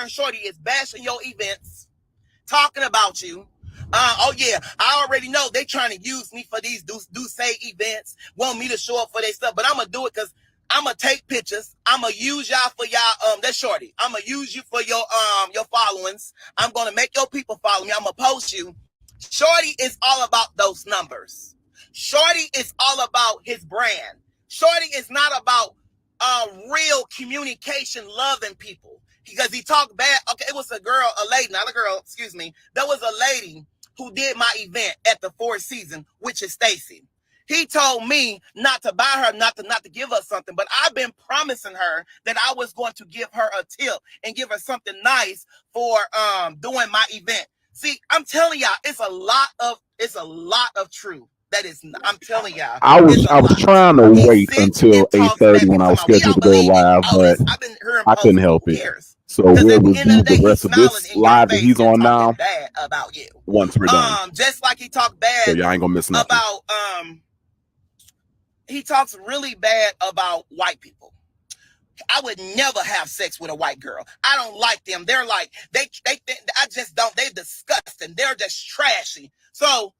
and Shorty is bashing your events, talking about you. Oh yeah, I already know they trying to use me for these do say events, want me to show up for their stuff, but I'm gonna do it because I'm gonna take pictures. I'm gonna use y'all for y'all. That's Shorty. I'm gonna use you for your followings. I'm gonna make your people follow me. I'm gonna post you. Shorty is all about those numbers. Shorty is all about his brand. Shorty is not about real communication, loving people. Because he talked bad. Okay, it was a girl, a lady, not a girl, excuse me. There was a lady who did my event at the Four Seasons, which is Stacy. He told me not to buy her, not to give her something, but I've been promising her that I was going to give her a tip and give her something nice for doing my event. See, I'm telling y'all, it's a lot of truth. That is, I'm telling y'all, I was lot. trying to He wait sits until and talks 8:30 bad. when I People was talking about, we scheduled to don't go believe you. live, Oh, but listen, I've been hearing I couldn't posts. help Who it. cares? So Because we'll at the end of review the the day, he's rest of smiling this in your live that face he's and on talking now bad about you. once we're done. Just like he talked So bad y'all ain't gonna miss nothing. about he talks really bad about white people. I would never have sex with a white girl. I don't like them. They're like, they I just don't, they're disgusting. They're just trashy. So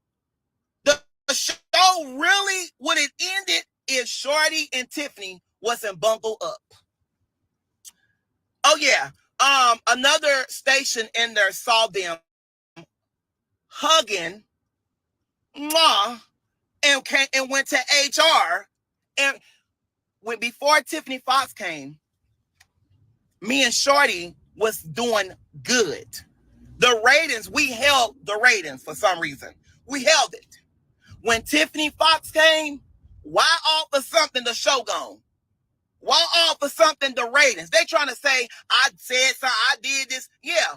the show really would have ended if Shorty and Tiffany wasn't bungled up. Oh yeah. Another station in there saw them hugging, mwah, and went to HR. And when before Tiffany Fox came, me and Shorty was doing good. The ratings, we held the ratings for some reason. We held it. When Tiffany Fox came, why all for something the show gone? Why all for something the ratings? They trying to say, I said something, I did this. Yeah.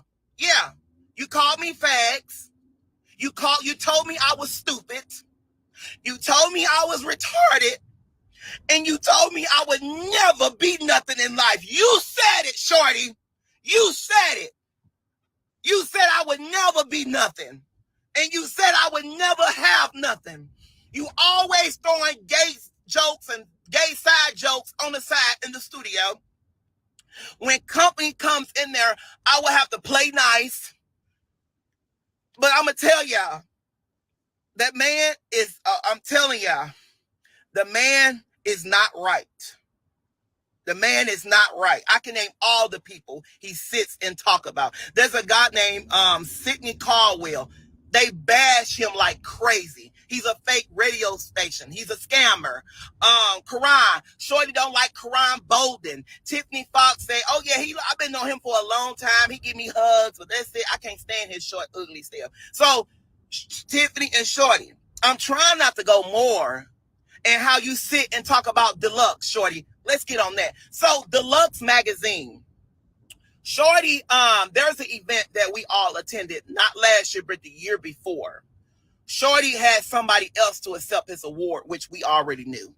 You called me fags. You told me I was stupid. You told me I was retarded. And you told me I would never be nothing in life. You said it, Shorty. You said it. You said I would never be nothing. And you said I would never have nothing. You always throwing gay jokes and gay side jokes on the side in the studio. When company comes in there, I will have to play nice. But I'm going to tell y'all, that man is, I'm telling y'all, the man is not right. The man is not right. I can name all the people he sits and talk about. There's a guy named Sidney Caldwell. They bash him like crazy. He's a fake radio station. He's a scammer. Karan, Shorty don't like Karan Bolden. Tiffany Fox say, oh yeah, I've been knowing him for a long time. He give me hugs, but that's it. I can't stand his short, ugly stuff. So Tiffany and Shorty, I'm trying not to go more and how you sit and talk about Deluxe, Shorty. Let's get on that. So Deluxe magazine. Shorty, there's an event that we all attended, not last year, but the year before. Shorty had somebody else to accept his award, which we already knew.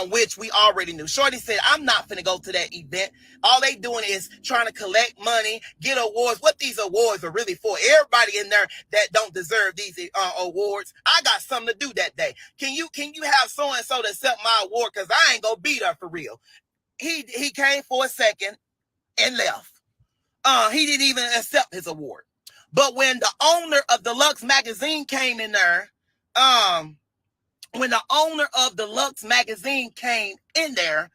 Which we already knew. Shorty said, I'm not finna go to that event. All they doing is trying to collect money, get awards. What these awards are really for. Everybody in there that don't deserve these awards. I got something to do that day. Can you have so-and-so to accept my award? Because I ain't gonna be there for real. He came for a second and left. He didn't even accept his award. But when the owner of Deluxe magazine came in there, when the owner of Deluxe magazine came in there,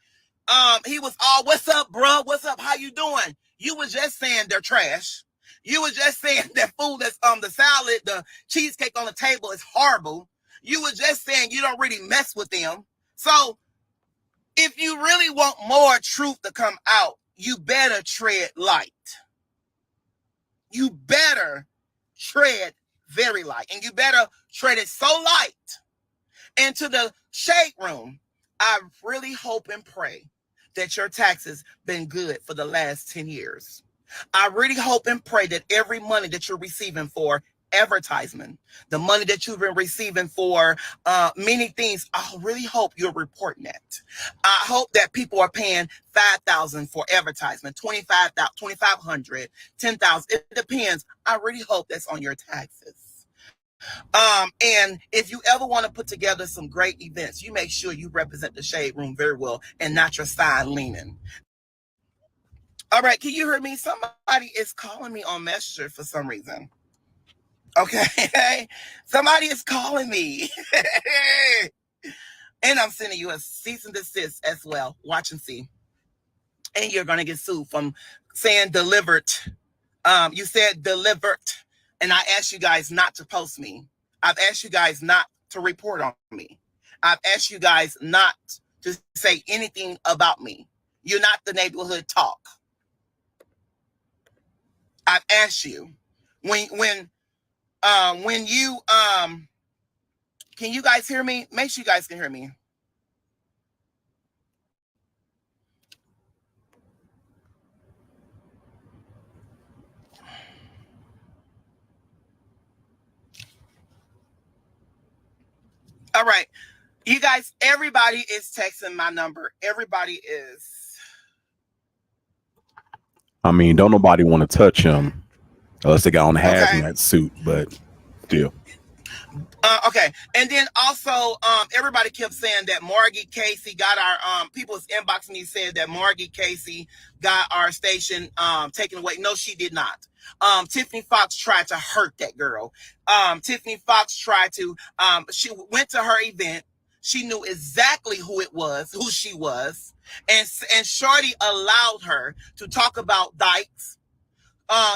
he was all, what's up, bro? What's up? How you doing? You was just saying they're trash. You was just saying that food that's the salad, the cheesecake on the table is horrible. You was just saying you don't really mess with them. So if you really want more truth to come out, you better tread light. You better tread very light. And you better tread it so light into the shade room. I really hope and pray that your taxes been good for the last 10 years. I really hope and pray that every money that you're receiving for advertisement, the money that you've been receiving for many things, I really hope you're reporting that. I hope that people are paying $5,000 for advertisement, $25,000, $2,500, $10,000. It depends. I really hope that's on your taxes. And if you ever want to put together some great events, you make sure you represent the shade room very well and not your side leaning. All right, can you hear me? Somebody is calling me on Messenger for some reason. Okay, somebody is calling me. And I'm sending you a cease and desist as well. Watch and see. And you're going to get sued from saying delivered. You said delivered. And I asked you guys not to post me. I've asked you guys not to report on me. I've asked you guys not to say anything about me. You're not the neighborhood talk. I've asked you. When you can you guys hear me? Make sure you guys can hear me. All right. You guys, everybody is texting my number. Everybody is. I mean, don't nobody want to touch him unless they got on a hazmat suit, but still. Okay. And then also, everybody kept saying that Margie Casey got our, people was inboxing me saying that Margie Casey got our station taken away. No, she did not. Tiffany Fox tried to hurt that girl. Tiffany Fox tried to, she went to her event. She knew exactly who it was, who she was. And Shorty allowed her to talk about dykes.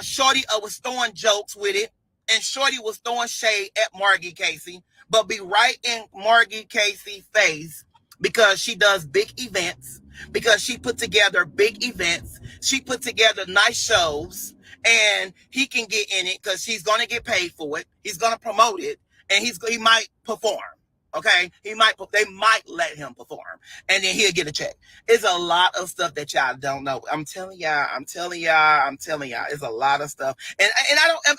Shorty was throwing jokes with it. And Shorty was throwing shade at Margie Casey, but be right in Margie Casey's face because she does big events, because she put together big events. She put together nice shows, and he can get in it because he's going to get paid for it. He's going to promote it, and he might perform. Okay, they might let him perform, and then he'll get a check. It's a lot of stuff that y'all don't know. I'm telling y'all. It's a lot of stuff, and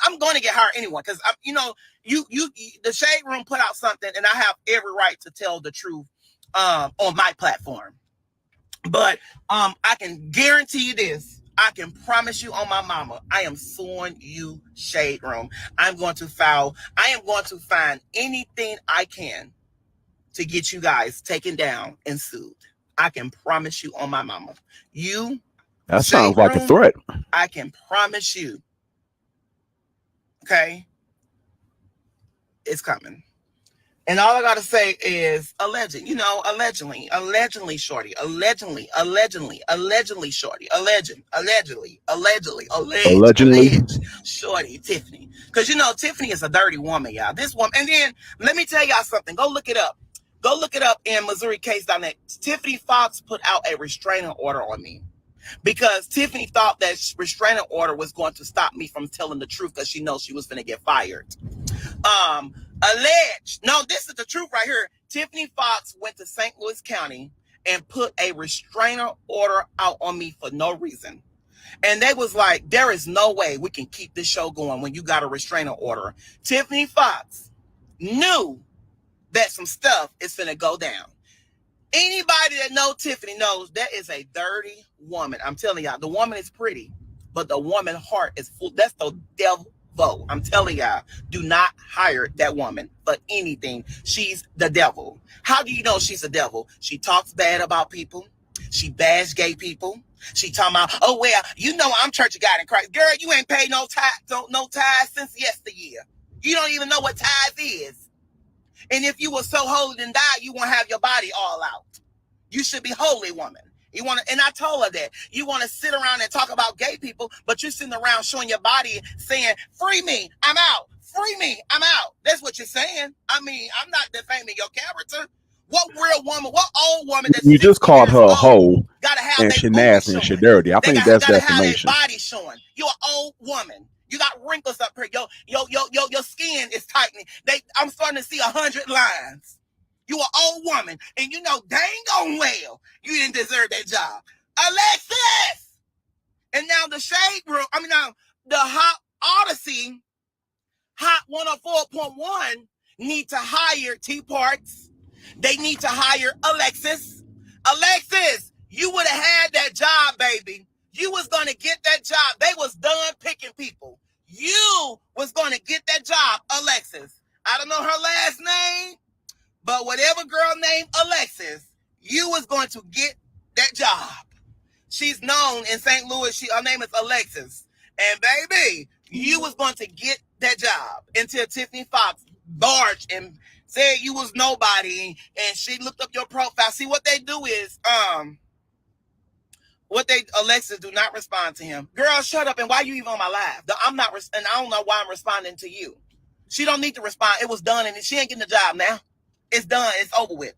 I'm going to get hired anyway because the Shade Room put out something, and I have every right to tell the truth on my platform. But I can guarantee you this. I can promise you on my mama, I am suing you, Shade Room. I am going to find anything I can to get you guys taken down and sued. I can promise you on my mama. That sounds like a threat. I can promise you. Okay? It's coming. And all I gotta say is allegedly, Shorty, allegedly, Shorty, allegedly, Shorty, Tiffany. Because Tiffany is a dirty woman, y'all. This woman, and then let me tell y'all something. Go look it up. In MissouriCase.net. Tiffany Fox put out a restraining order on me because Tiffany thought that restraining order was going to stop me from telling the truth because she knows she was going to get fired. Alleged. No, this is the truth right here. Tiffany Fox went to St. Louis County and put a restrainer order out on me for no reason. And they was like, there is no way we can keep this show going when you got a restrainer order. Tiffany Fox knew that some stuff is finna go down. Anybody that knows Tiffany knows that is a dirty woman. I'm telling y'all, the woman is pretty, but the woman heart is full. That's the devil. I'm telling y'all, do not hire that woman for anything. She's the devil. How do you know she's the devil? She talks bad about people. She bash gay people. She talking about, oh, well, I'm Church of God in Christ. Girl, you ain't paid no tithes since yesteryear. You don't even know what tithes is. And if you were so holy and died, you won't have your body all out. You should be holy, woman. And I told her that. You want to sit around and talk about gay people, but you're sitting around showing your body saying, free me, I'm out. Free me, I'm out. That's what you're saying. I mean, I'm not defaming your character. What real woman, what old woman that's you just called her a hoe gotta have and she nasty and she dirty. I think that's defamation. Have body showing. You're an old woman. You got wrinkles up here. Your skin is tightening. I'm starting to see 100 lines. You an old woman, and dang on well you didn't deserve that job. Alexis! And now the Shade Room, the Hot Odyssey, Hot 104.1 need to hire T-Parts. They need to hire Alexis. Alexis, you would have had that job, baby. You was going to get that job. They was done picking people. You was going to get that job, Alexis. I don't know her last name, but whatever girl named Alexis, you was going to get that job. She's known in St. Louis. Her name is Alexis. And baby, you was going to get that job until Tiffany Fox barged and said you was nobody, and she looked up your profile. See, what they do is, Alexis do not respond to him. Girl, shut up. And why you even on my live? I'm not, and I don't know why I'm responding to you. She don't need to respond. It was done, and she ain't getting the job now. It's done. It's over with.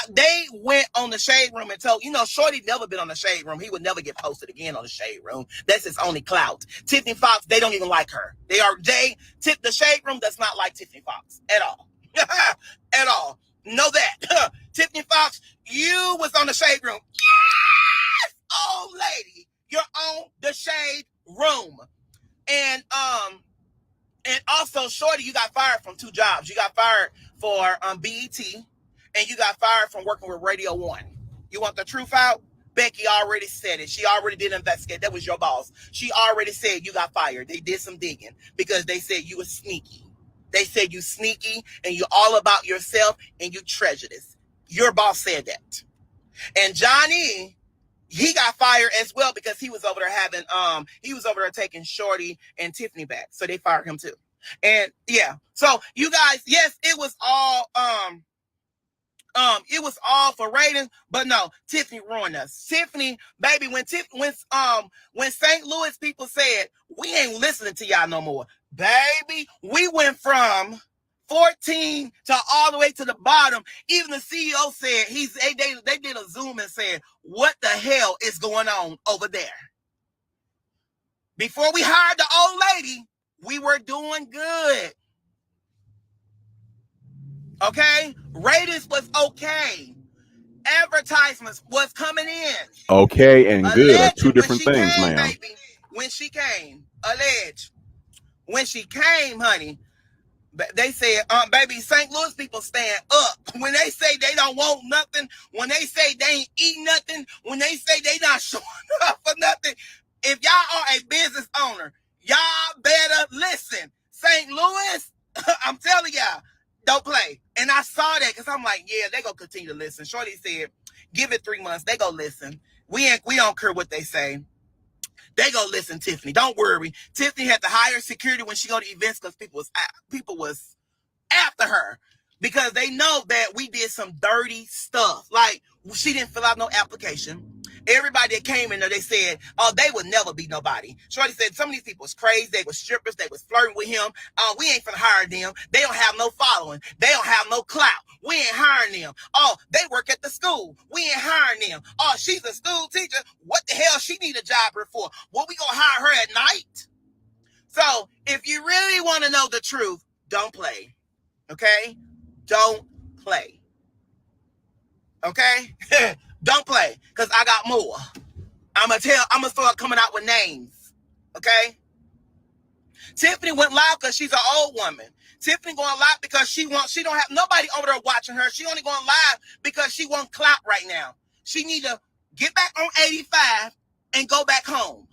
They went on the Shade Room and told, Shorty never been on the Shade Room. He would never get posted again on the Shade Room. That's his only clout. Tiffany Fox, they don't even like her. The Shade Room does not like Tiffany Fox at all. At all. Know that. Tiffany Fox, you was on the Shade Room. Yes! Old lady, you're on the Shade Room. And also, Shorty, you got fired from 2 jobs. You got fired for BET, and you got fired from working with Radio 1. You want the truth out? Becky already said it. She already did investigate. That was your boss. She already said you got fired. They did some digging because they said you were sneaky. They said you sneaky and you all about yourself and you treasure this. Your boss said that. And Johnny, he got fired as well because he was over there taking Shorty and Tiffany back. So they fired him too. And yeah. So you guys, yes, it was all for ratings, but no, Tiffany ruined us. Tiffany, baby, when St. Louis people said, we ain't listening to y'all no more, baby, we went from 14 to all the way to the bottom. Even the CEO said they did a Zoom and said, what the hell is going on over there? Before we hired the old lady, we were doing good. Okay? Ratings was okay. Advertisements was coming in. Okay and good are Alleged 2 different when she things, came, ma'am. baby. When she came. Alleged. When she came, honey, they said, baby, St. Louis people stand up. When they say they don't want nothing, when they say they ain't eat nothing, when they say they not showing up for nothing, if y'all are a business owner, y'all better listen. St. Louis, I'm telling y'all, don't play. And I saw that because I'm like, yeah, they gonna continue to listen. Shorty said, give it 3 months. They gonna listen. We don't care what they say. They gonna listen, Tiffany. Don't worry. Tiffany had to hire security when she go to events because people was after her because they know that we did some dirty stuff. Like, she didn't fill out no application. Everybody that came in there, they said, oh, they would never be nobody. Shorty said some of these people was crazy. They were strippers. They was flirting with him. We ain't finna hire them. They don't have no following. They don't have no clout. We ain't hiring them. Oh, they work at the school. We ain't hiring them. Oh, she's a school teacher. What the hell she need a job here for? What, we gonna hire her at night? So if you really want to know the truth, don't play. Okay? Don't play. Okay? Don't play. Because I got more. I'm going to start coming out with names. Okay? Tiffany went live because she's an old woman. Tiffany going live because she don't have nobody over there watching her. She only going live because she wants clout right now. She need to get back on 85 and go back home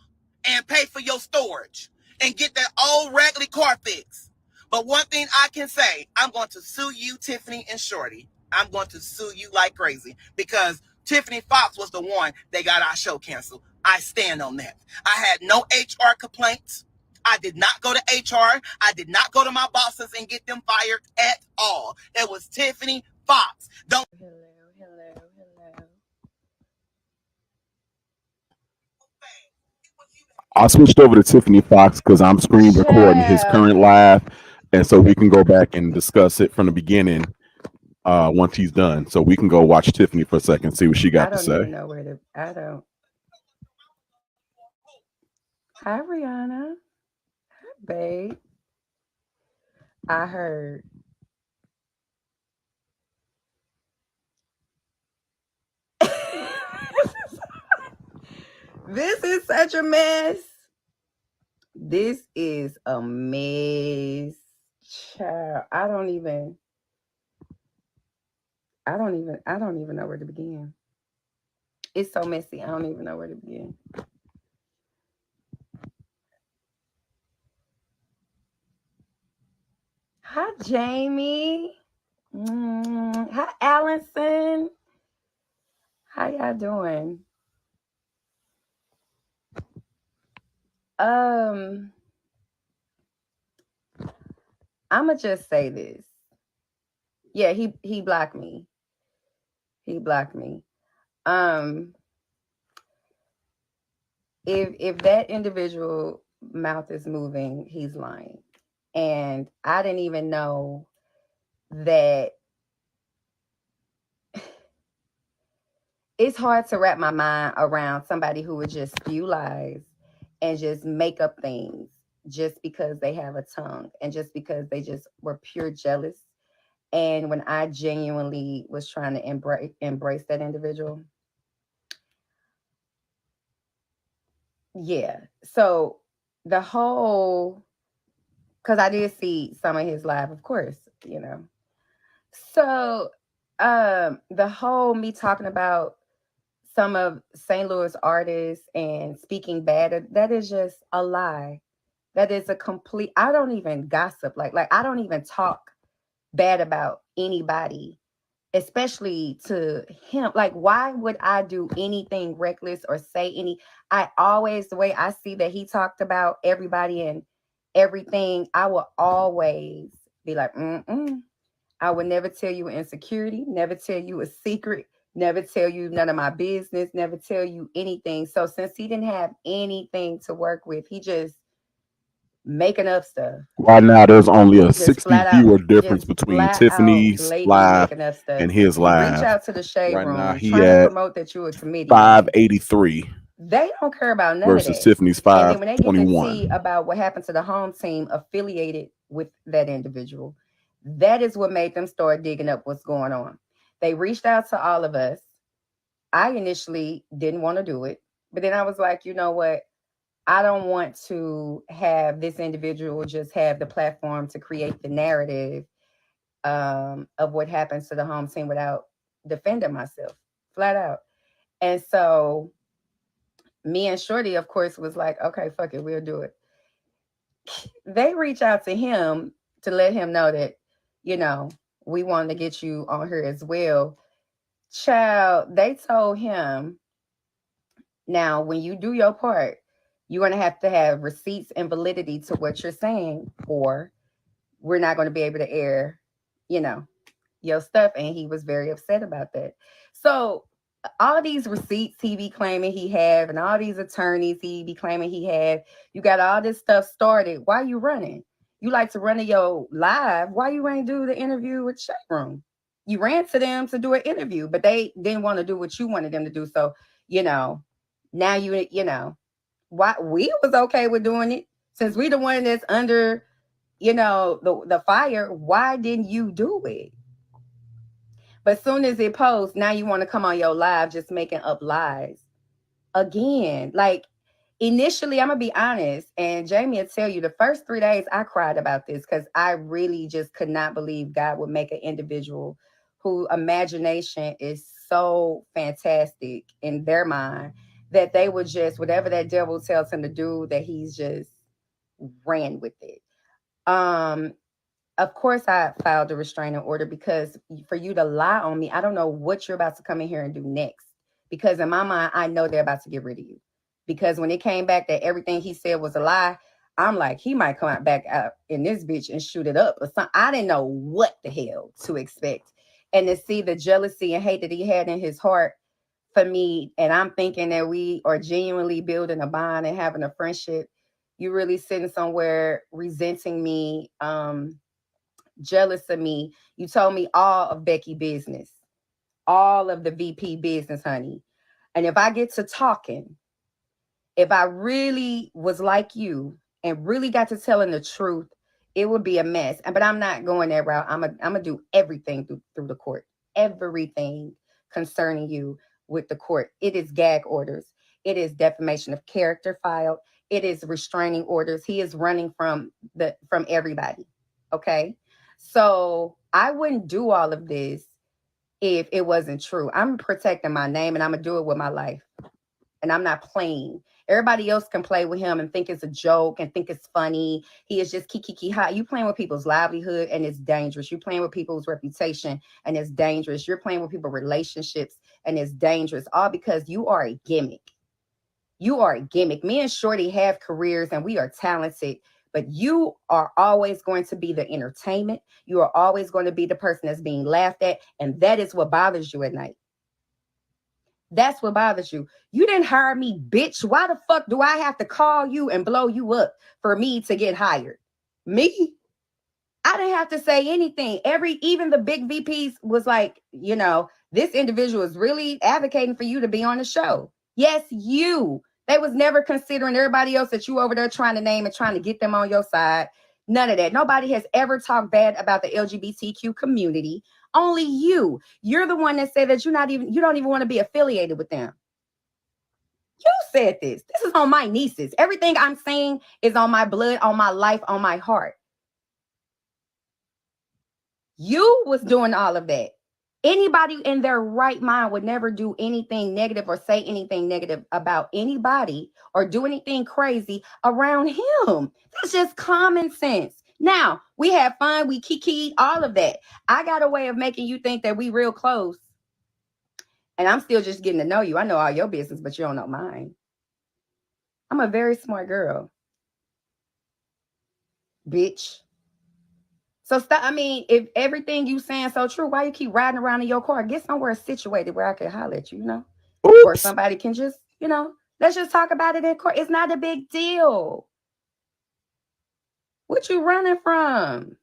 and pay for your storage and get that old raggedy car fixed. But one thing I can say, I'm going to sue you, Tiffany and Shorty. I'm going to sue you like crazy because Tiffany Fox was the one that got our show canceled. I stand on that. I had no HR complaints. I did not go to HR. I did not go to my bosses and get them fired at all. It was Tiffany Fox. Hello. I switched over to Tiffany Fox because I'm screen recording his Child, current live, and so we can go back and discuss it from the beginning once he's done. So we can go watch Tiffany for a second, see what she I got to don't even say. know where to. I don't. Hi, Rihanna. Babe. I heard. This is such a mess. This is a mess. Child, I don't even know where to begin. It's so messy. I don't even know where to begin. Hi, Jamie. Hi, Allison. How y'all doing? Um, I'ma just say this. Yeah, he blocked me. He blocked me. Um, if that individual mouth is moving, he's lying. And I didn't even know that it's hard to wrap my mind around somebody who would just spew lies and just make up things just because they have a tongue and just because they just were pure jealous. And when I genuinely was trying to embrace that individual, yeah. So the whole, because I did see some of his live, of course, you know. So the whole me talking about some of St. Louis artists and speaking bad, that is just a lie. That is a complete, I don't even gossip. Like I don't even talk bad about anybody, especially to him. Like, why would I do anything reckless or say any? I always, the way I see that he talked about everybody and everything, I will always be like, mm-mm. I would never tell you insecurity, never tell you a secret, never tell you none of my business, never tell you anything. So since he didn't have anything to work with, he just making up stuff. Right now, there's only a Just 60 flat out, viewer difference just between flat out Tiffany's blatantly live making up stuff. and his You reach live. out to the shade Right now, room he trying to at promote that you're a comedian. 583 They don't care about none of versus that. Tiffany's And then when they get the tea 521. about what happened to the home team affiliated with that individual, that is what made them start digging up what's going on. They reached out to all of us. I initially didn't want to do it, but then I was like, you know what? I don't want to have this individual just have the platform to create the narrative of what happens to the home team without defending myself flat out. And so me and Shorty, of course, was like, okay, fuck it, we'll do it. They reach out to him to let him know that, you know, we wanted to get you on here as well. Child, they told him, now when you do your part, you're going to have receipts and validity to what you're saying, or we're not going to be able to air, you know, your stuff. And he was very upset about that. So all these receipts he be claiming he have and all these attorneys he be claiming he have, you got all this stuff started. Why you running? You like to run to your live. Why you ain't do the interview with Shade Room? You ran to them to do an interview, but they didn't want to do what you wanted them to do. So, you know, now you know, why we was okay with doing it since we the one that's under, you know, the fire. Why didn't you do it? But soon as it posts, now you want to come on your live just making up lies again. Like initially, I'm gonna be honest, and Jamie will tell you the first 3 days I cried about this because I really just could not believe God would make an individual whose imagination is so fantastic in their mind that they would just whatever that devil tells him to do, that he's just ran with it. Um, of course, I filed a restraining order because for you to lie on me, I don't know what you're about to come in here and do next. Because in my mind, I know they're about to get rid of you. Because when it came back that everything he said was a lie, I'm like, he might come out back out in this bitch and shoot it up or something. I didn't know what the hell to expect. And to see the jealousy and hate that he had in his heart for me, and I'm thinking that we are genuinely building a bond and having a friendship. You really sitting somewhere resenting me, jealous of me. You told me all of Becky business, all of the VP business, honey. And if I get to talking, if I really was like you and really got to telling the truth, it would be a mess. But I'm not going that route. I'm gonna do everything through the court, everything concerning you with the court. It is gag orders. It is defamation of character filed. It is restraining orders. He is running from everybody. Okay, so I wouldn't do all of this if it wasn't true. I'm protecting my name and I'm gonna do it with my life, and I'm not playing. Everybody else can play with him and think it's a joke and think it's funny. He is just kiki hot. You playing with people's livelihood and it's dangerous. You're playing with people's reputation and it's dangerous. You're playing with people's relationships and it's dangerous. All because you are a gimmick. You are a gimmick. Me and Shorty have careers and we are talented, but you are always going to be the entertainment. You are always going to be the person that's being laughed at. And that is what bothers you at night. That's what bothers you. You didn't hire me, bitch. Why the fuck do I have to call you and blow you up for me to get hired? Me? I didn't have to say anything. Even the big VPs was like, this individual is really advocating for you to be on the show. Yes, you. They was never considering everybody else that you over there trying to name and trying to get them on your side. None of that. Nobody has ever talked bad about the LGBTQ community. Only you. You're the one that said that you don't even want to be affiliated with them. You said this. This is on my nieces. Everything I'm saying is on my blood, on my life, on my heart. You was doing all of that. Anybody in their right mind would never do anything negative or say anything negative about anybody or do anything crazy around him. That's just common sense. Now, we have fun, we kiki, all of that. I got a way of making you think that we real close. And I'm still just getting to know you. I know all your business, but you don't know mine. I'm a very smart girl. Bitch. So stop. I mean, if everything you saying so true, why you keep riding around in your car? Get somewhere situated where I can holler at you, or Oops. somebody can just, let's just talk about it in court. It's not a big deal. What you running from?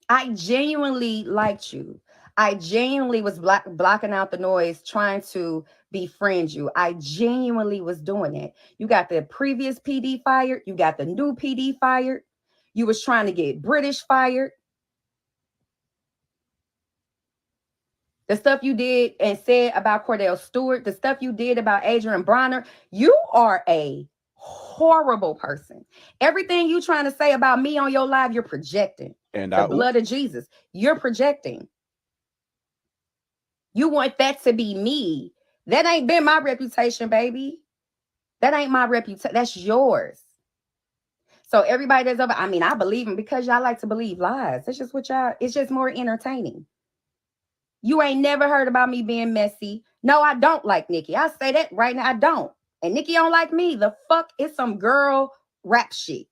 I genuinely liked you. I genuinely was blocking out the noise, trying to befriend you. I genuinely was doing it. You got the previous PD fired. You got the new PD fired. You was trying to get British fired. The stuff you did and said about Cordell Stewart, the stuff you did about Adrian Bronner, you are a horrible person. Everything you trying to say about me on your live, you're projecting. And the blood of Jesus, you're projecting. You want that to be me. That ain't been my reputation, baby. That ain't my reputation. That's yours. So everybody that's over, I believe them because y'all like to believe lies. That's just it's just more entertaining. You ain't never heard about me being messy. No, I don't like Nikki. I say that right now. I don't. And Nikki don't like me. The fuck is some girl rap shit.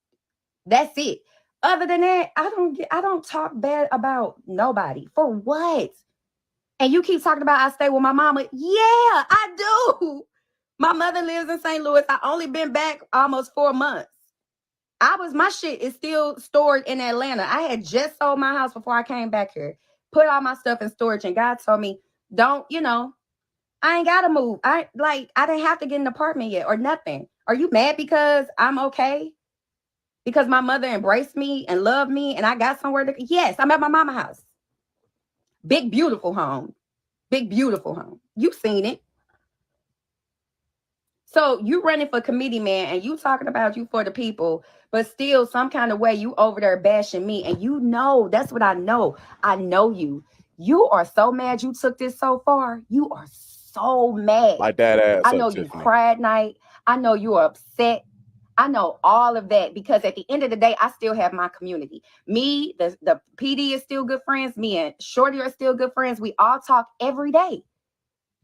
That's it. Other than that, I don't talk bad about nobody. For what? And you keep talking about I stay with my mama. Yeah, I do. My mother lives in St. Louis. I only been back almost 4 months. My shit is still stored in Atlanta. I had just sold my house before I came back here. Put all my stuff in storage, and God told me, don't, I ain't gotta move. I didn't have to get an apartment yet or nothing. Are you mad because I'm okay? Because my mother embraced me and loved me and I got somewhere to, yes, I'm at my mama's house. Big, beautiful home. Big, beautiful home. You've seen it. So you running for committee, man, and you talking about you for the people, but still some kind of way you over there bashing me. And that's what I know. I know you. You are so mad you took this so far. You are so mad. Like that ass. I know you cried at night. I know you are upset. I know all of that because at the end of the day, I still have my community. Me, the PD is still good friends. Me and Shorty are still good friends. We all talk every day.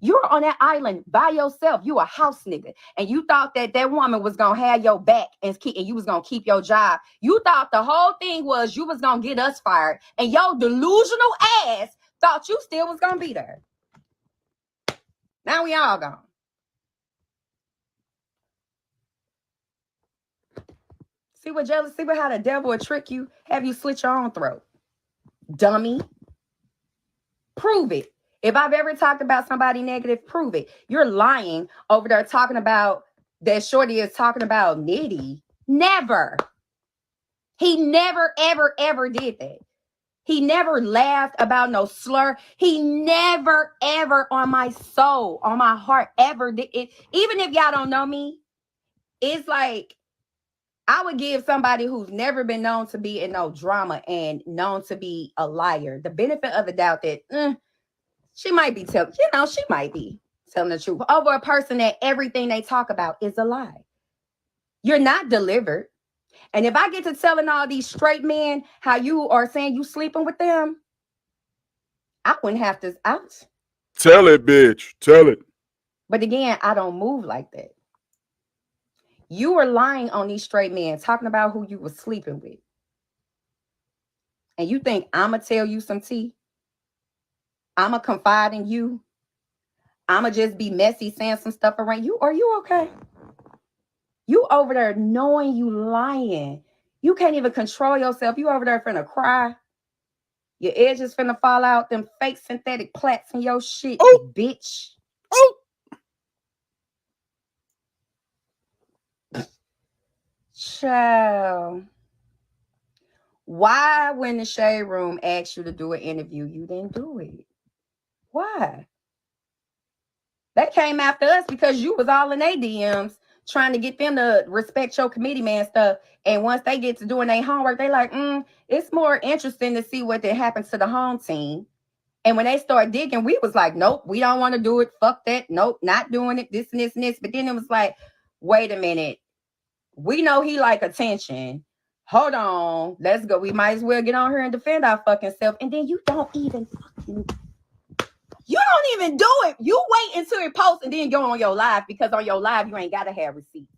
You're on that island by yourself. You a house nigga. And you thought that woman was going to have your back and you was going to keep your job. You thought the whole thing was you was going to get us fired. And your delusional ass thought you still was going to be there. Now we all gone. See what how the devil will trick you, have you slit your own throat. Dummy. Prove it. If I've ever talked about somebody negative, prove it. You're lying over there talking about that Shorty is talking about Nitty. Never. He never, ever, ever did that. He never laughed about no slur. He never, ever on my soul, on my heart, ever did it. Even if y'all don't know me, it's like I would give somebody who's never been known to be in no drama and known to be a liar the benefit of the doubt that she might be telling the truth over a person that everything they talk about is a lie. You're not delivered. And if I get to telling all these straight men how you are saying you sleeping with them, I wouldn't have to. Tell it, bitch. Tell it. But again, I don't move like that. You were lying on these straight men, talking about who you were sleeping with. And you think I'ma tell you some tea? I'ma confide in you? I'ma just be messy saying some stuff around you? Are you okay? You over there knowing you lying. You can't even control yourself. You over there finna cry. Your edges finna fall out. Them fake synthetic plaits in your shit, Oh, bitch. oh. Child. Why, when the Shade Room asked you to do an interview, you didn't do it? Why? They came after us because you was all in their DMs trying to get them to respect your committee man stuff. And once they get to doing their homework, they like, it's more interesting to see what that happens to the home team. And when they start digging, we was like, nope, we don't want to do it. Fuck that. Nope, not doing it. This and this and this. But then it was like, wait a minute. We know he like attention. Hold on. Let's go. We might as well get on here and defend our fucking self. And then you don't even do it. You wait until it posts and then go on your live, because on your live, you ain't got to have receipts.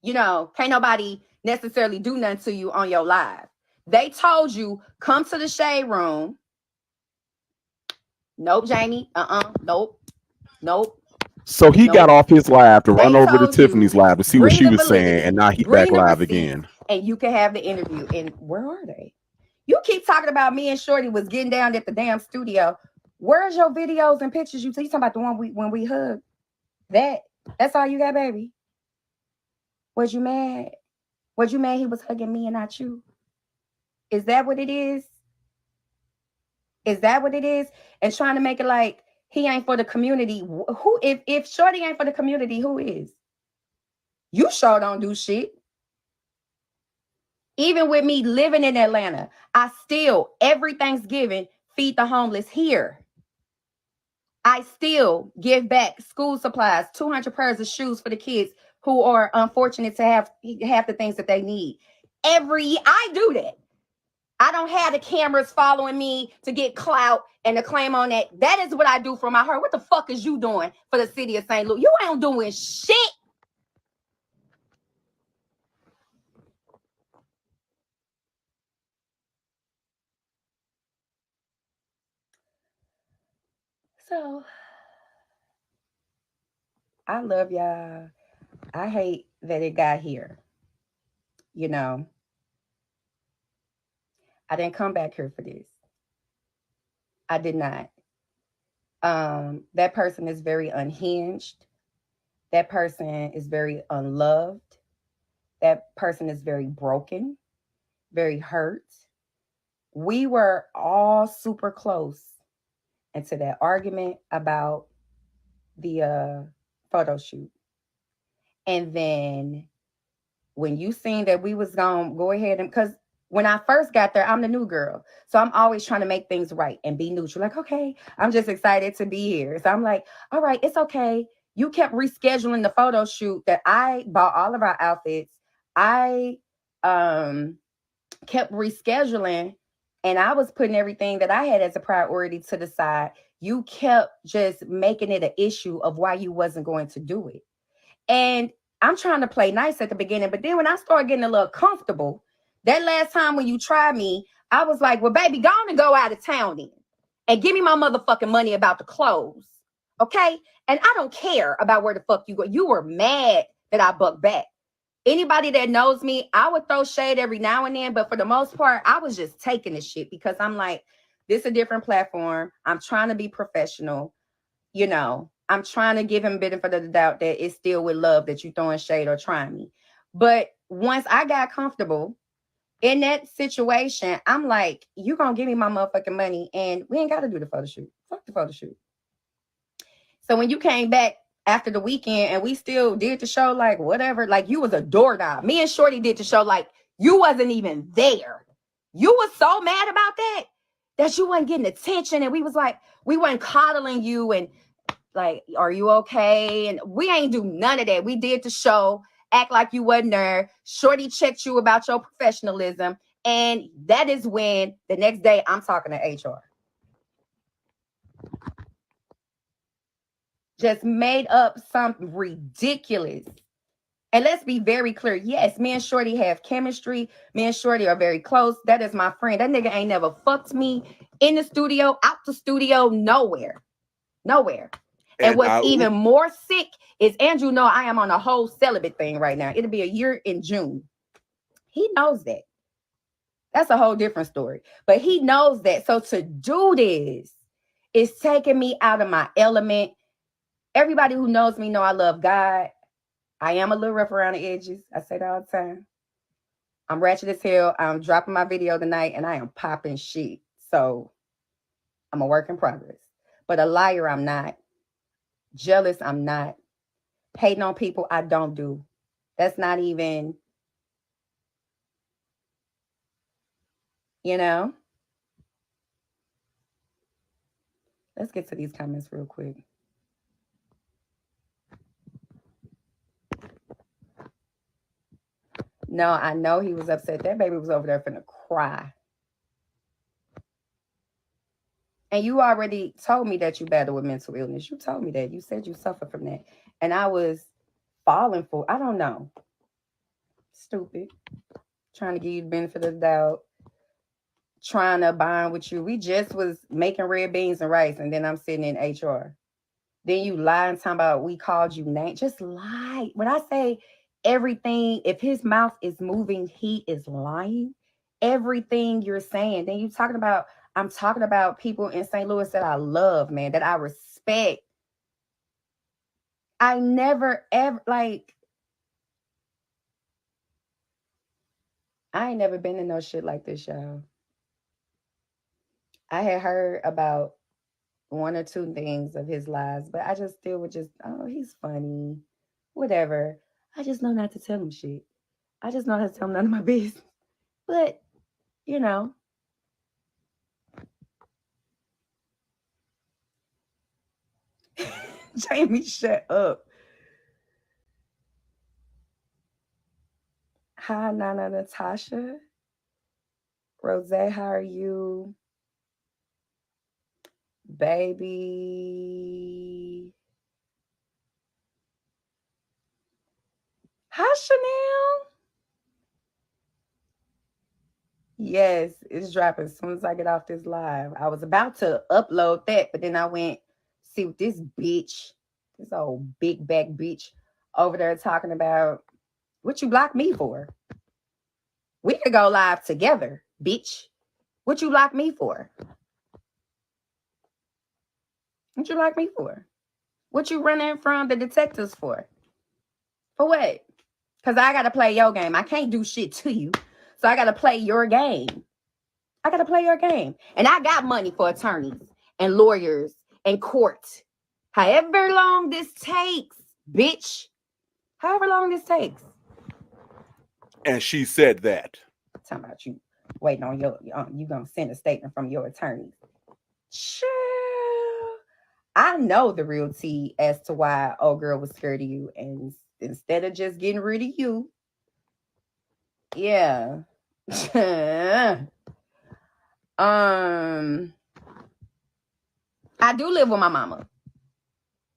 Can't nobody necessarily do nothing to you on your live. They told you, come to the Shade Room. Nope, Jamie. Nope. So he got off his live to run They over to told you, Tiffany's live to see what bring she the was saying, validity, and now he back bring the live receipts, again. and you can have the interview. And where are they? You keep talking about me and Shorty was getting down at the damn studio. Where's your videos and pictures? You talking about the one when we hugged? That's all you got, baby. Was you mad? Was you mad he was hugging me and not you? Is that what it is? Is that what it is? And trying to make it like he ain't for the community. Who, if Shorty ain't for the community, who is? You sure don't do shit. Even with me living in Atlanta, I still, every Thanksgiving, feed the homeless here. I still give back school supplies, 200 pairs of shoes for the kids who are unfortunate to have the things that they need. Every year, I do that. I don't have the cameras following me to get clout and to claim on that. That is what I do for my heart. What the fuck is you doing for the city of St. Louis? You ain't doing shit. So, I love y'all. I hate that it got here. I didn't come back here for this. I did not. That person is very unhinged. That person is very unloved. That person is very broken, very hurt. We were all super close into that argument about the photo shoot. And then when you seen that we was gonna go ahead, and because when I first got there, I'm the new girl. So I'm always trying to make things right and be neutral. Like, okay, I'm just excited to be here. So I'm like, all right, it's okay. You kept rescheduling the photo shoot that I bought all of our outfits. I kept rescheduling, and I was putting everything that I had as a priority to the side. You kept just making it an issue of why you wasn't going to do it. And I'm trying to play nice at the beginning, but then when I started getting a little comfortable, that last time when you tried me, I was like, well, baby, go on and go out of town then and give me my motherfucking money about the clothes. Okay? And I don't care about where the fuck you go. You were mad that I bucked back. Anybody that knows me, I would throw shade every now and then, but for the most part, I was just taking the shit because I'm like, this is a different platform. I'm trying to be professional. I'm trying to give him a bit of the doubt that it's still with love that you throwing shade or trying me. But once I got comfortable in that situation, I'm like, you gonna give me my motherfucking money and we ain't gotta do the photo shoot. Fuck the photo shoot. So when you came back after the weekend and we still did the show, like whatever, like you was a doorknob. Me and Shorty did the show like you wasn't even there. You was so mad about that you wasn't getting attention. And we was like, we weren't coddling you and like, are you okay? And we ain't do none of that. We did the show, act like you wasn't there. Shorty checked you about your professionalism. And that is when the next day I'm talking to HR. just made up something ridiculous. And let's be very clear. Yes, me and Shorty have chemistry. Me and Shorty are very close. That is my friend. That nigga ain't never fucked me in the studio, out the studio, nowhere. Nowhere. And And what's I, even more sick is Andrew know I am on a whole celibate thing right now. It'll be a year in June. He knows that. That's a whole different story. But he knows that. So to do this is taking me out of my element. Everybody who knows me know I love God. I am a little rough around the edges. I say that all the time. I'm ratchet as hell. I'm dropping my video tonight and I am popping shit. So I'm a work in progress. But a liar, I'm not. Jealous, I'm not. Hating on people, I don't do. That's not even, you know. Let's get to these comments real quick. No, I know he was upset. That baby was over there finna cry. And you already told me that you battle with mental illness. You told me that. You said you suffer from that. And I was falling for, I don't know. Stupid. Trying to give you the benefit of the doubt. Trying to bond with you. We just was making red beans and rice. And then I'm sitting in HR. Then you lie and talking about we called you name. Just lie. When I say everything, if his mouth is moving, he is lying. Everything you're saying. Then you talking about, I'm talking about people in St. Louis that I love, man, that I respect. I never ever like I ain't never been in no shit like this, y'all. I had heard about one or two things of his lies, but I just still would just, oh, he's funny. Whatever. I just know not to tell him shit. I just know how to tell him none of my business. But, you know, Jamie, shut up. Hi, Nana Natasha. Rose, how are you? Baby. Hi, Chanel. Yes, it's dropping as soon as I get off this live. I was about to upload that, but then I went see what this bitch, this old big back bitch over there talking about what you blocked me for. We could go live together, bitch. What you blocked me for? What you blocked me for? What you running from the detectives for? For what? Because I got to play your game. I can't do shit to you. So I got to play your game. I got to play your game. And I got money for attorneys and lawyers and court. However long this takes, bitch. However long this takes. and she said that. Talking about you waiting on your, you going to send a statement from your attorneys. Chill. I know the real tea as to why old girl was scared of you. And instead of just getting rid of you, yeah. I do live with my mama.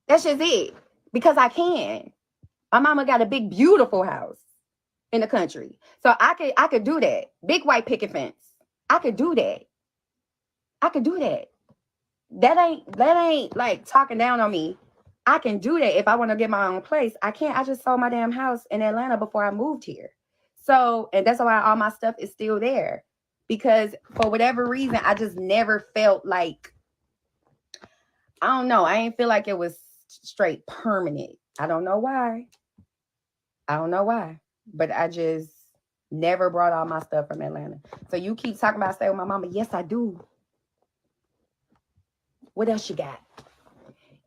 That's just it. Because I can. My mama got a big, beautiful house in the country. So I could do that. Big white picket fence. I could do that. I could do that. That ain't like talking down on me. I can do that if I want to get my own place. I can't. I just sold my damn house in Atlanta before I moved here. So, and that's why all my stuff is still there. Because for whatever reason, I just never felt like, I don't know. I ain't feel like it was straight permanent. I don't know why. I don't know why. But I just never brought all my stuff from Atlanta. So you keep talking about stay with my mama. Yes, I do. What else you got?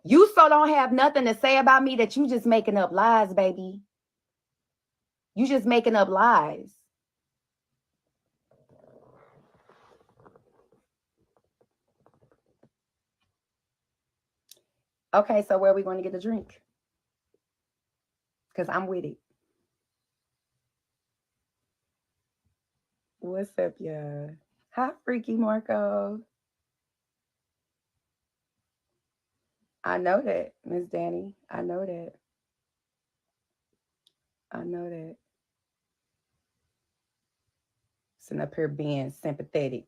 You so don't have nothing to say about me that you just making up lies, baby. You just making up lies. Okay, so where are we going to get a drink? Because I'm with it. What's up, y'all? Hi, Freaky Marco. I know that, Miss Danny. I know that. I know that. Sitting up here being sympathetic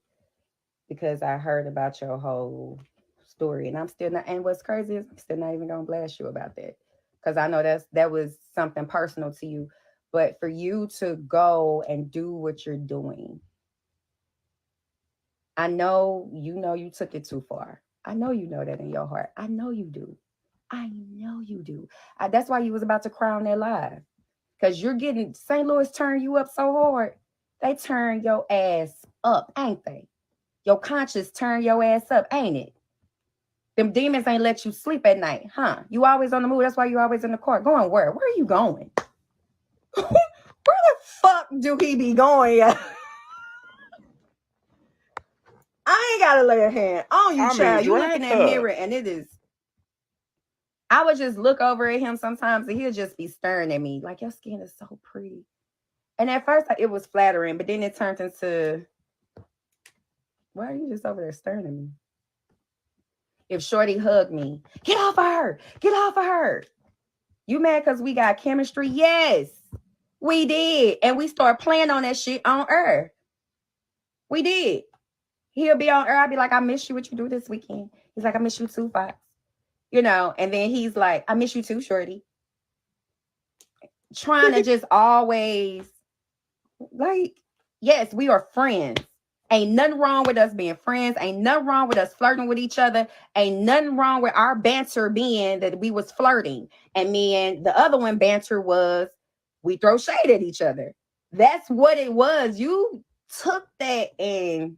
because I heard about your whole story, and I'm still not. And what's crazy is I'm still not even gonna blast you about that because I know that was something personal to you. But for you to go and do what you're doing, I know you took it too far. I know you know that in your heart. I know you do. I know you do. That's why you was about to cry on that live. Because you're getting St. Louis turn you up so hard. They turn your ass up, ain't they? Your conscience turn your ass up, ain't it? Them demons ain't let you sleep at night, huh? You always on the move. That's why you always in the car. Going where? Where are you going? Where the fuck do he be going? I ain't gotta lay a hand on you, I mean, child. You look in drag that her. mirror and it is. I would just look over at him sometimes and he'll just be staring at me like your skin is so pretty. And at first it was flattering, but then it turned into, why are you just over there staring at me? If Shorty hugged me, get off of her, get off of her. You mad because we got chemistry? Yes, we did. And we start playing on that shit on Earth. We did. He'll be on Earth. I'll be like, I miss you. What you do this weekend? He's like, I miss you too, Fox. And then he's like, I miss you too, Shorty. Trying to just always, like, yes, we are friends. Ain't nothing wrong with us being friends. Ain't nothing wrong with us flirting with each other. Ain't nothing wrong with our banter being that we was flirting. And me and the other one banter was we throw shade at each other. That's what it was. You took that and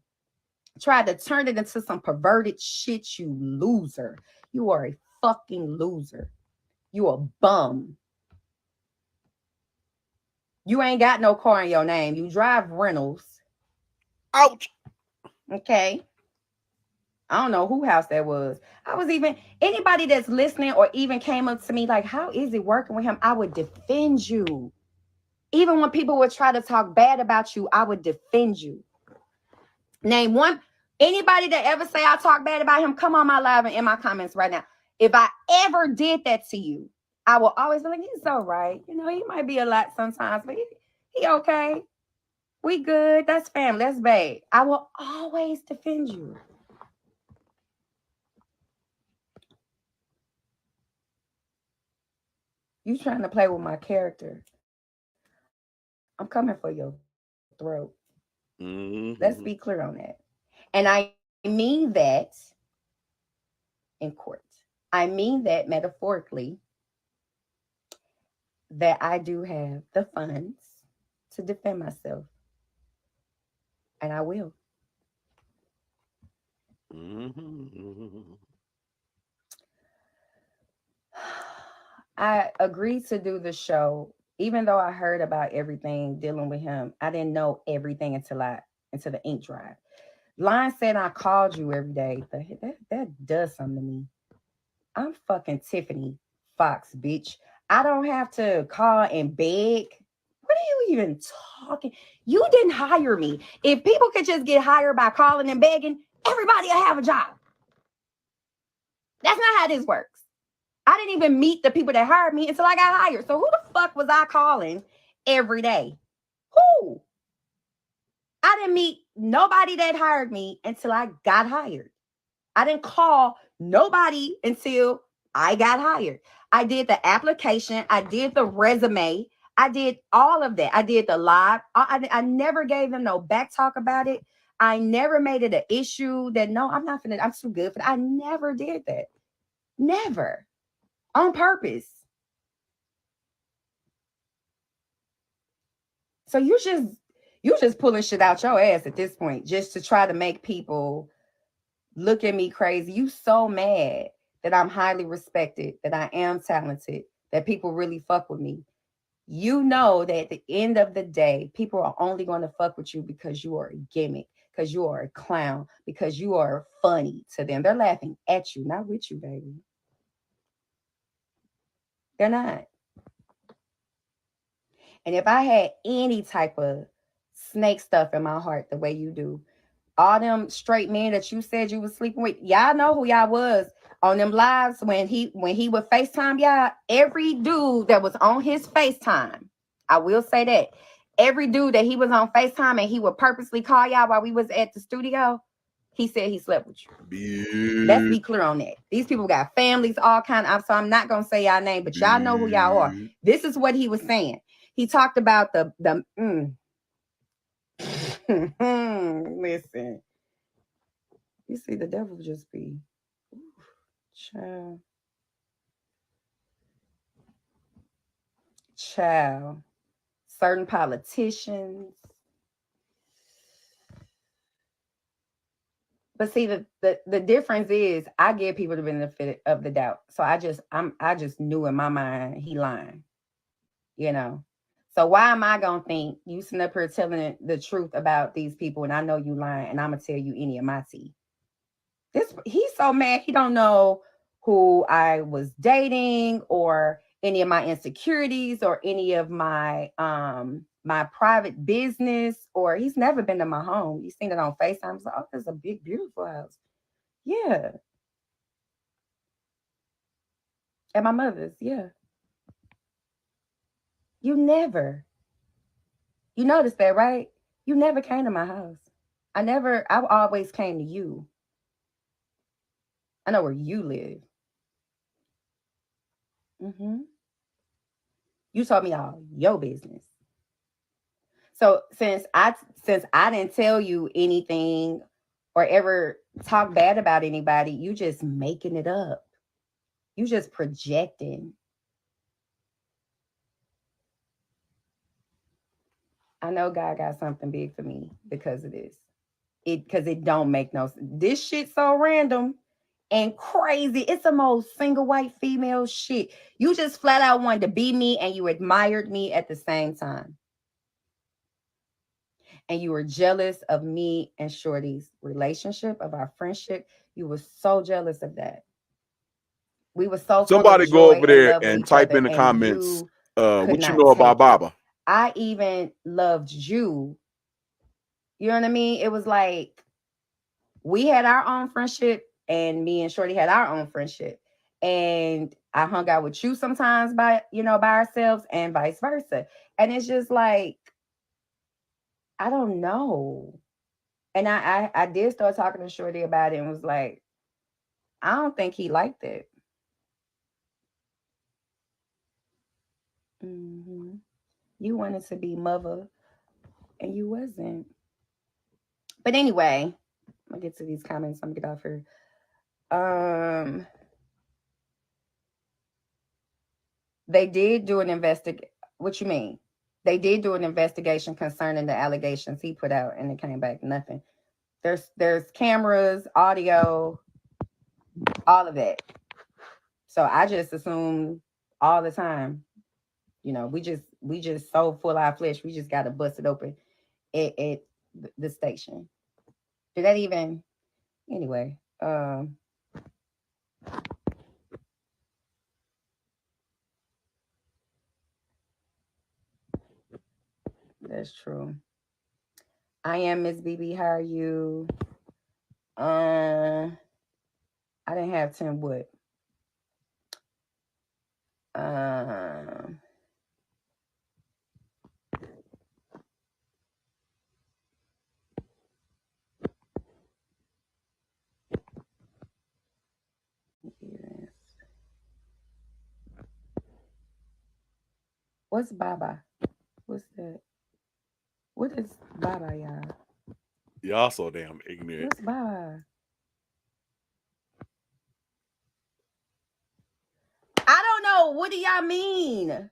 tried to turn it into some perverted shit, you loser. You are a fucking loser. You a bum. You ain't got no car in your name. You drive rentals. Ouch. Okay. I don't know who house that was. I was even anybody that's listening or even came up to me like, how is it working with him? I would defend you. Even when people would try to talk bad about you, I would defend you. Name one anybody that ever say I talk bad about him, come on my live and in my comments right now. If I ever did that to you, I will always be like, he's all right. He might be a lot sometimes, but he okay. We good. That's family. That's babe. I will always defend you. You trying to play with my character. I'm coming for your throat. Let's be clear on that. Mm-hmm. And I mean that in court. I mean that metaphorically that I do have the funds to defend myself. And I will. Mm-hmm. I agreed to do the show, even though I heard about everything dealing with him. I didn't know everything until the ink dried. Line said I called you every day. That does something to me. I'm fucking Tiffany Fox, bitch. I don't have to call and beg. What are you even talking? You didn't hire me. If people could just get hired by calling and begging, everybody will have a job. That's not how this works. I didn't even meet the people that hired me until I got hired. So who the fuck was I calling every day? Who? I didn't meet nobody that hired me until I got hired. I didn't call nobody until I got hired. I did the application. I did the resume. I did all of that. I did the live. I never gave them no back talk about it. I never made it an issue that no, I'm not finna, I'm too good for that. I never did that. Never. On purpose. So you just pulling shit out your ass at this point just to try to make people look at me crazy. You so mad that I'm highly respected, that I am talented, that people really fuck with me. You know that at the end of the day, people are only going to fuck with you because you are a gimmick, because you are a clown, because you are funny to them. They're laughing at you, not with you, baby. They're not. And if I had any type of snake stuff in my heart the way you do, all them straight men that you said you was sleeping with, y'all know who y'all was On them lives when he would FaceTime y'all, every dude that was on his FaceTime, I will say that every dude that he was on FaceTime and he would purposely call y'all while we was at the studio, he said he slept with you. Let's be clear on that. These people got families, all kind of. So I'm not gonna say y'all name, but y'all know who y'all are. This is what he was saying. He talked about the. Listen, you see, the devil just be child, child. Certain politicians. But see, the difference is I give people the benefit of the doubt. So I just knew in my mind he lying, you know. So why am I gonna think you sitting up here telling the truth about these people and I know you lying and I'm gonna tell you any of my tea? This he's so mad he don't know who I was dating or any of my insecurities or any of my private business, or he's never been to my home. He's seen it on FaceTime. He's like, oh, there's a big, beautiful house. Yeah. At my mother's, yeah. You never. You noticed that, right? You never came to my house. I always came to you. I know where you live. Hmm. You told me all your business. So since I didn't tell you anything or ever talk bad about anybody, you just making it up. You just projecting. I know God got something big for me because of this. Because it don't make no sense. This shit so random and crazy. It's the most single white female shit. You just flat out wanted to be me and you admired me at the same time. And you were jealous of me and Shorty's relationship, of our friendship. You were so jealous of that. We were so full of Somebody go joy over and there love with and each type other, in the and comments you could what you not know about take it. Baba. I even loved you. You know what I mean? It was like we had our own friendship, and me and Shorty had our own friendship. And I hung out with you sometimes by ourselves and vice versa. And it's just like, I don't know. And I did start talking to Shorty about it and was like, I don't think he liked it. Hmm. You wanted to be mother and you wasn't. But anyway, I'm gonna get to these comments. I'm gonna get off here. Um, they did do an investigation. What you mean? They did do an investigation concerning the allegations he put out, and it came back nothing. There's cameras, audio, all of that. So I just assume all the time. We just so full of our flesh. We just got to bust it open at the station. Did that even anyway? That's true. I am Miss BB. How are you? I didn't have 10 wood. Um, yes. What's Baba? What's that? What is Baba, y'all? Y'all so damn ignorant. What's Baba? I don't know. What do y'all mean?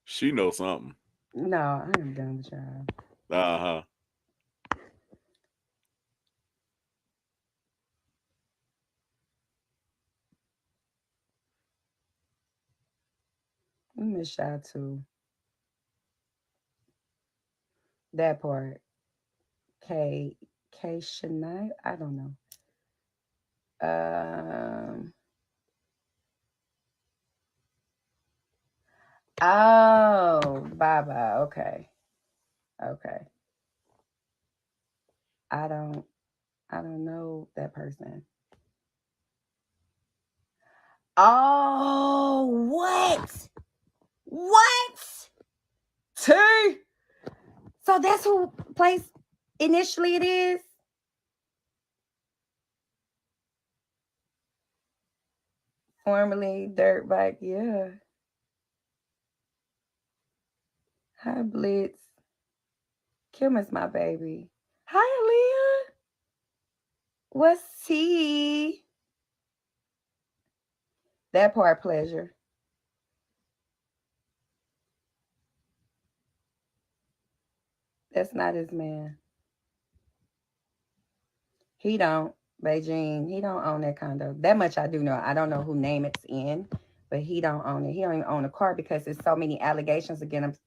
She knows something. No, I am done with y'all. Uh-huh. We miss y'all too. That part. K Shania. I don't know. Um Oh, Baba. Okay. Okay. I don't I don't know that person. Oh, what? What? T. So that's who place initially it is. Formerly dirt bike. Yeah. Hi Blitz. Kim is my baby. Hi Aaliyah. What's tea? That part pleasure. That's not his man. He don't. Beijing. He don't own that condo. That much I do know. I don't know who name it's in, but he don't own it. He don't even own a car because there's so many allegations against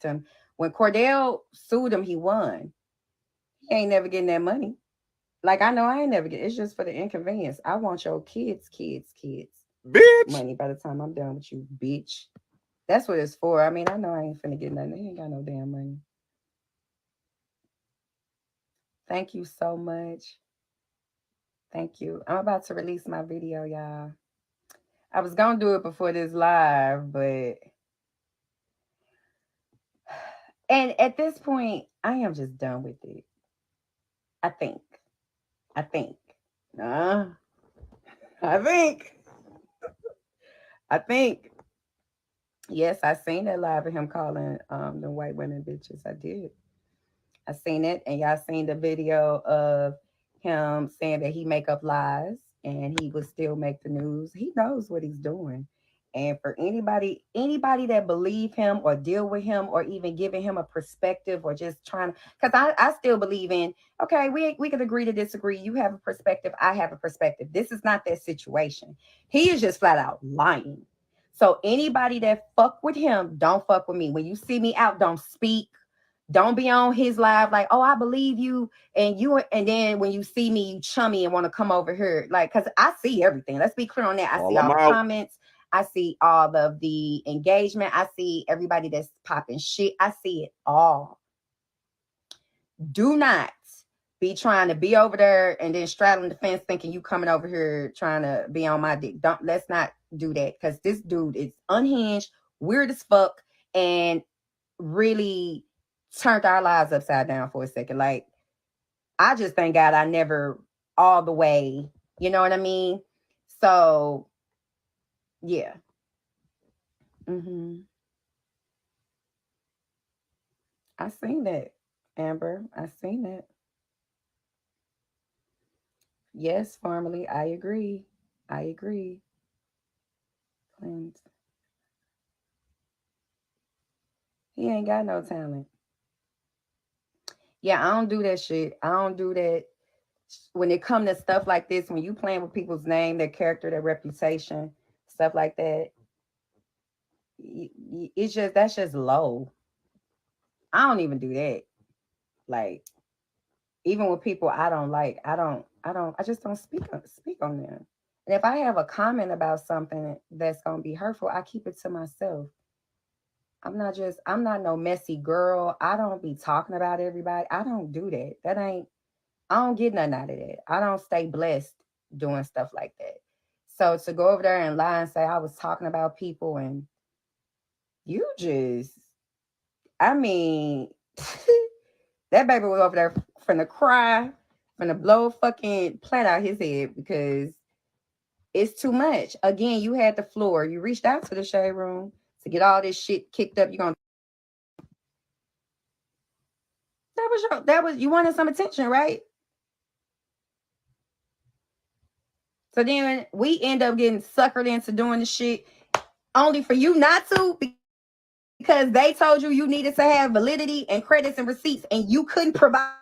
him. When Cordell sued him, he won. He ain't never getting that money. Like I know I ain't never get. It's just for the inconvenience. I want your kids Bitch. money by the time I'm done with you, bitch. That's what it's for. I mean, I know I ain't finna get nothing. He ain't got no damn money. Thank you so much. Thank you. I'm about to release my video, y'all. I was gonna do it before this live, but and at this point, I am just done with it. I think. I think. Uh, I think. I think. Yes, I seen that live of him calling the white women bitches. I did. I seen it, and y'all seen the video of him saying that he make up lies and he would still make the news. He knows what he's doing. And for anybody that believe him or deal with him or even giving him a perspective or just trying, because I still believe in, okay, we can agree to disagree. You have a perspective, I have a perspective. This is not that situation. He is just flat out lying. So anybody that fuck with him, don't fuck with me. When you see me out, don't speak, don't be on his live like, oh, I believe you, and then when you see me, you chummy and want to come over here, like, because I see everything. Let's be clear on that. I Call see them all the out. comments. I see all of the engagement. I see everybody that's popping shit. I see it all. Do not be trying to be over there and then straddling the fence thinking you coming over here trying to be on my dick. Don't Let's not do that because this dude is unhinged, weird as fuck, and really turned our lives upside down for a second. Like, I just thank God I never all the way, you know what I mean? So, yeah. hmm I seen that, Amber. I seen that. Yes, formally, I agree. I agree. Clint. He ain't got no talent. Yeah, I don't do that shit. I don't do that. When it come to stuff like this, when you playing with people's name, their character, their reputation, stuff like that, it's just that's just low. I don't even do that. Like, even with people I don't like, I just don't speak on them. And if I have a comment about something that's gonna be hurtful, I keep it to myself. I'm not no messy girl. I don't be talking about everybody. I don't do that. I don't get nothing out of that. I don't stay blessed doing stuff like that. So to go over there and lie and say I was talking about people and you just, I mean, that baby was over there finna cry, finna blow a fucking plant out his head because it's too much. Again, you had the floor. You reached out to the shade room to get all this shit kicked up. You gonna that was you wanted some attention, right? So then we end up getting suckered into doing the shit only for you not to, because they told you needed to have validity and credits and receipts and you couldn't provide.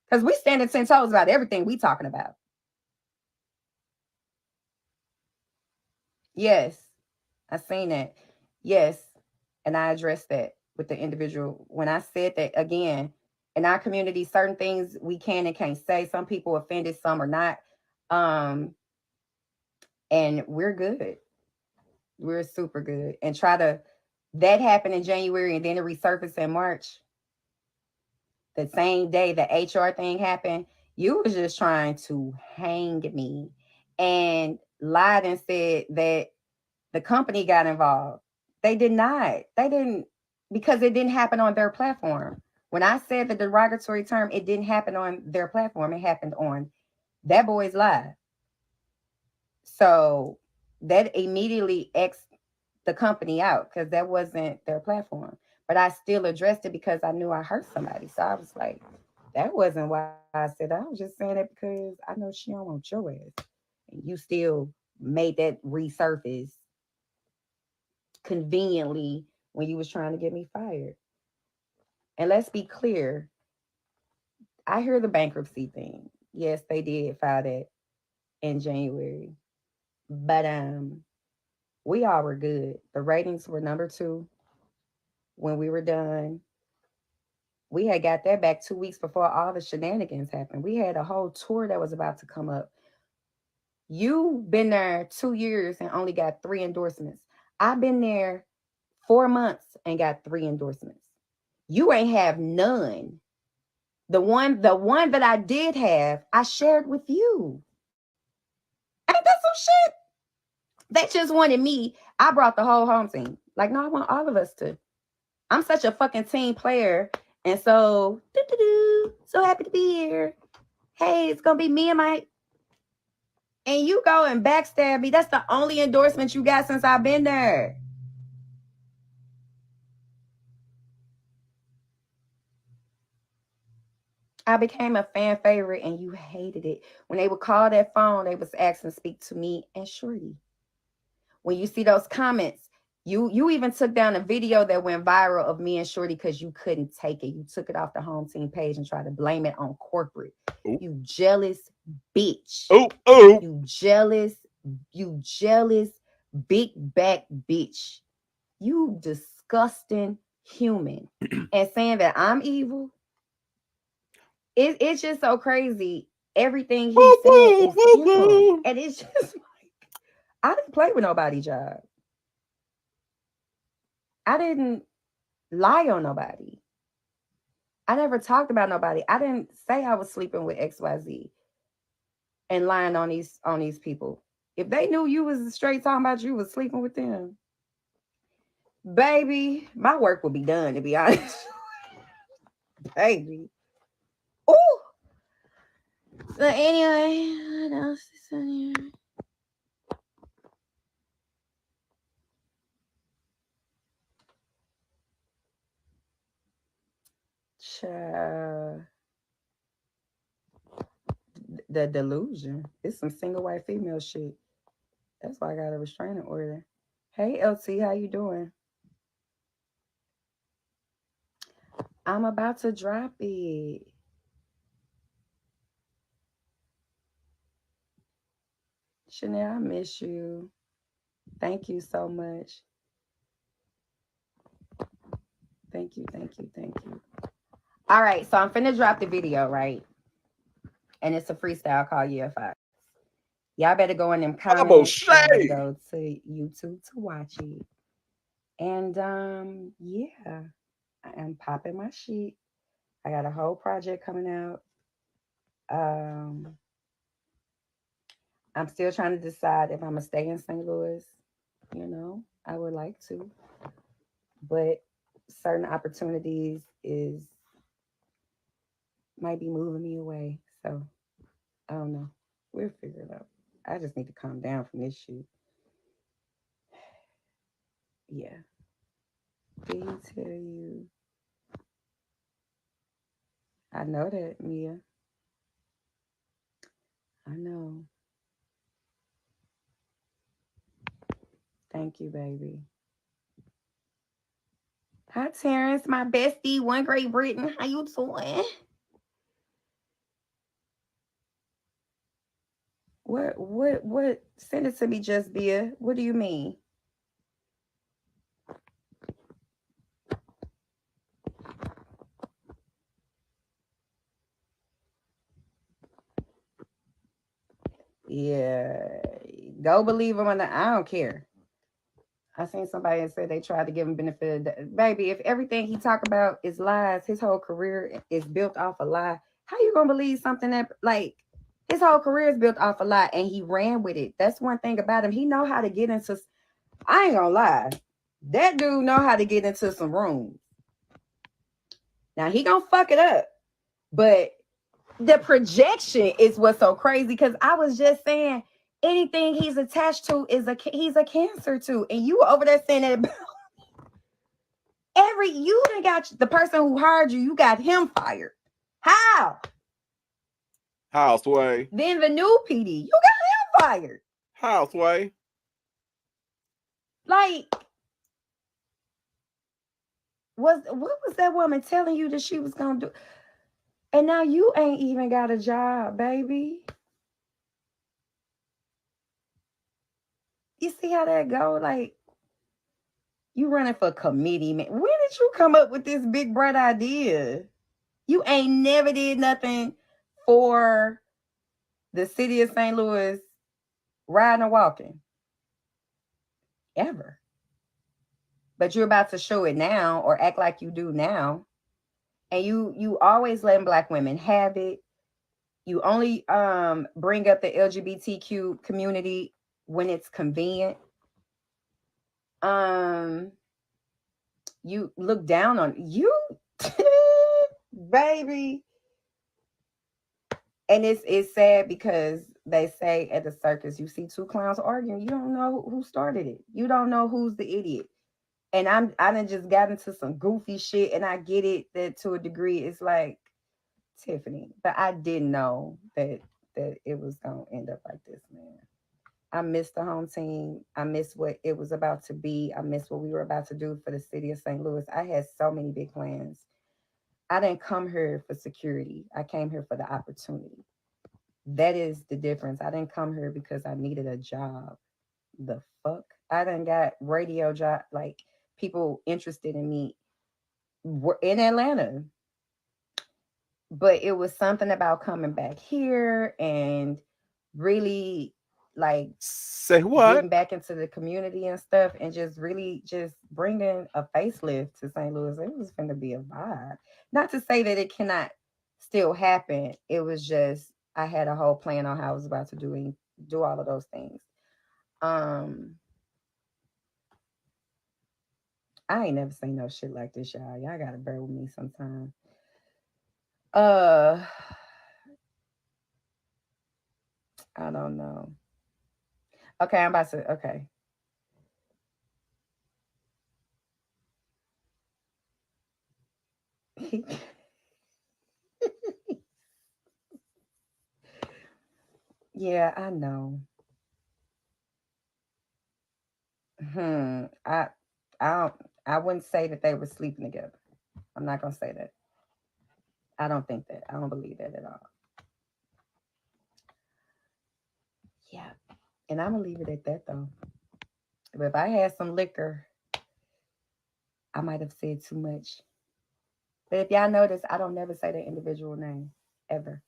Because we standing 10 toes about everything we talking about. Yes, I seen that. Yes, and I addressed that with the individual when I said that again. In our community, certain things we can and can't say. Some people offended, some are not. Um, and we're good. We're super good. And try to that happened in January and then it resurfaced in March. The same day the HR thing happened, you was just trying to hang me and lied and said that the company got involved. They did not. They didn't because it didn't happen on their platform. When I said the derogatory term, it didn't happen on their platform. It happened on that boy's live. So that immediately X the company out because that wasn't their platform. But I still addressed it because I knew I hurt somebody. So I was like, that wasn't why I said that. I was just saying it because I know she don't want your ass. And you still made that resurface conveniently when you was trying to get me fired. And let's be clear, I hear the bankruptcy thing. Yes, they did file that in January. But we all were good. The ratings were number 2 when we were done. We had got that back 2 weeks before all the shenanigans happened. We had a whole tour that was about to come up. You've been there 2 years and only got 3 endorsements. I've been there 4 months and got 3 endorsements. You ain't have none. The one that I did have, I shared with you. Ain't that some shit? They just wanted me. I brought the whole home team. Like, no, I want all of us to. I'm such a fucking team player. And so, so happy to be here. Hey, it's gonna be me and my and you go and backstab me. That's the only endorsement you got since I've been there. I became a fan favorite and you hated it. When they would call that phone, they was asking to speak to me and Shorty. When you see those comments, you even took down a video that went viral of me and Shorty because you couldn't take it. You took it off the home team page and tried to blame it on corporate. Ooh. You jealous bitch. Oh. You jealous big back bitch. You disgusting human. And saying that I'm evil, it's just so crazy. Everything he's saying is him. And it's just like, I didn't play with nobody's job. I didn't lie on nobody. I never talked about nobody. I didn't say I was sleeping with XYZ and lying on these people. If they knew you was straight talking about you was sleeping with them, baby, my work would be done, to be honest. Baby. Oh. So anyway, what else is in here? Child. The delusion. It's some single white female shit. That's why I got a restraining order. Hey LT, how you doing? I'm about to drop it. Chanel, I miss you. Thank you so much. Thank you, thank you, thank you. All right, so I'm finna drop the video, right? And it's a freestyle called Yeah Fox. Y'all better go in them comments. Y'all better go to YouTube to watch it. And yeah, I am popping my shit. I got a whole project coming out. Um, I'm still trying to decide if I'm gonna stay in St. Louis. I would like to, but certain opportunities is might be moving me away. So I don't know. We'll figure it out. I just need to calm down from this shit. Yeah. Did he tell you? I know that, Mia. I know. Thank you, baby. Hi, Terrence, my bestie, One Great Britain. How you doing? What? Send it to me, Just Bia. What do you mean? Yeah. Go believe him or not. I don't care. I seen somebody that said they tried to give him benefit of baby. If everything he talk about is lies, his whole career is built off a lie. How you gonna believe something that like his whole career is built off a lie and he ran with it? That's one thing about him. He know how to get into. I ain't gonna lie, that dude know how to get into some rooms. Now he gonna fuck it up, but the projection is what's so crazy. Because I was just saying, anything he's attached to is he's a cancer to, and you over there saying that you done got the person who hired you, you got him fired. How? Houseway. Then the new PD, you got him fired. Houseway. Like, what was that woman telling you that she was gonna do? And now you ain't even got a job, baby. You see how that go? Like, you running for committee, man. When did you come up with this big bright idea? You ain't never did nothing for the city of St. Louis riding or walking. Ever. But you're about to show it now or act like you do now. And you always letting black women have it. You only bring up the LGBTQ community when it's convenient. You look down on you baby. And it's sad because they say at the circus, you see two clowns arguing, you don't know who started it. You don't know who's the idiot. And I done just got into some goofy shit, and I get it that to a degree it's like Tiffany, but I didn't know that it was gonna end up like this, man. I missed the home team. I missed what it was about to be. I missed what we were about to do for the city of St. Louis. I had so many big plans. I didn't come here for security. I came here for the opportunity. That is the difference. I didn't come here because I needed a job. The fuck? I done got radio job, like people interested in me were in Atlanta. But it was something about coming back here and really like Say what? getting back into the community and stuff and just really just bringing a facelift to St. Louis. It was going to be a vibe. Not to say that it cannot still happen. It was just I had a whole plan on how I was about to do all of those things. Um I ain't never seen no shit like this, y'all. Y'all gotta bear with me sometime. Uh I don't know. Okay, I'm about to okay. Yeah, I know. Hmm. I don't I wouldn't say that they were sleeping together. I'm not gonna say that. I don't think that. I don't believe that at all. Yeah. And I'm gonna leave it at that though. But if I had some liquor, I might have said too much. But if y'all notice, I don't never say the individual name. Ever.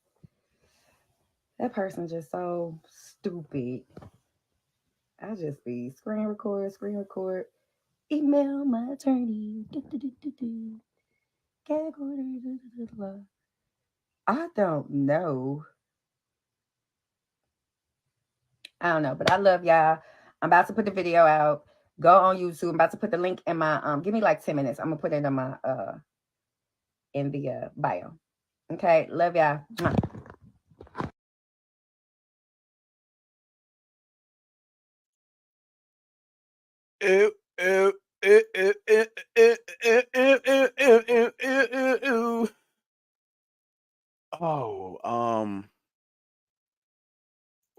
That person just so stupid. I just be screen record, email my attorney. Gag order. I don't know. I don't know, but I love y'all. I'm about to put the video out. Go on YouTube. I'm about to put the link in my give me like 10 minutes. I'm gonna put it in my in the bio. Okay, love y'all. Mwah. Ew, ew, ew, ew, ew, ew, ew, ew, ew, ew, ew, ew, ew. Oh,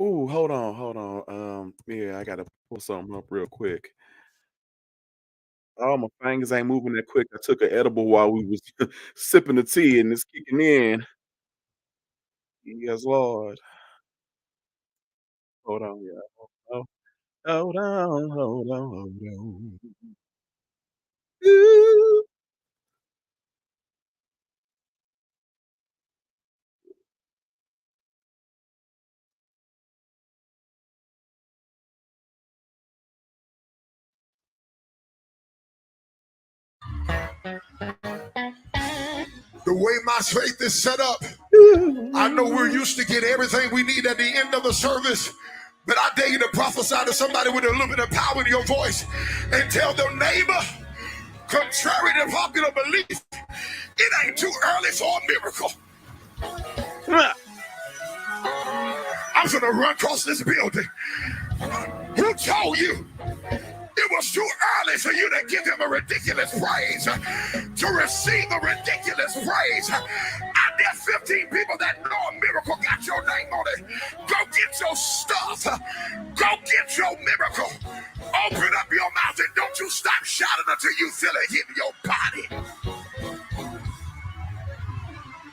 ooh, hold on, hold on. Yeah, I gotta pull something up real quick. Oh, my fingers ain't moving that quick. I took an edible while we was sipping the tea, and it's kicking in. Yes, Lord. Hold on, yeah. Oh, hold on, hold on, hold on. Ooh. The way my faith is set up, I know we're used to get everything we need at the end of the service, but I dare you to prophesy to somebody with a little bit of power in your voice and tell their neighbor, contrary to popular belief, it ain't too early for a miracle. I'm gonna run across this building. Who told you it was too early for you to give him a ridiculous praise, to receive a ridiculous praise? I dare 15 people that know a miracle got your name on it. Go get your stuff. Go get your miracle. Open up your mouth and don't you stop shouting until you feel it hit your body.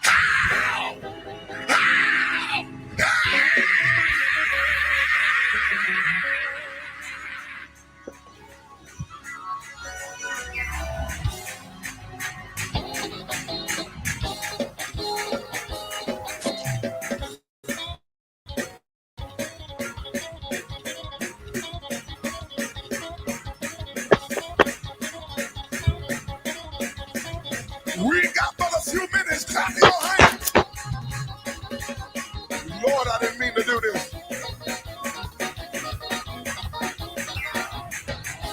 How? How? We got but a few minutes. Clap your hands. Lord, I didn't mean to do this.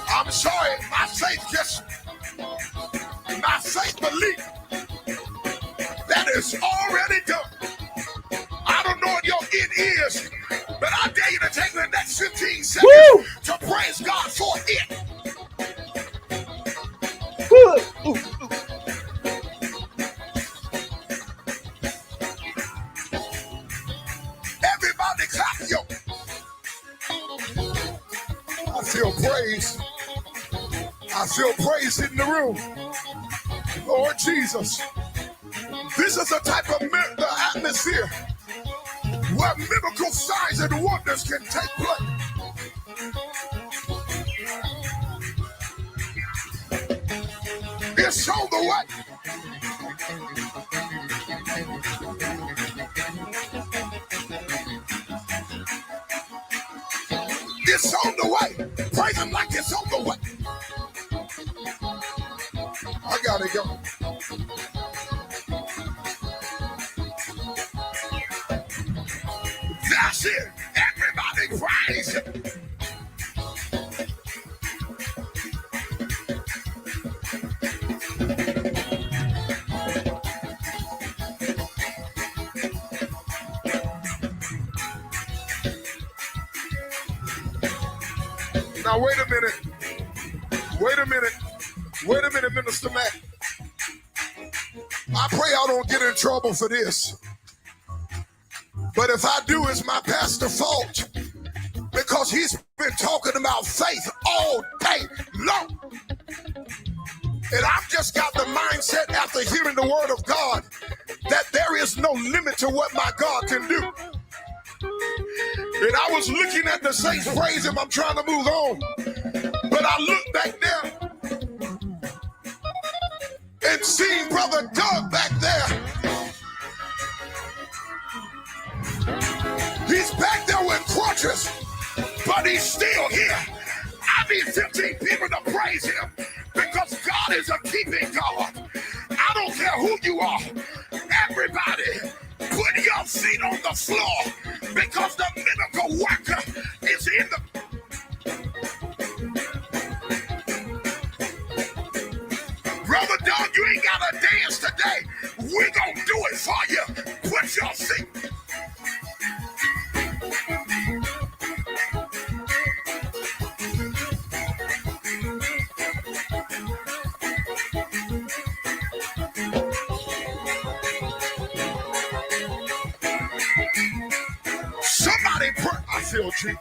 I'm sorry. My faith belief that is already done. I don't know what your it is, but I dare you to take the next 15 seconds to praise God for it. Everybody clap yo. I feel praise. I feel praise in the room. Lord Jesus. This is a type of the atmosphere where miracle signs and wonders can take place. It's on the way. It's on the way. Praise him like it's on the way. I gotta go. That's it. Everybody praise him. Now wait a minute. Wait a minute, Minister Matt. I pray I don't get in trouble for this. But if I do, it's my pastor's fault. Because he's been talking about faith all day long. And I've just got the mindset after hearing the word of God that there is no limit to what my God can do. And I was looking at the saints praise him. I'm trying to move on. But I looked back there and seen Brother Doug back there. He's back there with crutches, but he's still here. I need 15 people to praise him because God is a keeping God. I don't care who you are. Everybody, put your feet on the floor because the miracle worker is in the... Brother Doug, you ain't got to dance today. We're going to do it for you. Put your feet. Somebody pray. I feel cheap.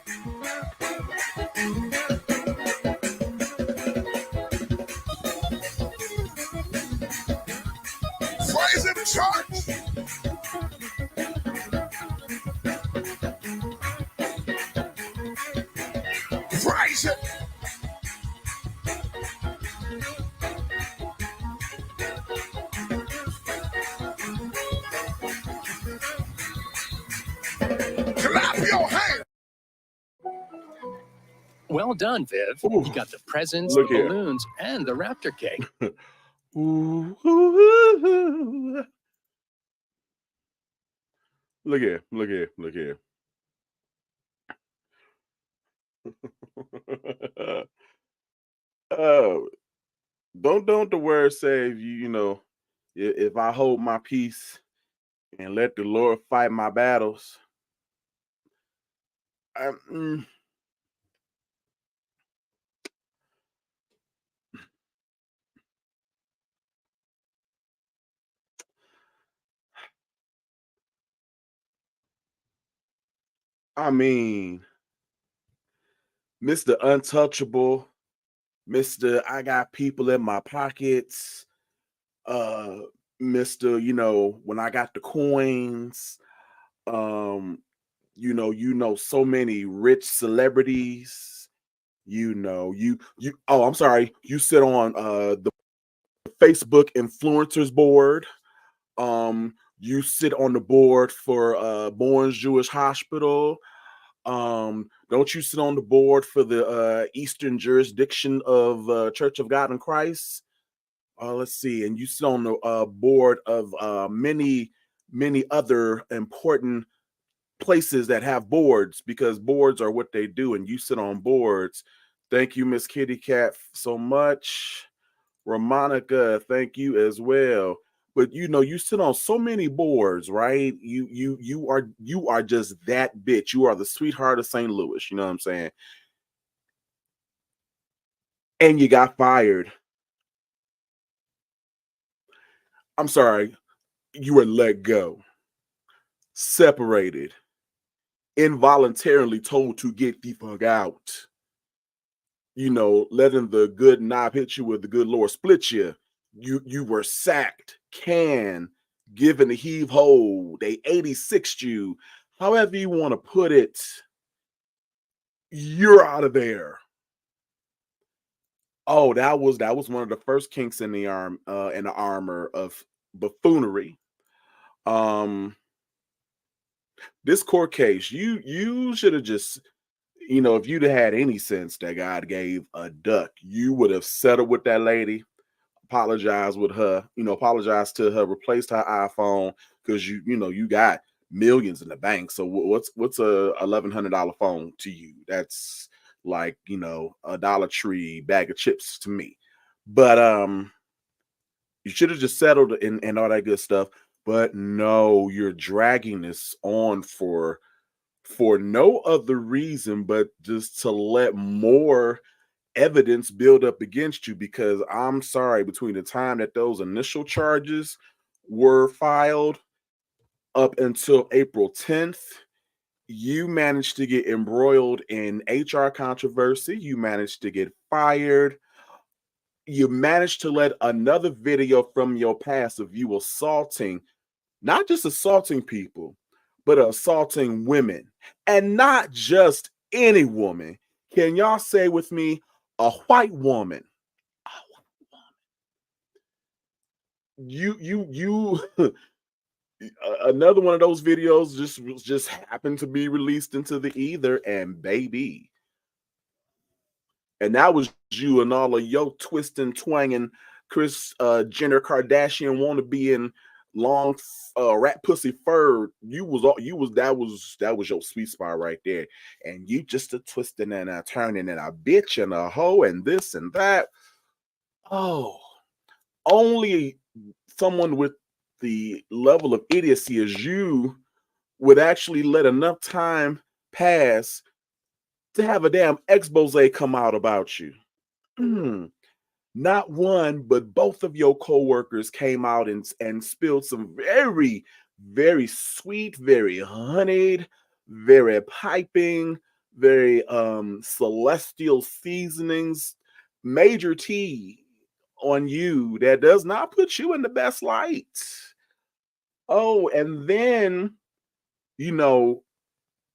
Praise him, church. Praise him. Clap your hands. Well done, Viv. Ooh. You got the presents, Look the here. balloons, and the raptor cake. Ooh, ooh, ooh. Look here, look here, look here. uh, don't the word say if I hold my peace and let the Lord fight my battles. I, mm, I mean, Mr. Untouchable, Mr. I got people in my pockets, uh, Mr. When I got the coins, um, so many rich celebrities, oh, I'm sorry, you sit on the Facebook influencers board. You sit on the board for Bourne's Jewish Hospital. Don't you sit on the board for the Eastern jurisdiction of Church of God in Christ? Let's see, and you sit on the board of many other important places that have boards, because boards are what they do, and you sit on boards. Thank you, Miss Kitty Cat, so much. Ramonica, thank you as well. But you sit on so many boards, right? You are just that bitch. You are the sweetheart of St. Louis. You know what I'm saying? And you got fired. I'm sorry, you were let go, separated, involuntarily told to get the fuck out. Letting the good knob hit you with the good Lord split you. You were sacked, canned, given a heave ho. They 86'd you. However you want to put it, you're out of there. Oh, that was one of the first kinks in the armor of buffoonery. Um, this court case, you should have just, if you'd have had any sense that God gave a duck, you would have settled with that lady, apologize with her, apologize to her, replaced her iPhone, because you got millions in the bank. So what's a $1,100 phone to you? That's like a Dollar Tree bag of chips to me. But you should have just settled and all that good stuff. But no, you're dragging this on for no other reason but just to let more evidence build up against you, because I'm sorry, between the time that those initial charges were filed up until April 10th, you managed to get embroiled in HR controversy, you managed to get fired, you managed to let another video from your past of you assaulting, not just assaulting people, but assaulting women, and not just any woman. Can y'all say with me, a white woman? You another one of those videos just happened to be released into the ether, and baby, and that was you and all of your twisting, twanging, Chris Jenner Kardashian want to be in long rat pussy fur. That was your sweet spot right there, and you just a twisting and a turning and a bitch and a hoe and this and that. Oh, only someone with the level of idiocy as you would actually let enough time pass to have a damn expose come out about you. Not one, but both of your coworkers came out and spilled some very, very sweet, very honeyed, very piping, very celestial seasonings, major tea on you that does not put you in the best light. Oh, and then you know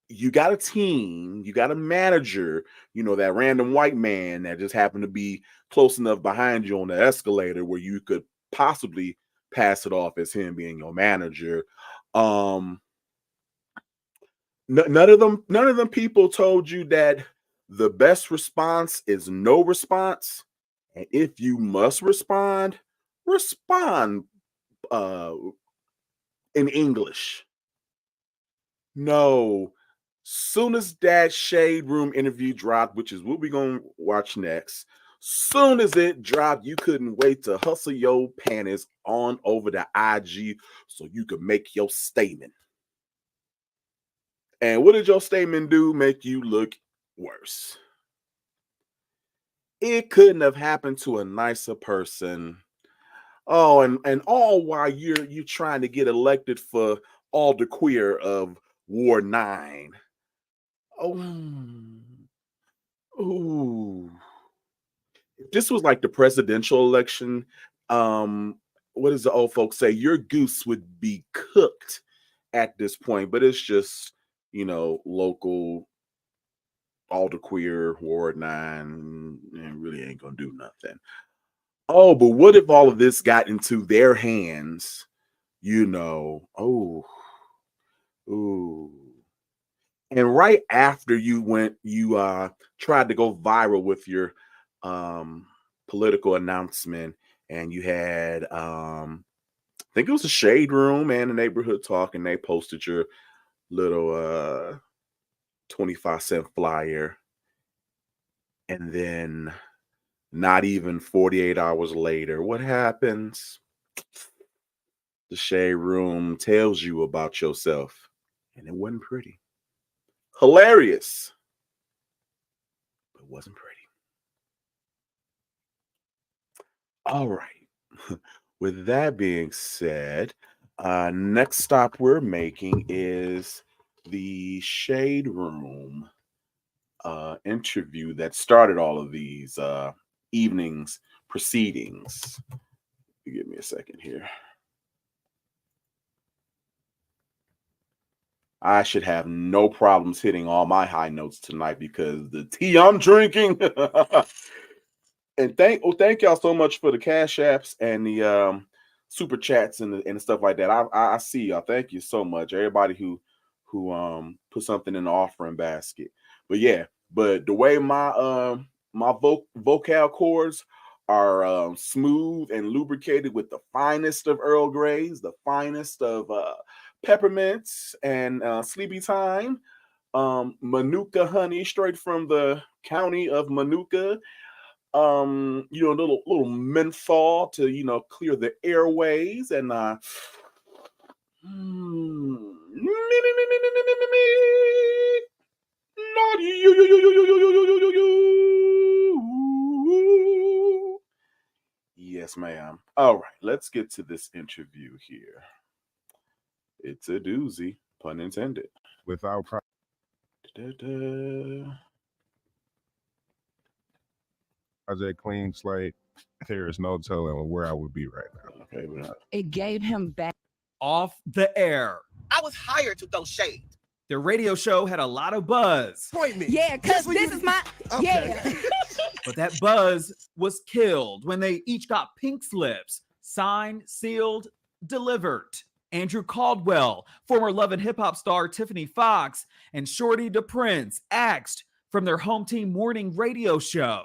you got a team, you got a manager, that random white man that just happened to be close enough behind you on the escalator where you could possibly pass it off as him being your manager. Um, none of them people told you that the best response is no response. And if you must respond, respond in English. No. Soon as that Shade Room interview dropped, which is what we're going to watch next, soon as it dropped, you couldn't wait to hustle your panties on over to IG so you could make your statement. And what did your statement do? Make you look worse. It couldn't have happened to a nicer person. Oh, and all while you're trying to get elected for all the queer of Ward 9. Oh, ooh. If this was like the presidential election, what does the old folks say? Your goose would be cooked at this point, but it's just, local, all the queer, Ward 9, and really ain't gonna do nothing. Oh, but what if all of this got into their hands? Ooh. And right after you tried to go viral with your political announcement, and you had I think it was a Shade Room and a Neighborhood Talk, and they posted your little 25-cent flyer, and then not even 48 hours later, what happens? The Shade Room tells you about yourself, and it wasn't pretty. Hilarious, but it wasn't pretty. All right. With that being said, next stop we're making is the Shade Room interview that started all of these evening's proceedings. Give me a second here. I should have no problems hitting all my high notes tonight because the tea I'm drinking. And thank y'all so much for the cash apps and the super chats and the stuff like that. I see y'all. Thank you so much, everybody who put something in the offering basket. But yeah, but the way my vocal cords are smooth and lubricated with the finest of Earl Greys, the finest of peppermints and sleepy time, Manuka honey straight from the county of Manuka. Little menthol to clear the airways and yes, ma'am. All right, let's get to this interview here. It's a doozy, pun intended. Without Project Clean Slate, there is no telling where I would be right now. Okay, but It gave him back. Off the air. I was hired to throw shade. Their radio show had a lot of buzz, Point me. Yeah, because this is my. Okay. Yeah. but that buzz was killed when they each got pink slips, signed, sealed, delivered. Andrew Caldwell, former Love and Hip Hop star Tiffany Fox, and Shorty DePrince axed from their home team morning radio show.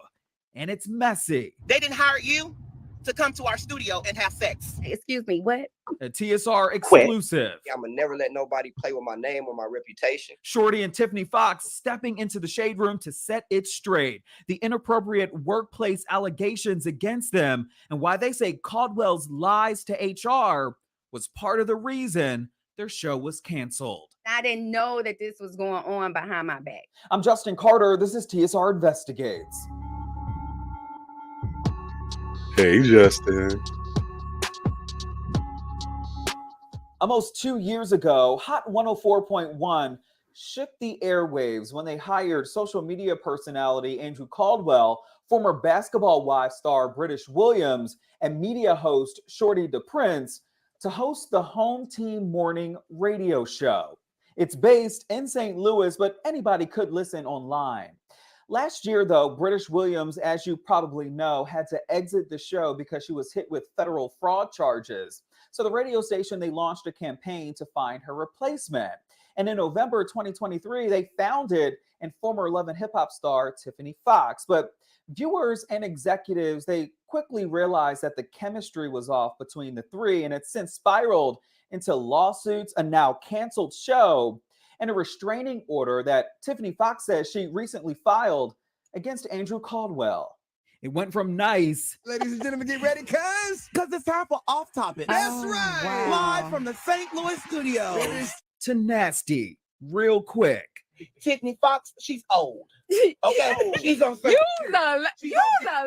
And it's messy. They didn't hire you to come to our studio and have sex. Excuse me, what? A TSR exclusive. I'ma never let nobody play with my name or my reputation. Shorty and Tiffany Fox stepping into the Shade Room to set it straight. The inappropriate workplace allegations against them and why they say Caldwell's lies to HR was part of the reason their show was canceled. I didn't know that this was going on behind my back. I'm Justin Carter. This is TSR Investigates. hey, Justin. Almost 2 years ago, Hot 104.1 shook the airwaves when they hired social media personality Andrew Caldwell, former Basketball Wives star British Williams, and media host Shorty DePrince to host the home team morning radio show. It's based in St. Louis, but anybody could listen online. Last year, though, British Williams, as you probably know, had to exit the show because she was hit with federal fraud charges. So the radio station, they launched a campaign to find her replacement. And in November 2023, they founded and former Love and Hip Hop star Tiffany Fox. But viewers and executives, they quickly realized that the chemistry was off between the three, and it's since spiraled into lawsuits, a now canceled show, and a restraining order that Tiffany Fox says she recently filed against Andrew Caldwell. It went from nice, Ladies and gentlemen, get ready, cuz. Because it's time for Off Topic. That's right. wow. Live from the St. Louis studio. It is to nasty real quick. Tiffany Fox, she's old. Okay, she's on. You a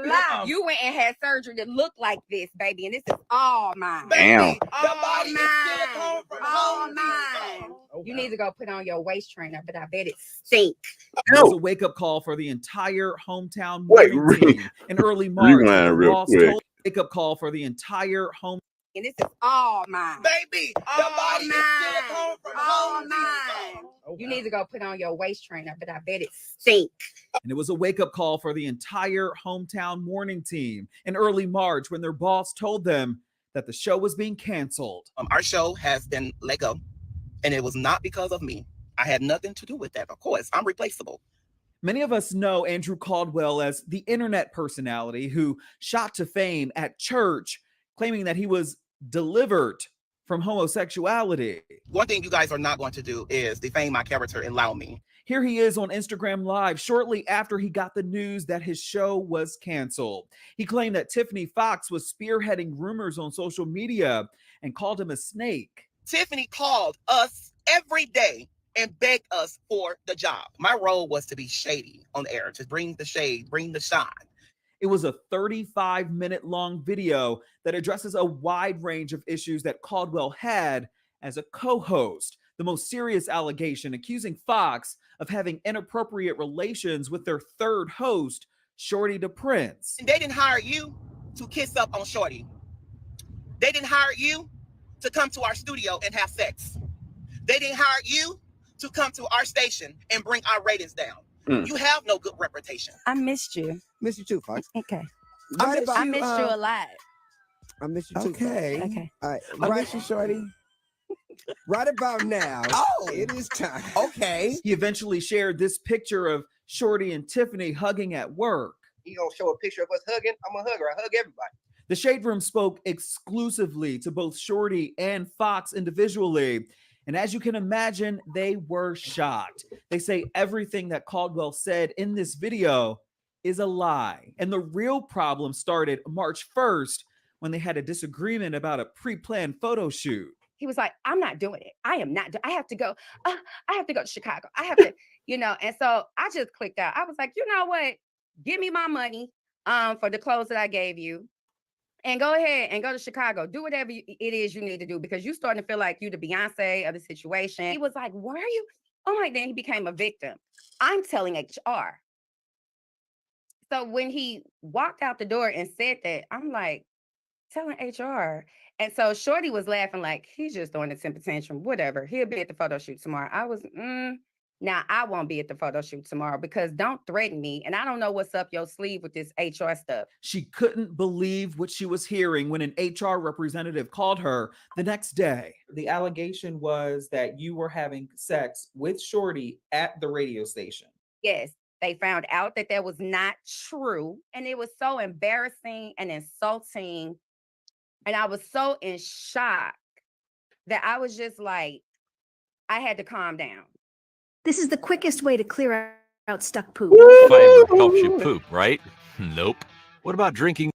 lie. You went and had surgery that looked like this, baby, and this is all mine. Damn. The body is silicone from All home. mine. You need to go put on your waist trainer, but I bet it stink. It was a wake-up call for the entire hometown Wait, morning team. In early March, rewind the real boss quick. told wake-up call for the entire home. And this is all mine. Baby, the All body is mine. silicone from All home. mine. You need to go put on your waist trainer, but I bet it stink. And it was a wake-up call for the entire hometown morning team in early March when their boss told them that the show was being canceled. Our show has been let go, and it was not because of me. I had nothing to do with that. Of course, I'm replaceable. Many of us know Andrew Caldwell as the internet personality who shot to fame at church, claiming that he was delivered from homosexuality. One thing you guys are not going to do is defame my character and allow me. Here he is on Instagram Live shortly after he got the news that his show was canceled. He claimed that Tiffany Fox was spearheading rumors on social media and called him a snake. Tiffany called us every day and begged us for the job. My role was to be shady on air, to bring the shade, bring the shine. It was a 35-minute long video that addresses a wide range of issues that Caldwell had as a co-host. The most serious allegation accusing Fox of having inappropriate relations with their third host, Shorty the Prince. And they didn't hire you to kiss up on Shorty. They didn't hire you to come to our studio and have sex. They didn't hire you to come to our station and bring our ratings down. You have no good reputation. I missed you. miss you too, Fox. Okay. Right about, I missed you a lot. I miss you too. Okay. Okay. All right. I Right, miss you, shorty. right about now. Oh. It is time. Okay. He eventually shared this picture of Shorty and Tiffany hugging at work. He gonna show a picture of us hugging. I'm a hugger. I hug everybody. The Shade Room spoke exclusively to both Shorty and Fox individually. And as you can imagine, they were shocked. They say everything that Caldwell said in this video is a lie. And the real problem started March 1st when they had a disagreement about a pre-planned photo shoot. He was like, I'm not doing it. I am not. I have to go. I have to go to Chicago. I have to, and so I just clicked out. I was like, you know what? Give me my money for the clothes that I gave you. And go ahead and go to Chicago. Do whatever it is you need to do because you're starting to feel like you're the Beyonce of the situation. He was like, where are you? Oh my, then he became a victim. I'm telling HR. So when he walked out the door and said that, I'm like, telling HR. And so Shorty was laughing like, he's just throwing a temper tantrum, whatever. He'll be at the photo shoot tomorrow. I was, now I won't be at the photo shoot tomorrow because don't threaten me. And I don't know what's up your sleeve with this HR stuff. She couldn't believe what she was hearing when an HR representative called her the next day. The allegation was that you were having sex with Shorty at the radio station. Yes, they found out that was not true. And it was so embarrassing and insulting. And I was so in shock that I was just like, I had to calm down. This is the quickest way to clear out stuck poop. Fiber helps you poop, right? Nope. What about drinking?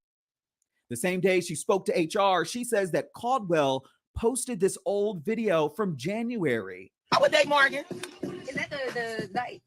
The same day she spoke to HR, she says that Caldwell posted this old video from January. I would date Morgan. Is that the night?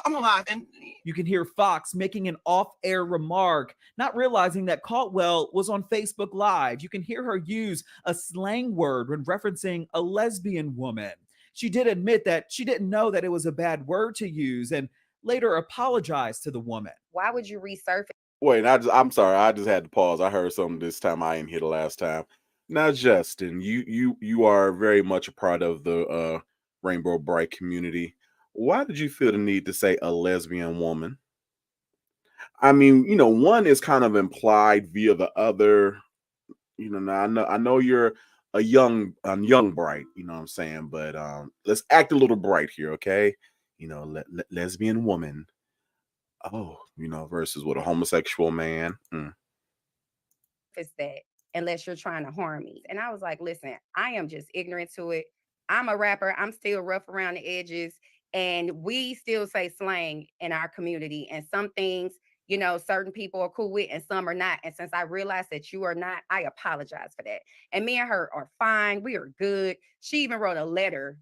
I'm alive. And You can hear Fox making an off-air remark, not realizing that Caldwell was on Facebook Live. You can hear her use a slang word when referencing a lesbian woman. She did admit that she didn't know that it was a bad word to use and later apologized to the woman. Why would you resurface? Wait, I'm sorry. I just had to pause. I heard something this time I didn't hear the last time. Now, Justin, you are very much a part of the Rainbow Bright community. Why did you feel the need to say a lesbian woman? I mean, one is kind of implied via the other. Now I know you're a young bright, you know what I'm saying? But let's act a little bright here, okay? You know, lesbian woman. Oh, you know, versus with a homosexual man. It's that unless you're trying to harm me. And I was like, listen, I am just ignorant to it. I'm a rapper. I'm still rough around the edges. And we still say slang in our community. And some things, you know, certain people are cool with and some are not. And since I realized that you are not, I apologize for that. And me and her are fine. We are good. She even wrote a letter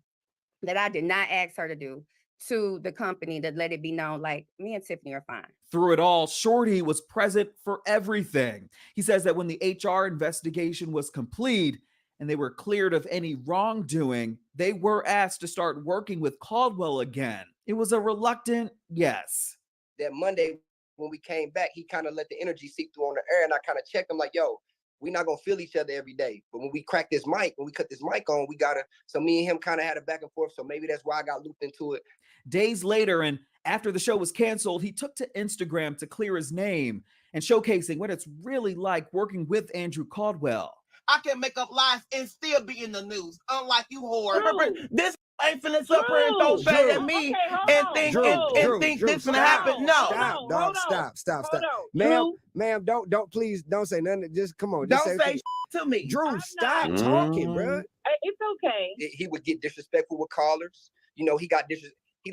that I did not ask her to do to the company to let it be known, like, me and Tiffany are fine. Through it all, Shorty was present for everything. He says that when the HR investigation was complete and they were cleared of any wrongdoing, they were asked to start working with Caldwell again. It was a reluctant yes. That Monday when we came back, he kind of let the energy seep through on the air, and I kind of checked him like, yo, we're not gonna feel each other every day. But when we crack this mic, when we cut this mic on, we gotta, so me and him kind of had a back and forth. So maybe that's why I got looped into it. Days later, and after the show was canceled, he took to Instagram to clear his name and showcasing what it's really like working with Andrew Caldwell. I can make up lies and still be in the news, unlike you whore. Remember, this ain't finna sit up here and throw shade at me and think this finna happen. No. Stop. Ma'am, don't please don't say nothing. Just come on. Don't Just say to me. Drew, stop talking, bro. It's okay. He would get disrespectful with callers. You know, he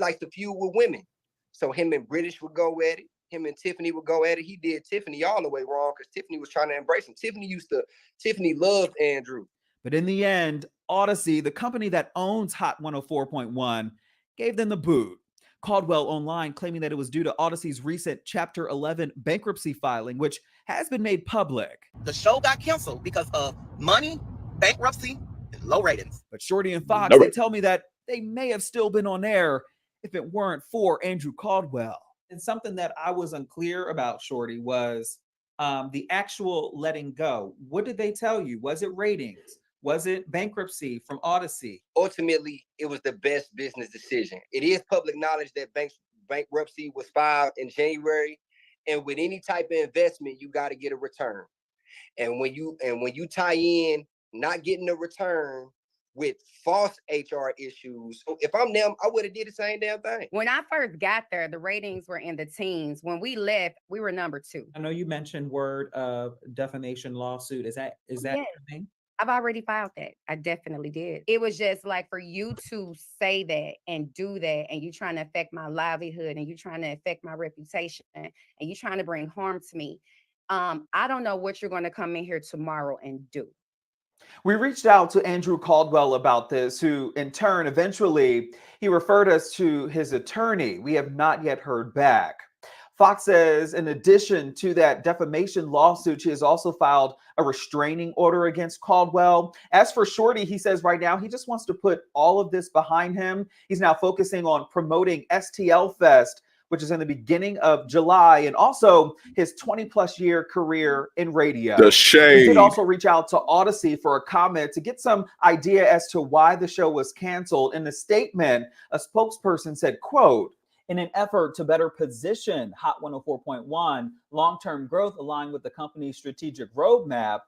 likes to feud with women. So him and British would go at it. Him and Tiffany would go at it. He did Tiffany all the way wrong because Tiffany was trying to embrace him. Tiffany loved Andrew. But in the end, Odyssey, the company that owns Hot 104.1, gave them the boot. Caldwell online claiming that it was due to Odyssey's recent Chapter 11 bankruptcy filing, which has been made public. The show got canceled because of money, bankruptcy, and low ratings. But Shorty and Fox, they tell me that they may have still been on air if it weren't for Andrew Caldwell. And something that I was unclear about, Shorty, was the actual letting go. What did they tell you? Was it ratings? Was it bankruptcy from Odyssey? Ultimately, it was the best business decision. It is public knowledge that bankruptcy was filed in January. And with any type of investment, you got to get a return. And when you tie in not getting a return with false HR issues, if I'm them, I would have did the same damn thing. When I first got there, the ratings were in the teens. When we left, we were number 2. I know you mentioned word of defamation lawsuit. Is that Yes. your thing? I've already filed that. I definitely did. It was just like for you to say that and do that, and you trying to affect my livelihood, and you trying to affect my reputation, and you trying to bring harm to me. I don't know what you're going to come in here tomorrow and do. We reached out to Andrew Caldwell about this, who in turn, eventually, he referred us to his attorney. We have not yet heard back. Fox says, in addition to that defamation lawsuit, she has also filed a restraining order against Caldwell. As for Shorty, he says right now he just wants to put all of this behind him. He's now focusing on promoting STL Fest, which is in the beginning of July, and also his 20-plus year career in radio. The shade. We did also reach out to Odyssey for a comment to get some idea as to why the show was canceled. In the statement, a spokesperson said, quote, "In an effort to better position Hot 104.1 long-term growth aligned with the company's strategic roadmap,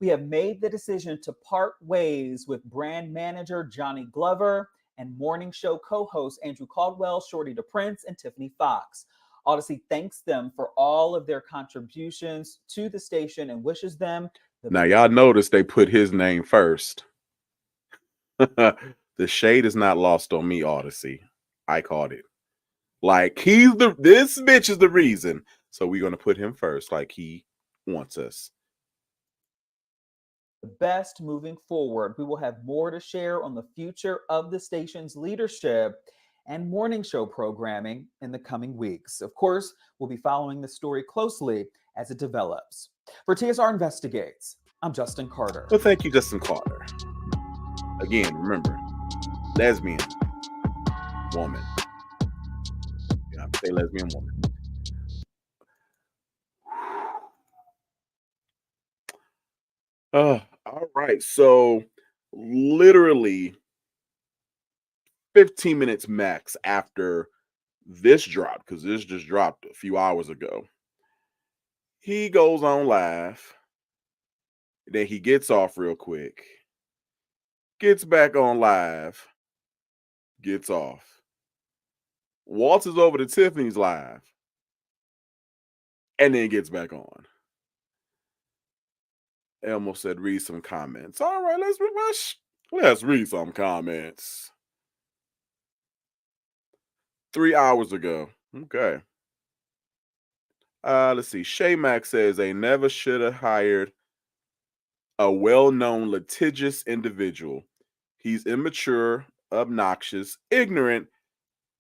we have made the decision to part ways with brand manager Johnny Glover and morning show co-host Andrew Caldwell, Shorty DePrince, and Tiffany Fox. Odyssey thanks them for all of their contributions to the station and wishes them the Now, y'all notice they put his name first. The shade is not lost on me, Odyssey. I caught it. Like, this bitch is the reason. So we're going to put him first like he wants us. best moving forward. We will have more to share on the future of the station's leadership and morning show programming in the coming weeks. Of course, we'll be following the story closely as it develops. For TSR Investigates, I'm Justin Carter. Well, thank you, Justin Carter. Again, remember, lesbian woman. You have to say lesbian woman. All right. So literally 15 minutes max after this drop, because this just dropped a few hours ago, he goes on live. Then he gets off real quick. Gets back on live. Gets off. Waltzes over to Tiffany's live. And then gets back on. Elmo said, read some comments. All right, let's read some comments. 3 hours ago. Okay. Let's see. Shay Mack says they never should have hired a well-known litigious individual. He's immature, obnoxious, ignorant,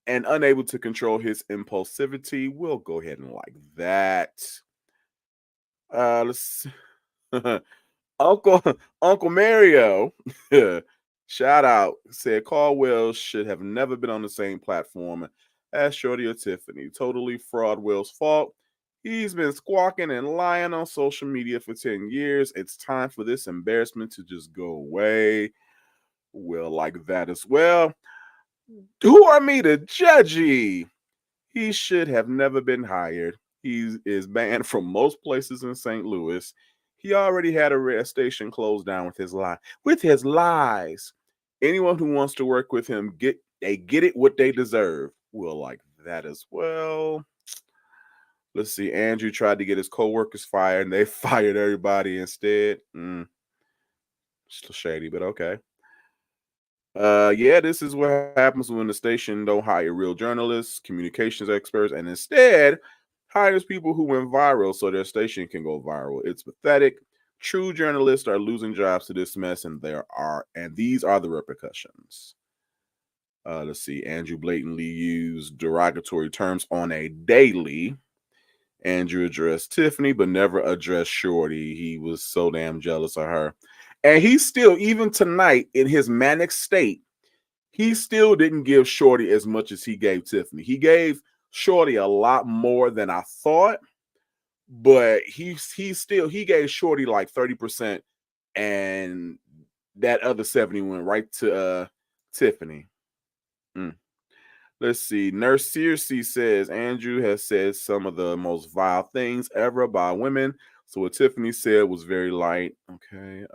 and unable to control his impulsivity. We'll go ahead and like that. Let's Uncle Uncle Mario, shout out, said Caldwell should have never been on the same platform as Shorty or Tiffany. Totally fraud Will's fault. He's been squawking and lying on social media for 10 years. It's time for this embarrassment to just go away. Will like that as well. Who are me to judge ye? He should have never been hired. He is banned from most places in St. Louis. He already had a radio station closed down with his lies. Anyone who wants to work with him get it what they deserve. We'll like that as well. Let's see. Andrew tried to get his co-workers fired, and they fired everybody instead. Still shady, but okay. Yeah, this is what happens when the station don't hire real journalists, communications experts, and instead hires people who went viral so their station can go viral. It's pathetic. True journalists are losing jobs to this mess, and these are the repercussions. Let's see. Andrew blatantly used derogatory terms on a daily. Andrew addressed Tiffany, but never addressed Shorty. He was so damn jealous of her. And he still, even tonight, in his manic state, he still didn't give Shorty as much as he gave Tiffany. He gave Shorty a lot more than I thought, but he gave Shorty like 30%, and that other 70 went right to Tiffany. Let's see. Nurse Circe says Andrew has said some of the most vile things ever about women. So what Tiffany said was very light. Okay.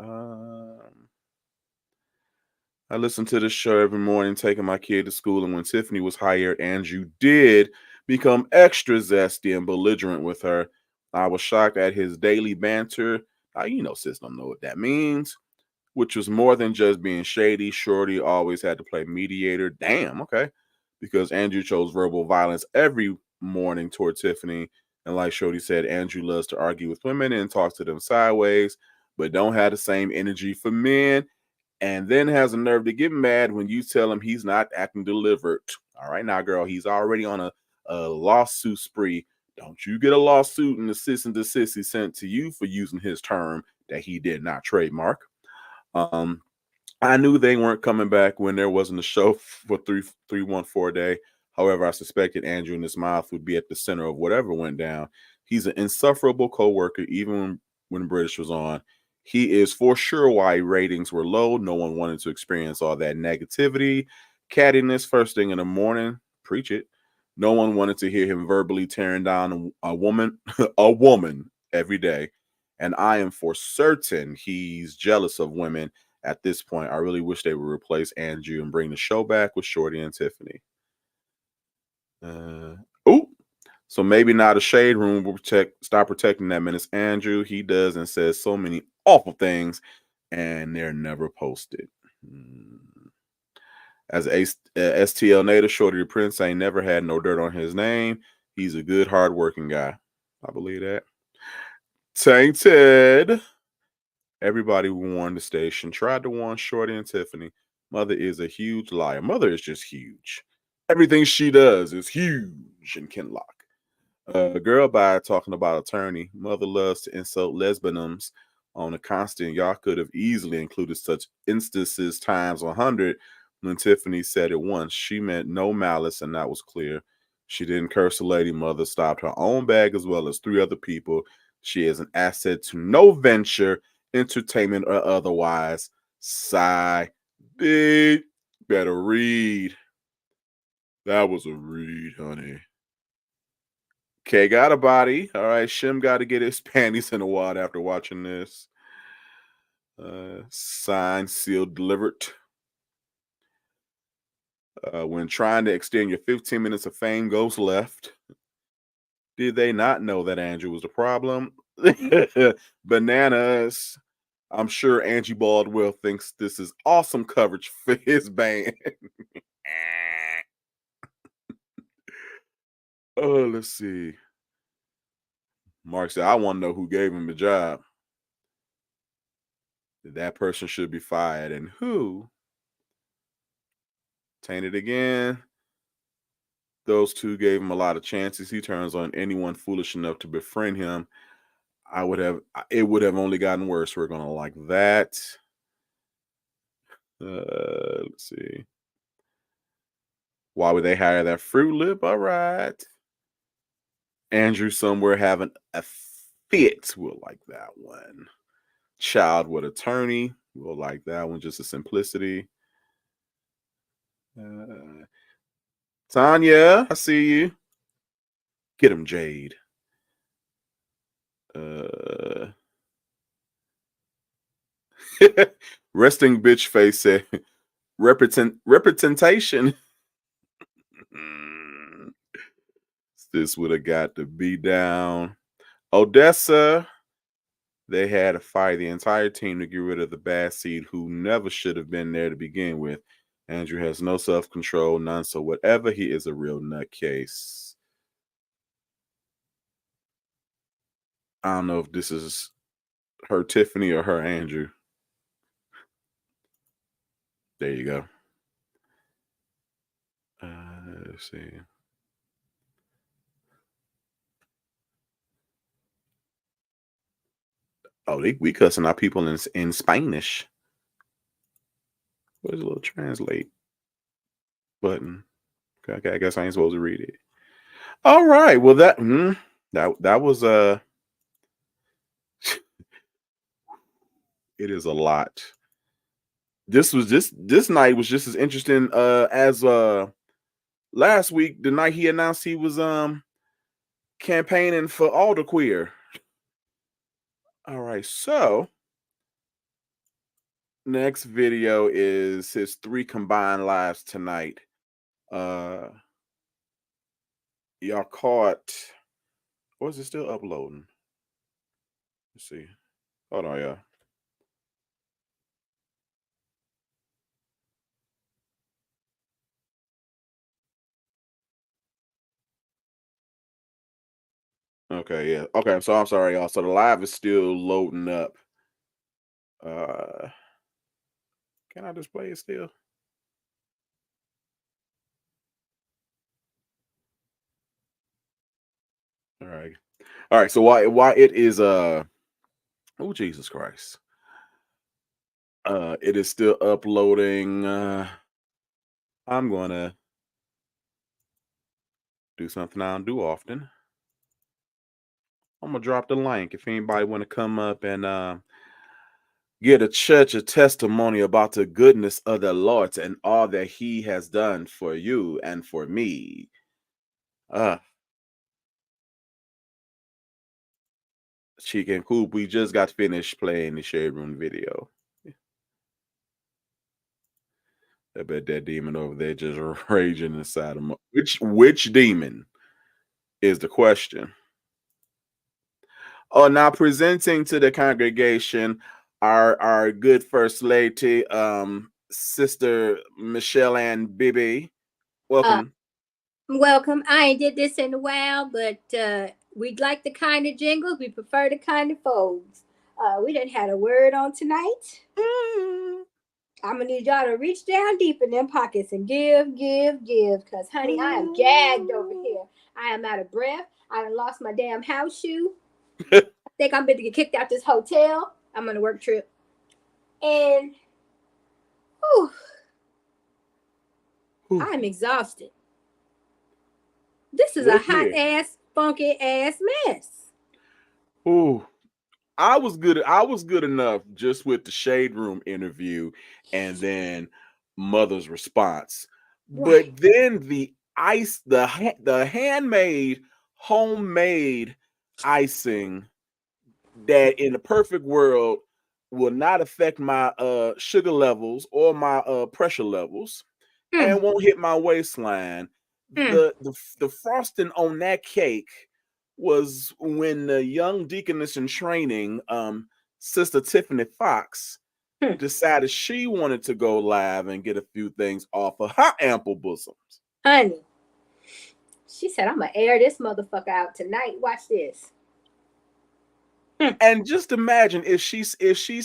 I listen to the show every morning, taking my kid to school, and when Tiffany was hired, Andrew did become extra zesty and belligerent with her. I was shocked at his daily banter. Sis don't know what that means, which was more than just being shady. Shorty always had to play mediator. Damn, okay. Because Andrew chose verbal violence every morning toward Tiffany. And like Shorty said, Andrew loves to argue with women and talk to them sideways, but don't have the same energy for men. And then has a nerve to get mad when you tell him he's not acting delivered. All right, now, girl, he's already on a lawsuit spree. Don't you get a lawsuit and the cease and desist he sent to you for using his term that he did not trademark. I knew they weren't coming back when there wasn't a show for 314 day. However, I suspected Andrew and his mouth would be at the center of whatever went down. He's an insufferable co-worker, even when British was on. He is for sure why ratings were low. No one wanted to experience all that negativity, cattiness first thing in the morning. Preach it. No one wanted to hear him verbally tearing down a woman, a woman every day. And I am for certain he's jealous of women at this point. I really wish they would replace Andrew and bring the show back with Shorty and Tiffany. So maybe now the Shade Room will stop protecting that menace Andrew. He does and says so many awful things, and they're never posted. As a STL native, Shorty the Prince ain't never had no dirt on his name. He's a good, hardworking guy. I believe that. Tainted. Everybody warned the station, tried to warn Shorty and Tiffany. Mother is a huge liar. Mother is just huge. Everything she does is huge in Kinlock. Girl by talking about attorney. Mother loves to insult lesbians on a constant. Y'all could have easily included such instances times 100 when Tiffany said it once. She meant no malice, and that was clear. She didn't curse the lady. Mother stopped her own bag as well as 3 other people. She is an asset to no venture, entertainment or otherwise. Sigh. Big. Better read. That was a read, honey. Okay, got a body. All right, Shim got to get his panties in the water after watching this. Signed, sealed, delivered. When trying to extend your 15 minutes of fame goes left. Did they not know that Andrew was the problem? Bananas. I'm sure Angie Baldwin thinks this is awesome coverage for his band. Oh, let's see. Mark said, I want to know who gave him the job. That person should be fired. And who? Tainted again. Those two gave him a lot of chances. He turns on anyone foolish enough to befriend him. It would have only gotten worse. We're gonna like that. Let's see. Why would they hire that Fruit Lip? All right. Andrew somewhere having a fit. We'll like that one. Child with attorney. We'll like that one. Just a simplicity. Tanya, I see you. Get him, Jade. Resting bitch face said representation. This would have got to be down. Odessa. They had to fire the entire team to get rid of the bad seed who never should have been there to begin with. Andrew has no self-control, none. So whatever, he is a real nutcase. I don't know if this is her Tiffany or her Andrew. There you go. Let's see. Oh, we cussing our people in Spanish. Where's the little translate button? Okay, I guess I ain't supposed to read it. All right. Well, that was it is a lot. This night was just as interesting as last week, the night he announced he was campaigning for Alder Queer. All right, so next video is his 3 combined lives tonight. Y'all caught, or is it still uploading? Let's see. Hold on, y'all. Okay, yeah. Okay, so I'm sorry, y'all. So the live is still loading up. Can I display it still? All right. All right, so why it is oh Jesus Christ. It is still uploading. I'm gonna do something I don't do often. I'm gonna drop the link if anybody want to come up and get a church a testimony about the goodness of the Lord and all that He has done for you and for me. Cheek and Coop, we just got finished playing the Shade Room video. I bet that demon over there just raging inside him. Which demon is the question? Oh, now presenting to the congregation our good First Lady, Sister Michelle Ann Bibby. Welcome. Welcome. I ain't did this in a while, but we'd like the kind of jingles. We prefer the kind of folds. We done had a word on tonight. I'm gonna need y'all to reach down deep in them pockets and give. Cause honey, I am gagged over here. I am out of breath. I done lost my damn house shoe. I think I'm about to get kicked out this hotel. I'm on a work trip. And I'm exhausted. This is a hot ass, funky ass mess. Ooh. I was good enough just with the Shade Room interview and then Mother's response. Right. But then the handmade, homemade icing that in the perfect world will not affect my sugar levels or my pressure levels, and won't hit my waistline. The frosting on that cake was when the young deaconess in training, Sister Tiffany Fox, decided she wanted to go live and get a few things off of her ample bosoms. Honey, she said, I'm gonna air this motherfucker out tonight. Watch this. And just imagine if she's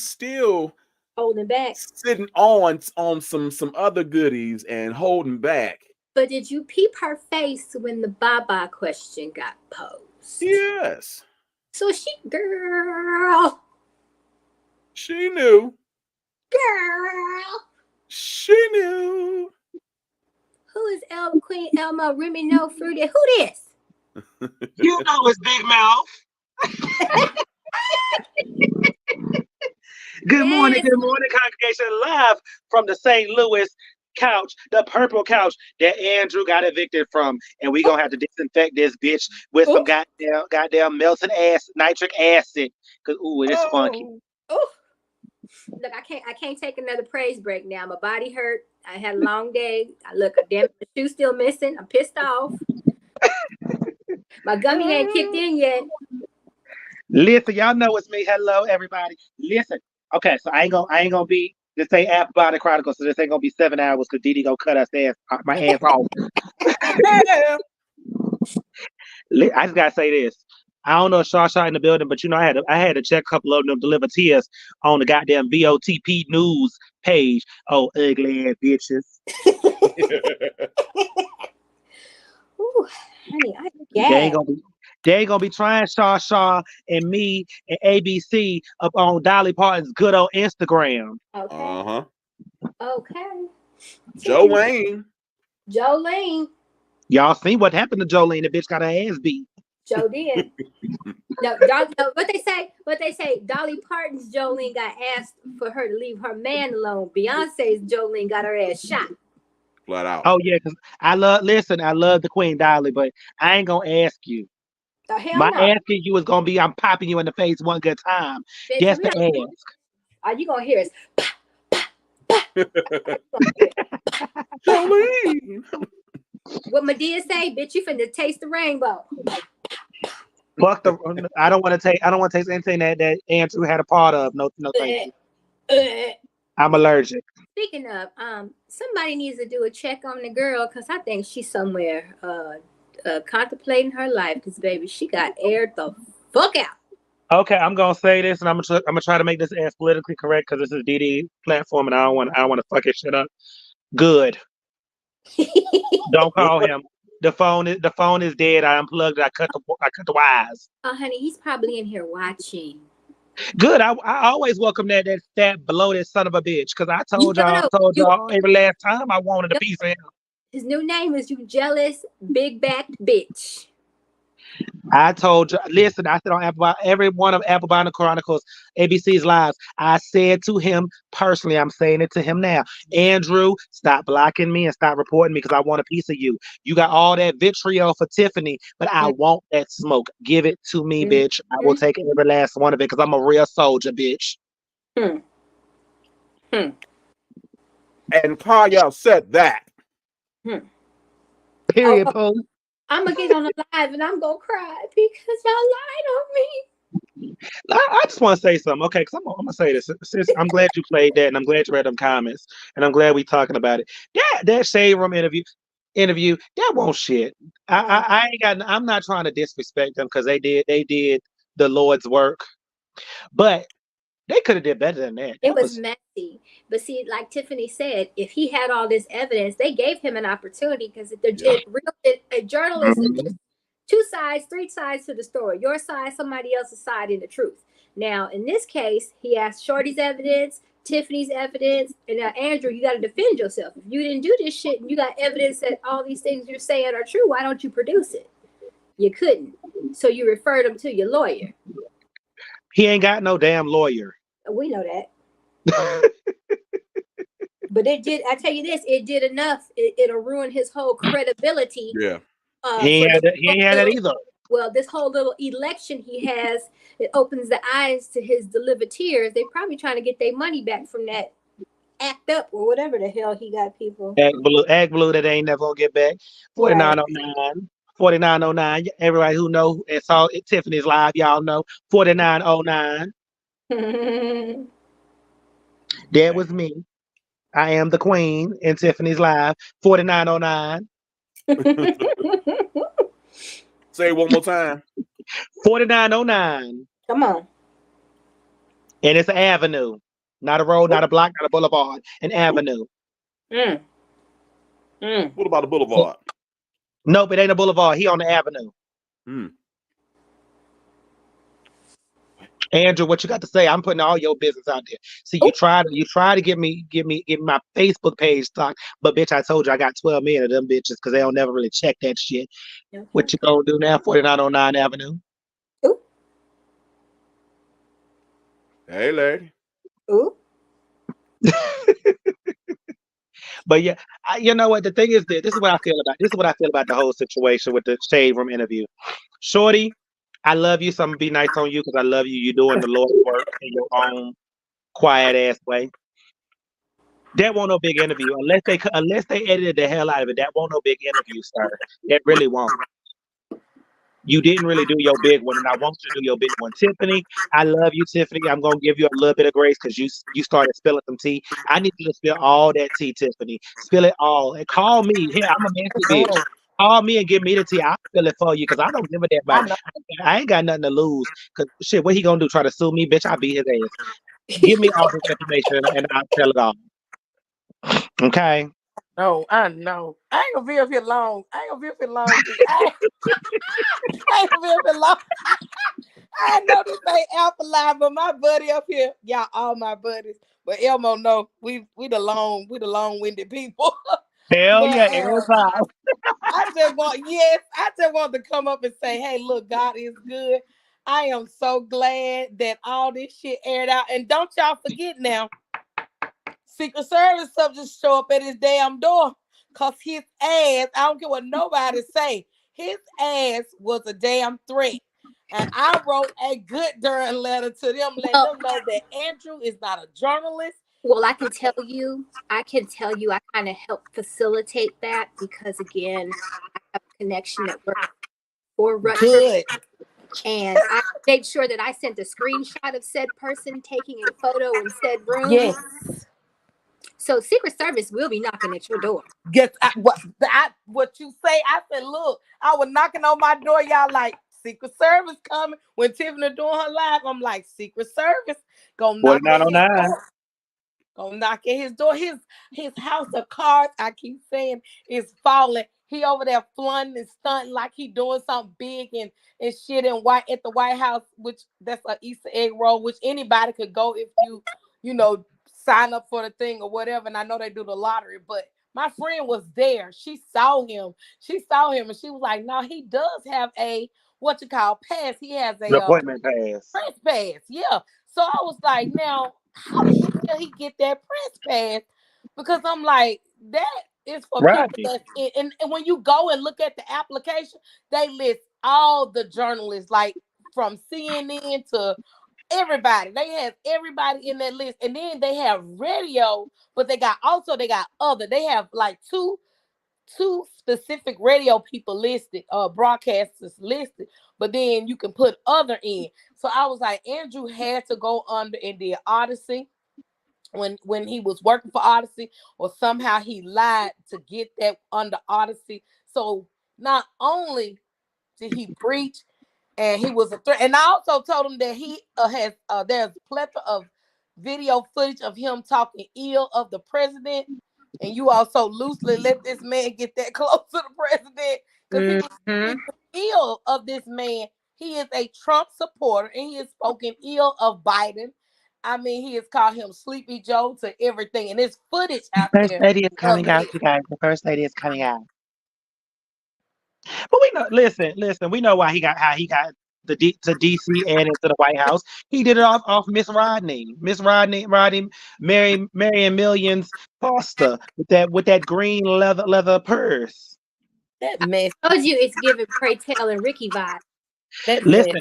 still holding back, sitting on some other goodies and holding back. But did you peep her face when the Baba question got posed? Yes. So girl. She knew. Girl. She knew. Who is Queen Elma Remy No Fruity? Who this? You know it's Big Mouth. Good morning, congregation. Live from the St. Louis couch, the purple couch that Andrew got evicted from, and we gonna have to disinfect this bitch with some goddamn melted nitric acid, cause it is funky. Oh, look, I can't take another praise break now. My body hurt. I had a long day. Damn, the shoe's still missing. I'm pissed off. My gummy ain't kicked in yet. Listen, y'all know it's me. Hello, everybody. Listen. Okay, so I ain't gonna be this ain't Apple Body Chronicles, so this ain't gonna be 7 hours because Didi gonna cut my ass off. I just gotta say this. I don't know if Shaw in the building, but I had to check a couple of them deliver tears on the goddamn VOTP news page. Oh, ugly ass bitches. Ooh, honey, They ain't gonna be trying Shaw and me and ABC up on Dolly Parton's good old Instagram. Okay. Okay. Jolene. Y'all seen what happened to Jolene? The bitch got her ass beat. Joe did. No, what they say, Dolly Parton's Jolene got asked for her to leave her man alone. Beyonce's Jolene got her ass shot. Flat out. Oh yeah, because I love the Queen Dolly, but I ain't gonna ask you. My asking you is gonna be I'm popping you in the face one good time. Bitch, Just to ask. Are you gonna hear us? Jolene. What Medea say, bitch, you finna taste the rainbow. Fuck I don't want to taste anything that Andrew had a part of. No thank you. I'm allergic. Speaking of, somebody needs to do a check on the girl because I think she's somewhere contemplating her life. Because baby, she got aired the fuck out. Okay, I'm gonna say this, and I'm gonna try to make this as politically correct because this is DD platform, and I don't want to fuck his shit up. Good. Don't call him. The phone is dead. I unplugged it. I cut the wires. Oh, honey, he's probably in here watching. Good. I always welcome that fat bloated son of a bitch because I told y'all every last time I wanted a piece of him. His new name is you jealous big backed bitch. I told you, listen, I said on every one of Apple Body Chronicles, ABC's lives, I said to him personally, I'm saying it to him now, Andrew, stop blocking me and stop reporting me because I want a piece of you. You got all that vitriol for Tiffany, but I want that smoke. Give it to me, bitch. I will take every last one of it because I'm a real soldier, bitch. And Kaya said that. Period, Pooh. I'm gonna get on the live and I'm gonna cry because y'all lied on me. I just want to say something, okay? Because I'm gonna say this. Sis, I'm glad you played that, and I'm glad you read them comments, and I'm glad we talking about it. That Shade Room interview, that won't shit. I ain't got. I'm not trying to disrespect them because they did the Lord's work, but they could have did better than that. It was messy. But see, like Tiffany said, if he had all this evidence, they gave him an opportunity because a journalism, two sides, three sides to the story. Your side, somebody else's side in the truth. Now, in this case, he asked Shorty's evidence, Tiffany's evidence, and now Andrew, you got to defend yourself. If you didn't do this shit and you got evidence that all these things you're saying are true, why don't you produce it? You couldn't. So you referred him to your lawyer. He ain't got no damn lawyer. We know that. But it did, I tell you this, it did enough. It'll ruin his whole credibility. Yeah. He ain't had that either. Well, this whole little election he has, it opens the eyes to his delivered tears. They probably trying to get their money back from that act up or whatever the hell he got people. Act blue that ain't never gonna get back. Right. 4909. 4909. Everybody who know and saw Tiffany's live, y'all know 4909. That was me. I am the queen in Tiffany's live. 4909. Say it one more time. 4909. Come on. And it's an avenue. Not a road, not a block, not a boulevard. An avenue. What about the boulevard? Nope, it ain't a boulevard. He on the avenue. Andrew, what you got to say? I'm putting all your business out there. See, you try to give me my Facebook page stock, but bitch, I told you I got 12 million of them bitches because they don't never really check that shit. Okay. What you gonna do now? 4909 Avenue. Ooh. Hey, lady. Ooh. But yeah, you know what? The thing is that this is what I feel about. This is what I feel about the whole situation with the Shade Room interview. Shorty, I love you, so I'm gonna be nice on you because I love you. You're doing the Lord's work in your own quiet ass way. That won't no big interview unless they edited the hell out of it. That won't no big interview, sir. That really won't. You didn't really do your big one, and I want you to do your big one. Tiffany, I love you, Tiffany. I'm gonna give you a little bit of grace because you started spilling some tea. I need you to spill all that tea, Tiffany. Spill it all and call me. Here, I'm a messy bitch. Call me and give me the tea. I'll spill it for you because I don't give a damn about it. I ain't got nothing to lose. Cause shit, what he gonna do? Try to sue me, bitch? I'll beat his ass. Give me all this information and I'll tell it all. Okay. No, I know. I ain't gonna be up here long. I ain't gonna be up here long. I ain't gonna be up here long. I know this ain't Alpha Live, but my buddy up here, y'all all my buddies. But Elmo know we the long-winded people. Hell But, yeah, every time. I just want to come up and say, hey, look, God is good. I am so glad that all this shit aired out. And don't y'all forget now, Secret Service subjects show up at his damn door. Cause his ass, I don't care what nobody say, his ass was a damn threat. And I wrote a good darn letter to them, letting them know that Andrew is not a journalist. Well, I can tell you, I kind of helped facilitate that because, again, I have a connection that works for Rutgers. Good. And I made sure that I sent a screenshot of said person taking a photo in said room. Yes. So Secret Service will be knocking at your door. Guess what you say? I said, look, I was knocking on my door. Y'all like, Secret Service coming. When Tiffany doing her live, I'm like, Secret Service gonna knock at his door. Gonna knock at his door. His house of cards, I keep saying, is falling. He over there flaunting and stunting like he doing something big and shit at the White House, which that's an Easter egg roll, which anybody could go if you know, sign up for the thing or whatever. And I know they do the lottery, but my friend was there. She saw him and she was like, no, he does have a pass. He has a appointment pass. press pass. Yeah. So I was like, now, how the hell he get that press pass? Because I'm like, that is for people that's and when you go and look at the application, they list all the journalists, like from CNN to everybody. They have everybody in that list. And then they have radio, but they got other. They have like two specific radio people listed, broadcasters listed, but then you can put other in. So I was like, Andrew had to go under and did Odyssey when he was working for Odyssey, or somehow he lied to get that under Odyssey. So not only did he breach, and he was a threat, and I also told him that he has there's a plethora of video footage of him talking ill of the president. And you also loosely let this man get that close to the president because he was speaking ill of this man. He is a Trump supporter and he has spoken ill of Biden. I mean, he has called him Sleepy Joe to everything. And there's footage out there. First lady is coming out, you guys. The first lady is coming out. But we know, listen, we know how he got to DC and into the White House. He did it off Miss Rodney, Marion Millions Foster with that green leather purse. That mess. I told you it's giving Pray Tell and Ricky vibe. That Listen,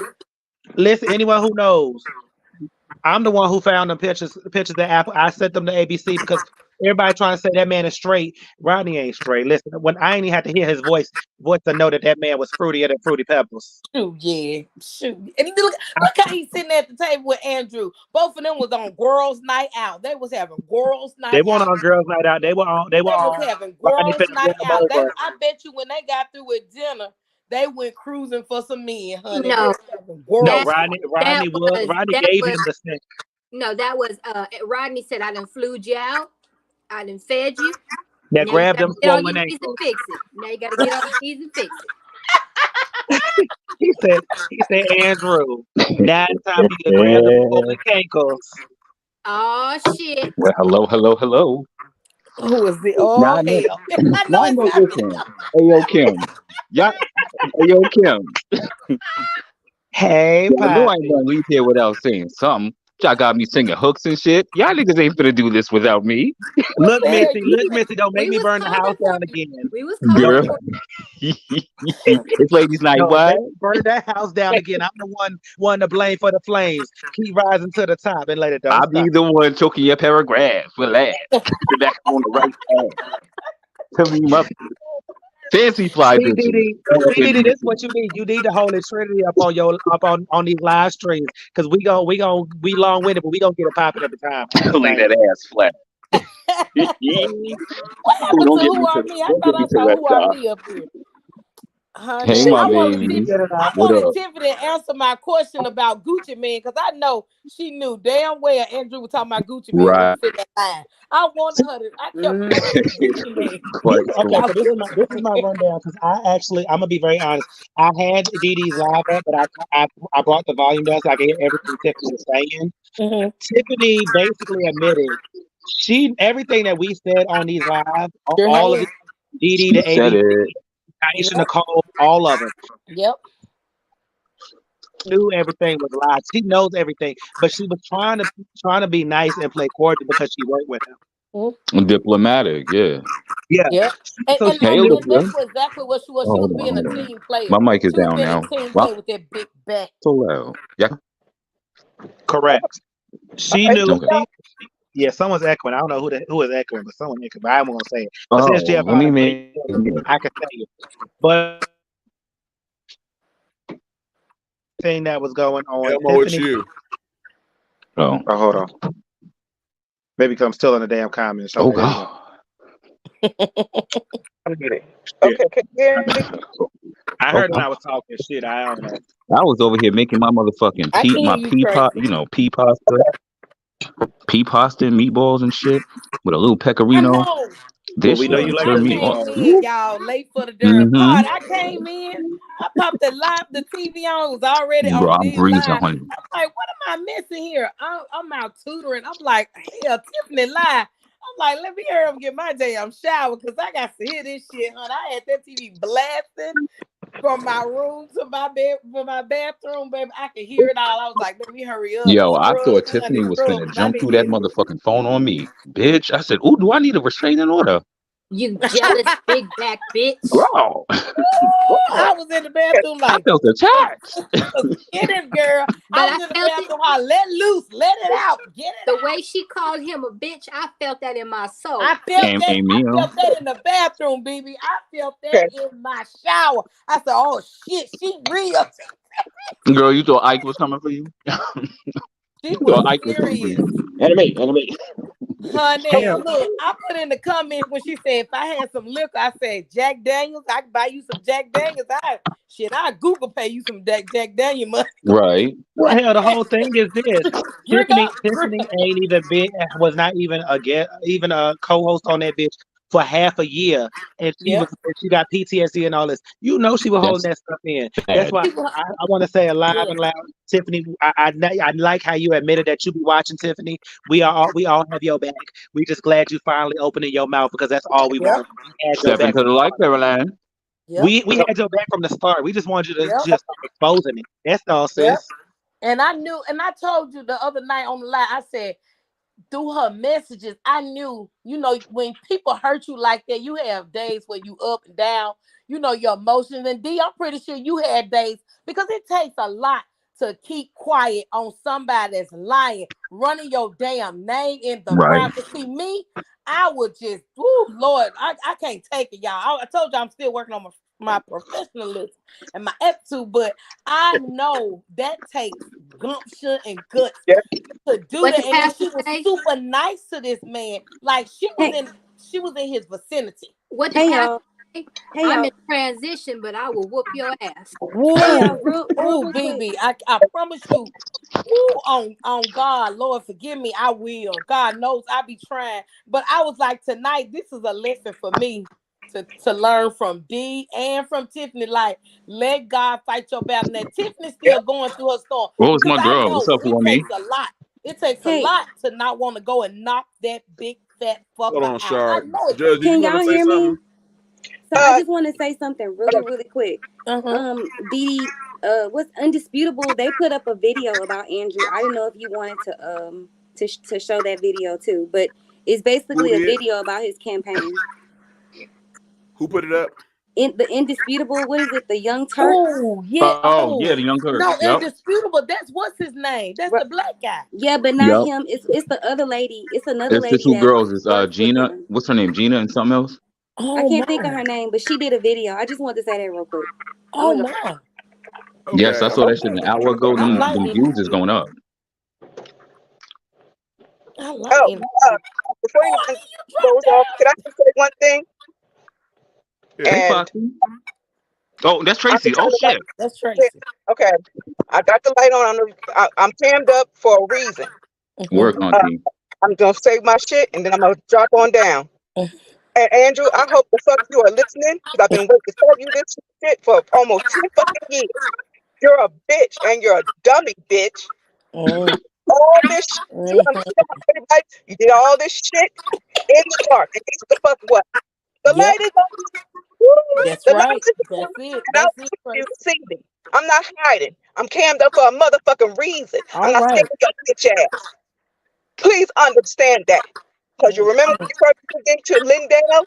man. anyone who knows, I'm the one who found them pictures of Apple. I sent them to ABC because everybody trying to say that man is straight. Rodney ain't straight. Listen, when I ain't even had to hear his voice to know that man was fruitier than Fruity Pebbles. Shoot, yeah. Shoot. And look how he's sitting at the table with Andrew. Both of them was on girls' night out. They was having girls' night They out. weren't on girls' night out. They were on. They was having Rodney girls' finna night win them out. over. I bet you when they got through with dinner, they went cruising for some men, honey. They No, was having girls' Rodney gave him the scent. No, that was Rodney said, I done flued you out. I done fed you. That Now grabbed you them gotta get on swollen your knees and ankles. fix it. Now you gotta get on your knees and fix it. He said, Andrew, now it's time for you to grab them swollen ankles. Oh shit. Well, hello. Who is it? Oh Now I know. hell! I know Now I it's know. not Listen, hey yo, Kim. Y'all, hey yo, Kim. Hey, Y'all know I ain't Poppy. gonna leave here without saying something. Y'all got me singing hooks and shit. Y'all niggas ain't finna do this without me. Look, Missy, don't make me burn the house down again. We was Girl. calling for It's ladies' night. No, What? make me burn that house down again. I'm the one to blame for the flames. Keep rising to the top and let it don't I'll be stop. the one choking your paragraph. Relax. Get back on the right path. Tell me my fancy fly See, bitches. Didi, this is what you need. You need the Holy Trinity up on these live streams because we long winded, but we gonna get it popping every time. Lay that ass flat. What happened Don't to get me Who Are to Me? I don't thought get me I to saw that Who Are Me up here. Honey, Hey, my I wanted baby. I What wanted up? Tiffany to answer my question about Gucci Man because I know she knew damn well Andrew was talking about Gucci Man when Right. he said that line. I wanted her to. I kept Gucci Man. Quite Okay, so. so this is my rundown because I'm gonna be very honest. I had Didi's live up, but I brought the volume down so I could hear everything Tiffany was saying. Mm-hmm. Tiffany basically admitted everything that we said on these live, Sure all of has. it, Didi, She the said ABC, it. Aisha Yep. Nicole, all of them Yep. knew everything was lies. She knows everything, but she was trying to be nice and play cordial because she worked with him. Diplomatic, yeah. Yeah. Yep. So she Hey, knew. Olivia. That's exactly what she was. She Oh, was hold on, being a hold on. team player. My mic is She was down being a now. team Wow, player with that big back. so loud. Yeah. Correct. She knew. Okay. Yeah, someone's echoing. I don't know who is echoing, but someone echoing. But I won't say it. But since Oh, Jeff let me Harden, make. I can say it. But thing that was going on, Elmo, it's Tiffany. you. Oh. Oh, hold on. Maybe because I'm still in the damn comments. Oh Okay, there you go. God. I heard when Okay. I was talking shit. I don't know. I was over here making my motherfucking I can hear my you, pea pot, Tracy. pea pasta and meatballs and shit with a little I pecorino. know. Well, This we know shit you will like I turn them me on. came meatballs. in, y'all, late for the darn Mm-hmm. part. I came in. I popped the TV on. It was already Bro, on I'm D breezing, live. honey. I'm like, what am I missing here? I'm out tutoring. I'm like, hell, Tiffany live. I'm like, let me hear him get my damn shower because I got to hear this shit, honey. I had that TV blasting from my room to my bed, from my bathroom, baby. I could hear it all. I was like, let me hurry up. Yo, I Scrub, thought honey, Tiffany was scrub, finna 'cause I jump didn't through that hear motherfucking phone on me. Bitch. I said, ooh, do I need a restraining order? you jealous big back bitch. Girl. I was in the bathroom I like, felt attacked. get it, girl. But I I was in the felt it bathroom, let loose, let it out, get it the out. way she called him a bitch. I felt that in my soul. I felt And that. I me, felt that in the bathroom, baby. I felt that in my shower. I said, "Oh shit, she real. girl, you thought Ike was coming for you? She You was thought Ike was coming for serious." you. Enemy. Honey, Damn. look, I put in the comments when she said if I had some liquor, I said Jack Daniels. I could buy you some Jack Daniels. I Google pay you some Jack Daniel money. Right. Well, hell, the whole thing is this. Drink up. Tiffany ain't even been, was not even even a co-host on that bitch for half a year, and Yep. she got PTSD and all this. You know, she was holding that stuff in. That's why I want to say it live and loud, Tiffany. I like how you admitted that you be watching, Tiffany. We all have your back. We just glad you finally opening your mouth because that's all we Yep. want. We had your Step back. into the light, Caroline. Yep. We had your back from the start. We just wanted you to Yep. just start exposing it. That's all, sis. Yep. And I knew, and I told you the other night on the line, I said, through her messages, I knew, when people hurt you like that, you have days where you up and down, your emotions. And D, I'm pretty sure you had days, because it takes a lot to keep quiet on somebody that's lying, running your damn name in the Right. ground. See, me, I would just, woo, Lord, I can't take it, y'all. I told you I'm still working on my professionalism and my attitude, but I know that takes gumption and guts to do What that. the And then pastor she was say? super nice to this man. Like she was in his vicinity. What the pastor say? I'm in transition, but I will whoop your ass. Woo, woo, baby. I promise you. Woo, on God, Lord, forgive me. I will. God knows I be trying. But I was like, tonight, this is a lesson for me to learn from D and from Tiffany. Like, let God fight your battle. Now, Tiffany's still going through her storm, What was because my I girl? What's know up, it for me? takes a lot. It takes a lot to not want to go and knock that big fat Hold fucker on, out. I Shard. know it Judge, did Can you want y'all to say hear me? something? So I just want to say something really quick. Dee, what's Undisputable? They put up a video about Andrew. I didn't know if you wanted to show that video too, but it's Who basically a did? video about his campaign. Who put it up? In the Indisputable, what is it? The Young Turks? Oh, yeah. Oh, yeah, the Young Turks. No, Yep. Indisputable. That's what's his name. That's the black guy. Yeah, but not Yep. him. It's the other lady. It's another It's the lady two that girls. It's works with Gina. him. What's her name? Gina and something else. I can't think of her name, but she did a video. I just wanted to say that real quick. Oh my. Yes, I saw that shit an hour ago. I Them like views is going up. I like him. Before anyone goes off, could I just say one thing? Hey, And Foxy. Oh, that's I'm Tracy. trying Oh to shit. That's Tracy. Okay, I got the light on. I'm jammed up for a reason. Work on team. I'm gonna say my shit and then I'm gonna drop on down. And Andrew, I hope the fuck you are listening, because I've been waiting to tell you this shit for almost 2 fucking years. You're a bitch and you're a dummy bitch. All this shit, you understand, everybody? You did all this shit in the dark. And guess the fuck what? The light is on. Woo! That's The right. light is on. That's it. And I want you to see me. I'm not hiding. I'm cammed up for a motherfucking reason. I'm All not right. scared of your bitch ass. Please understand that. Because you remember when you first moved into Lindale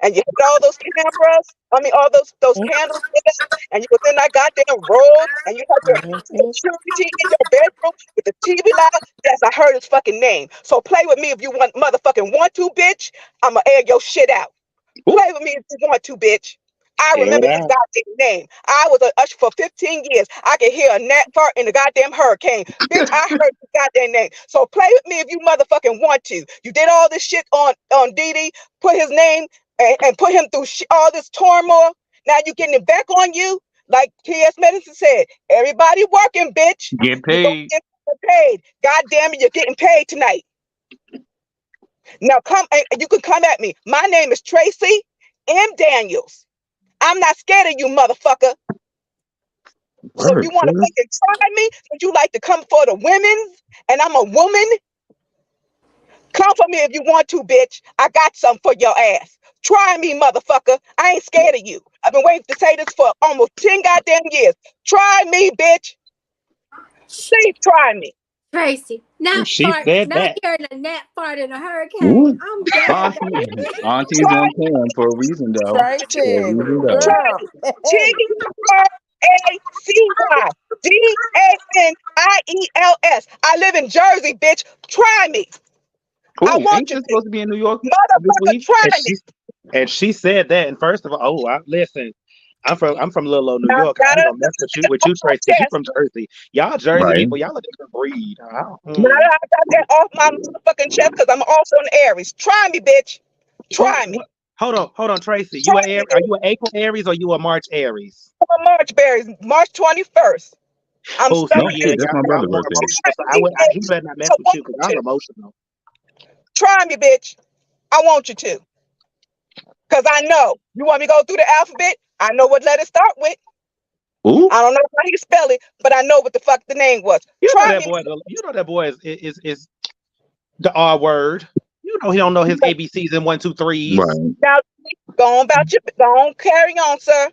and you had all those cameras, all those candles lit up, and you was in that goddamn road and you had your security in your bedroom with the TV loud. Yes, I heard his fucking name. So play with me if you want to, bitch. I'ma air your shit out. Play with me if you want to, bitch. I remember his goddamn name. I was an usher for 15 years. I could hear a gnat fart in the goddamn hurricane. Bitch, I heard his goddamn name. So play with me if you motherfucking want to. You did all this shit on Didi, put his name and put him through all this turmoil. Now you getting it back on you. Like T.S. Medicine said, everybody working, bitch. Get You gonna paid. get paid. God damn it, you're getting paid tonight. Now come, and you can come at me. My name is Tracy M. Daniels. I'm not scared of you, motherfucker. So if you want to fucking try me, would you like to come for the women? And I'm a woman. Come for me if you want to, bitch. I got something for your ass. Try me, motherfucker. I ain't scared of you. I've been waiting to say this for almost 10 goddamn years. Try me, bitch. Please try me. Tracy, not She fart, said not that. hearing a gnat fart in a hurricane. I'm done. Auntie's on cam for a reason, though. For a Tracy, reason, though. girl. TRACY. I live in Jersey, bitch. Try me. I Oh, want ain't you you to. supposed to be in New York this Motherfucker, week? try me. And she said that. And first of all, listen. I'm from little old New Now, York. I ain't gonna mess with you, Trace, because you from Jersey. Y'all Jersey Right. people, y'all a different breed. Now I got that off my motherfucking chest because I'm also an Aries. Try me, bitch. Try me. Hold on, Tracy. Are you an April Aries or you a March Aries? I'm a March berries, March 21st. I'm Oh, so No starting. yeah, shit, that's my y'all brother's more birthday. emotional. So he better not mess with you because I'm emotional. Try me, bitch. I want you to. Because I know. You want me to go through the alphabet? I know what letter start with. Ooh. I don't know how you spell it, but I know what the fuck the name was. You Try know me. that boy is the R word. You know he don't know his ABCs and 1, 2, 3s. Right. Now, go on, carry on, sir.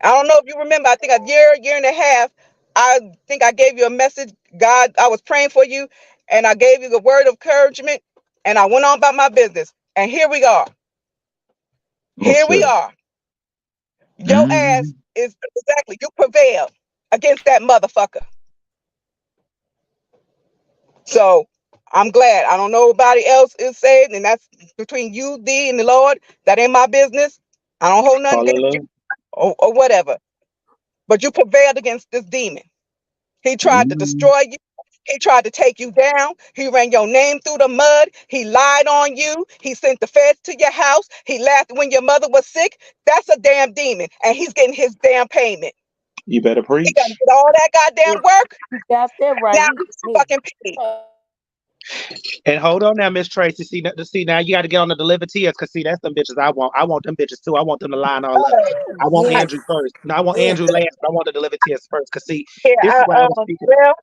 I don't know if you remember, I think a year and a half, I think I gave you a message. God, I was praying for you, and I gave you the word of encouragement, and I went on about my business. And here we are. Here we Okay. are. Your ass is exactly, you prevailed against that motherfucker. So I'm glad. I don't know nobody else is saved, and that's between you, thee, and the Lord. That ain't my business. I don't hold nothing against you Hallelujah. or whatever. But you prevailed against this demon. He tried to Mm. destroy you. He tried to take you down. He ran your name through the mud. He lied on you. He sent the feds to your house. He laughed when your mother was sick. That's a damn demon. And he's getting his damn payment. You better He got to preach. get all that goddamn work. You got that right. Now he's fucking paid. And hold on now, Miss Tracy. See now you got to get on the deliver tears because see that's them bitches I want. I want them bitches too. I want them to line all up. I want Yes. Andrew first. No, I want Yes. Andrew last, but I want the deliver tears first. Cause see, Yeah, this is what I was speaking. well,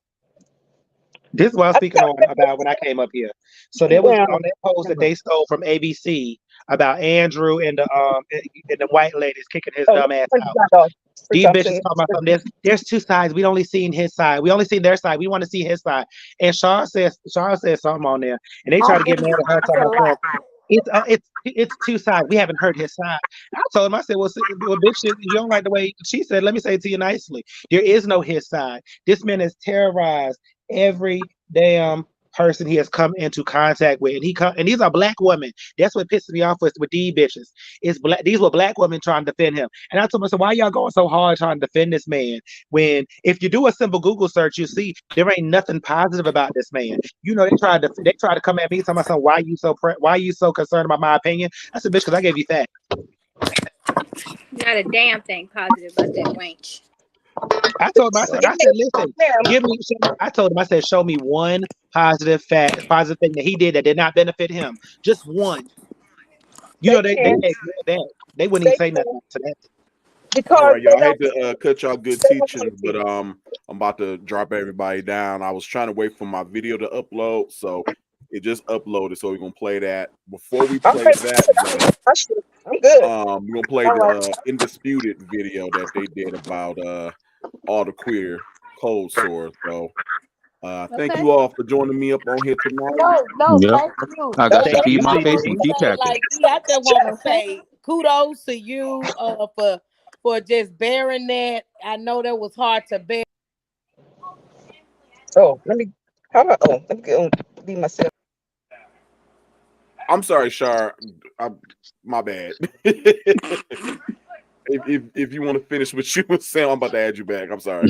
This is what I was speaking on about when I came up here. So there was on that post that they stole from ABC about Andrew and the white ladies kicking his dumb ass out. These bitches talking about something. There's two sides. We only seen his side. We only seen their side. We want to see his side. And Shaw said something on there, and they try to get mad at her talking about it's two sides. We haven't heard his side. I told him, I said, well, bitch, you don't like the way she said. Let me say it to you nicely. There is no his side. This man has terrorized every damn person he has come into contact with, and these are black women. That's what pisses me off with these bitches. It's black. These were black women trying to defend him, and I told myself, why y'all going so hard trying to defend this man? When if you do a simple Google search, you see there ain't nothing positive about this man. You know they tried to come at me talking about why you so concerned about my opinion. I said, bitch, because I gave you facts. Not a damn thing positive about that wench. I told him, I said, listen, I told him, I said, show me one positive thing that he did that did not benefit him. Just one. You know, they ignored that. They wouldn't even say nothing to that. All right, y'all. I hate to cut y'all good teaching, but I'm about to drop everybody down. I was trying to wait for my video to upload, so it just uploaded. So we're gonna play that. Before we play that, I'm good. we're gonna play the undisputed video that they did about all the queer cold sores. So thank you all for joining me up on here tonight. No, Yep. thank you. I got to Thank feed you. my I face want and to keep say, cackling. like, I just want to say kudos to you for just bearing that. I know that was hard to bear. Oh, let me go be myself. I'm sorry, Shar. My bad. if you want to finish what you were saying, I'm about to add you back. I'm sorry.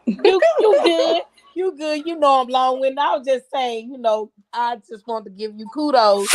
You good. You good. You know I'm long-winded. I was just saying, I just want to give you kudos.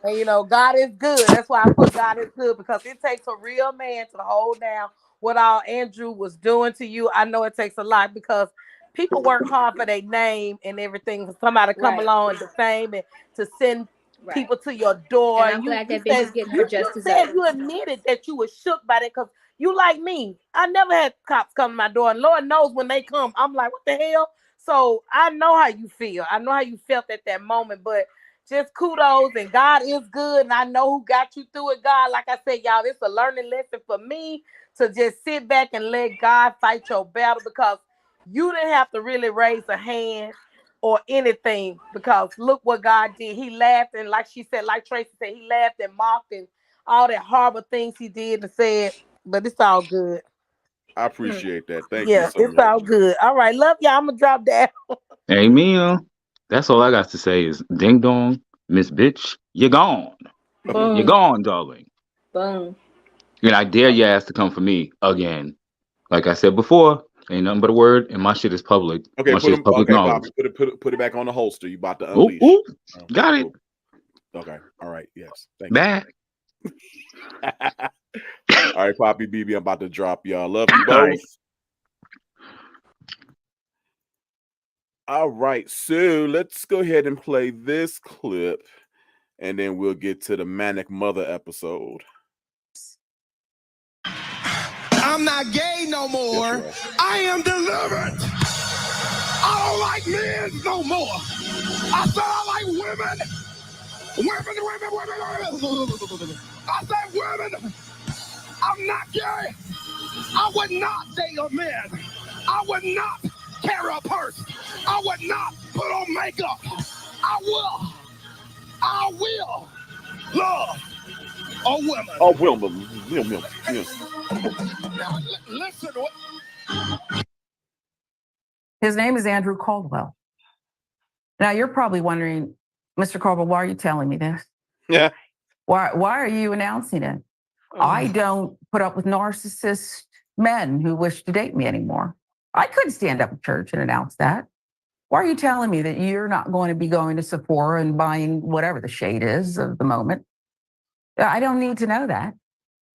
And God is good. That's why I put God is good, because it takes a real man to hold down what all Andrew was doing to you. I know it takes a lot because people work hard for their name and everything. For somebody to come along and defame and to send people to your door. And I'm glad that bitch is getting her just You desserts. said you admitted that you were shook by that, because you like me. I never had cops come to my door, and Lord knows when they come, I'm like, what the hell? So I know how you feel. I know how you felt at that moment, but just kudos, and God is good, and I know who got you through it, God. Like I said, y'all, it's a learning lesson for me to just sit back and let God fight your battle, because you didn't have to really raise a hand or anything, because look what God did. He laughed, and like she said, like Tracy said, he laughed and mocked and all that horrible things he did and said, but it's all good. I appreciate that. Thank you so It's much. all good. All right, love y'all. I'm gonna drop down. Amen. That's all I got to say is ding dong, Miss Bitch, you're gone. Boom. You're gone, darling. Boom. And I dare your ass to come for me again. Like I said before, ain't nothing but a word, and my shit is public. Okay, My shit is public knowledge. Poppy, put it back on the holster. You about to Ooh, unleash. ooh, got it. Okay, all right, yes. Thank Back. you. All right, Poppy BB, I'm about to drop y'all. Love you both. All right. All right, so let's go ahead and play this clip, and then we'll get to the Manic Mother episode. I'm not gay no more. I am delivered. I don't like men no more. I said I like women. Women. I said women. I'm not gay. I would not date a man. I would not carry a purse. I would not put on makeup. I will love a woman. Oh, women. Yeah. Now, listen to what. His name is Andrew Caldwell. Now you're probably wondering, Mr. Caldwell, why are you telling me this? Yeah. Why are you announcing it? I don't put up with narcissist men who wish to date me anymore. I couldn't stand up in church and announce that. Why are you telling me that you're not going to be going to Sephora and buying whatever the shade is of the moment? I don't need to know that.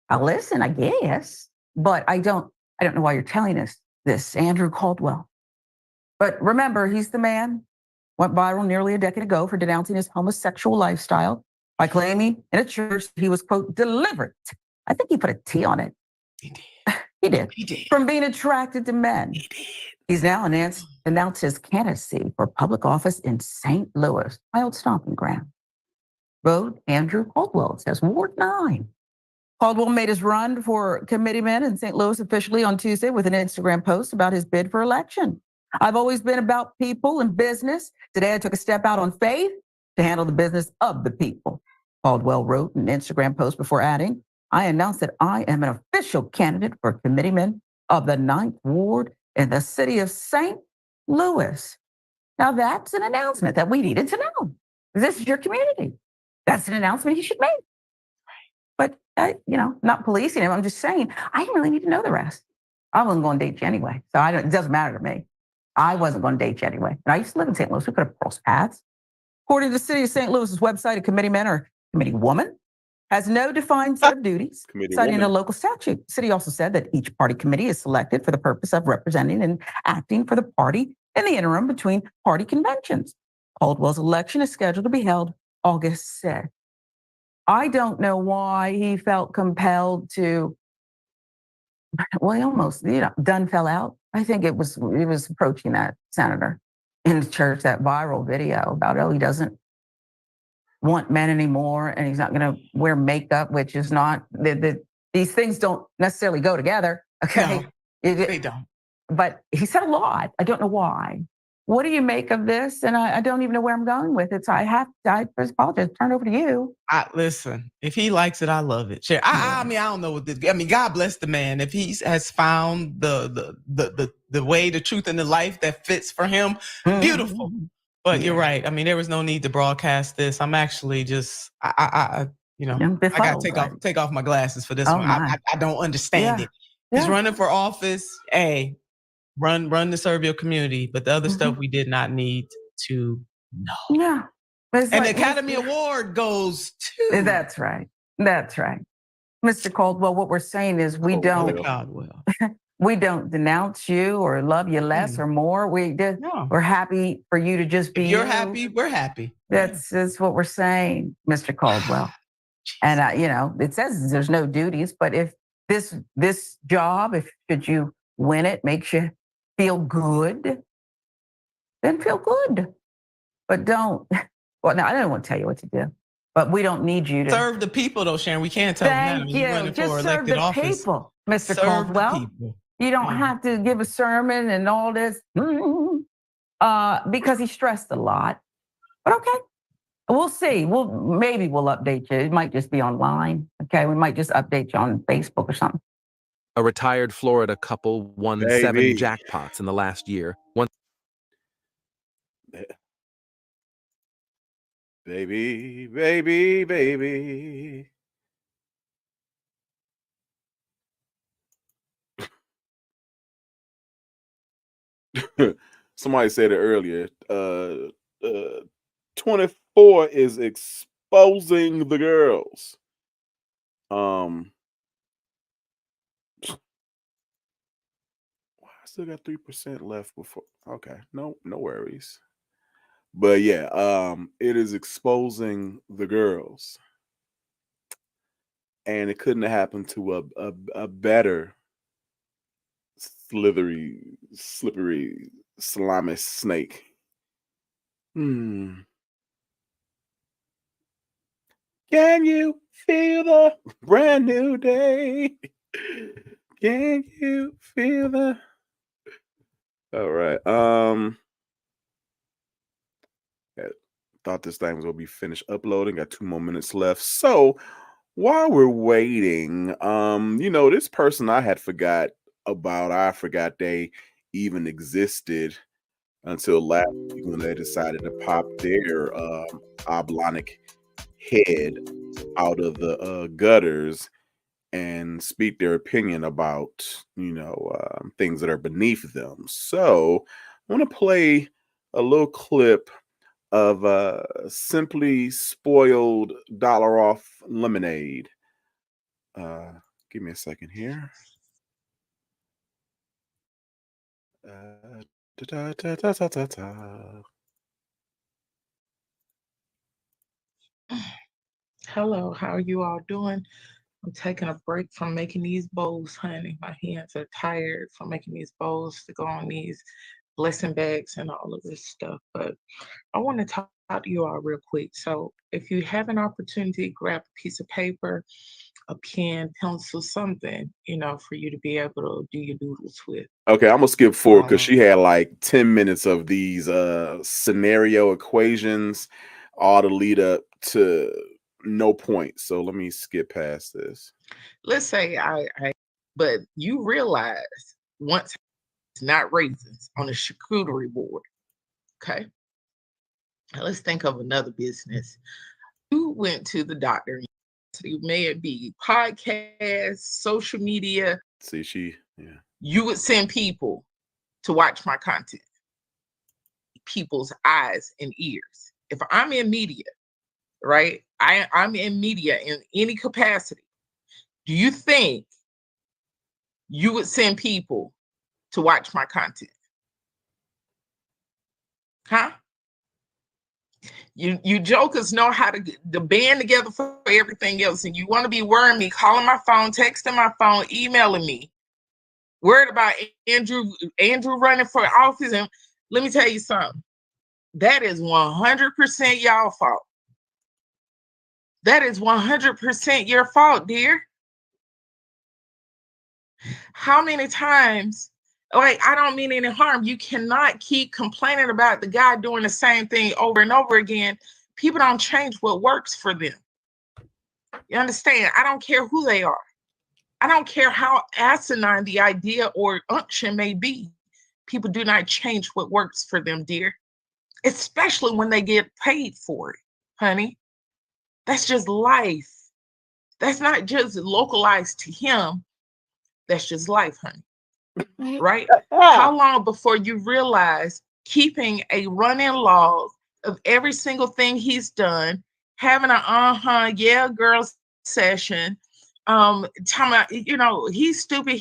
I'll listen, I guess, but I don't know why you're telling us this, Andrew Caldwell. But remember, he's the man, went viral nearly a decade ago for denouncing his homosexual lifestyle by claiming in a church he was, quote, delivered. I think he put a T on it. He did. From being attracted to men. He's now announced his candidacy for public office in St. Louis, my old stomping ground. Vote Andrew Caldwell, it says Ward 9. Caldwell made his run for committeeman in St. Louis officially on Tuesday with an Instagram post about his bid for election. I've always been about people and business. Today I took a step out on faith to handle the business of the people. Caldwell wrote an Instagram post before adding, I announced that I am an official candidate for committeeman of the 9th Ward in the city of St. Louis. Now that's an announcement that we needed to know. This is your community. That's an announcement he should make. But, not policing him. I'm just saying, I didn't really need to know the rest. I wasn't going to date you anyway. So it doesn't matter to me. I wasn't going to date you anyway. And I used to live in St. Louis. We could have crossed paths. According to the city of St. Louis's website, a committeeman or committee woman has no defined set of duties, citing a local statute. The city also said that each party committee is selected for the purpose of representing and acting for the party in the interim between party conventions. Caldwell's election is scheduled to be held August 6th. I don't know why he felt compelled to, well, he almost, Dunn fell out. I think it was approaching that senator in the church, that viral video about, he doesn't want men anymore and he's not going to wear makeup, which is not, these things don't necessarily go together. Okay. No, they don't. But he said a lot. I don't know why. What do you make of this? And I don't even know where I'm going with it. So I apologize. Turn it over to you. Listen, if he likes it, I love it. Share. I mean, I don't know what this. I mean, God bless the man. If he has found the way, the truth, and the life that fits for him, beautiful. But you're right. I mean, there was no need to broadcast this. I'm actually just, I got to take off my glasses for this one. I don't understand it. He's running for office. Hey, run to serve your community. But the other stuff we did not need to know. Yeah. And the Academy Award goes to. That's right. Mr. Caldwell, what we're saying is we don't denounce you or love you less or more. We're happy for you to just be. If you're happy, we're happy. That's what we're saying, Mr. Caldwell. And it says there's no duties, but if this job, should you win it, makes you feel good, then feel good. But don't. Well, now I don't want to tell you what to do, but we don't need you to serve the people, though, Sharon. We can't tell them that. Thank you. Just serve the people, Mr. Serve Caldwell. the people. You don't have to give a sermon and all this because he stressed a lot. But okay, we'll see. Maybe we'll update you. It might just be online. Okay, we might just update you on Facebook or something. A retired Florida couple won 7 jackpots in the last year. Baby, baby, baby. Somebody said it earlier. 24 is exposing the girls. I still got 3% left before. Okay, no worries. But yeah, it is exposing the girls, and it couldn't have happened to a better slippery, slimy snake. Can you feel the brand new day? Can you feel the All right. Thought this thing was gonna be finished uploading. Got 2 more minutes left. So while we're waiting, this person I forgot they even existed until last week when they decided to pop their oblonic head out of the gutters and speak their opinion about things that are beneath them. So I want to play a little clip of Simply Spoiled Dollar Off Lemonade. Give me a second here. Hello, how are you all doing? I'm taking a break from making these bowls, honey. My hands are tired from making these bowls to go on these blessing bags and all of this stuff. But I want to talk to you all real quick. So if you have an opportunity, grab a piece of paper, a pen, pencil, something, for you to be able to do your doodles with. Okay, I'm gonna skip forward because she had like 10 minutes of these scenario equations, all to lead up to no point. So let me skip past this. Let's say but you realize once it's not raisins on a charcuterie board. Okay. Now let's think of another business. You went to the doctor. May it be podcasts, social media. See, You would send people to watch my content. People's eyes and ears. If I'm in media, right? I'm in media in any capacity. Do you think you would send people to watch my content? Huh? You jokers know how to band together for everything else, and you want to be worrying me, calling my phone, texting my phone, emailing me, worried about Andrew running for office. And let me tell you something. That is 100% y'all fault. That is 100% your fault, dear. How many times, like, I don't mean any harm. You cannot keep complaining about the guy doing the same thing over and over again. People don't change what works for them. You understand? I don't care who they are. I don't care how asinine the idea or unction may be. People do not change what works for them, dear. Especially when they get paid for it, honey. That's just life. That's not just localized to him. That's just life, honey. Right? How long before you realize keeping a running log of every single thing he's done, having an yeah, girl session, talking about, he's stupid,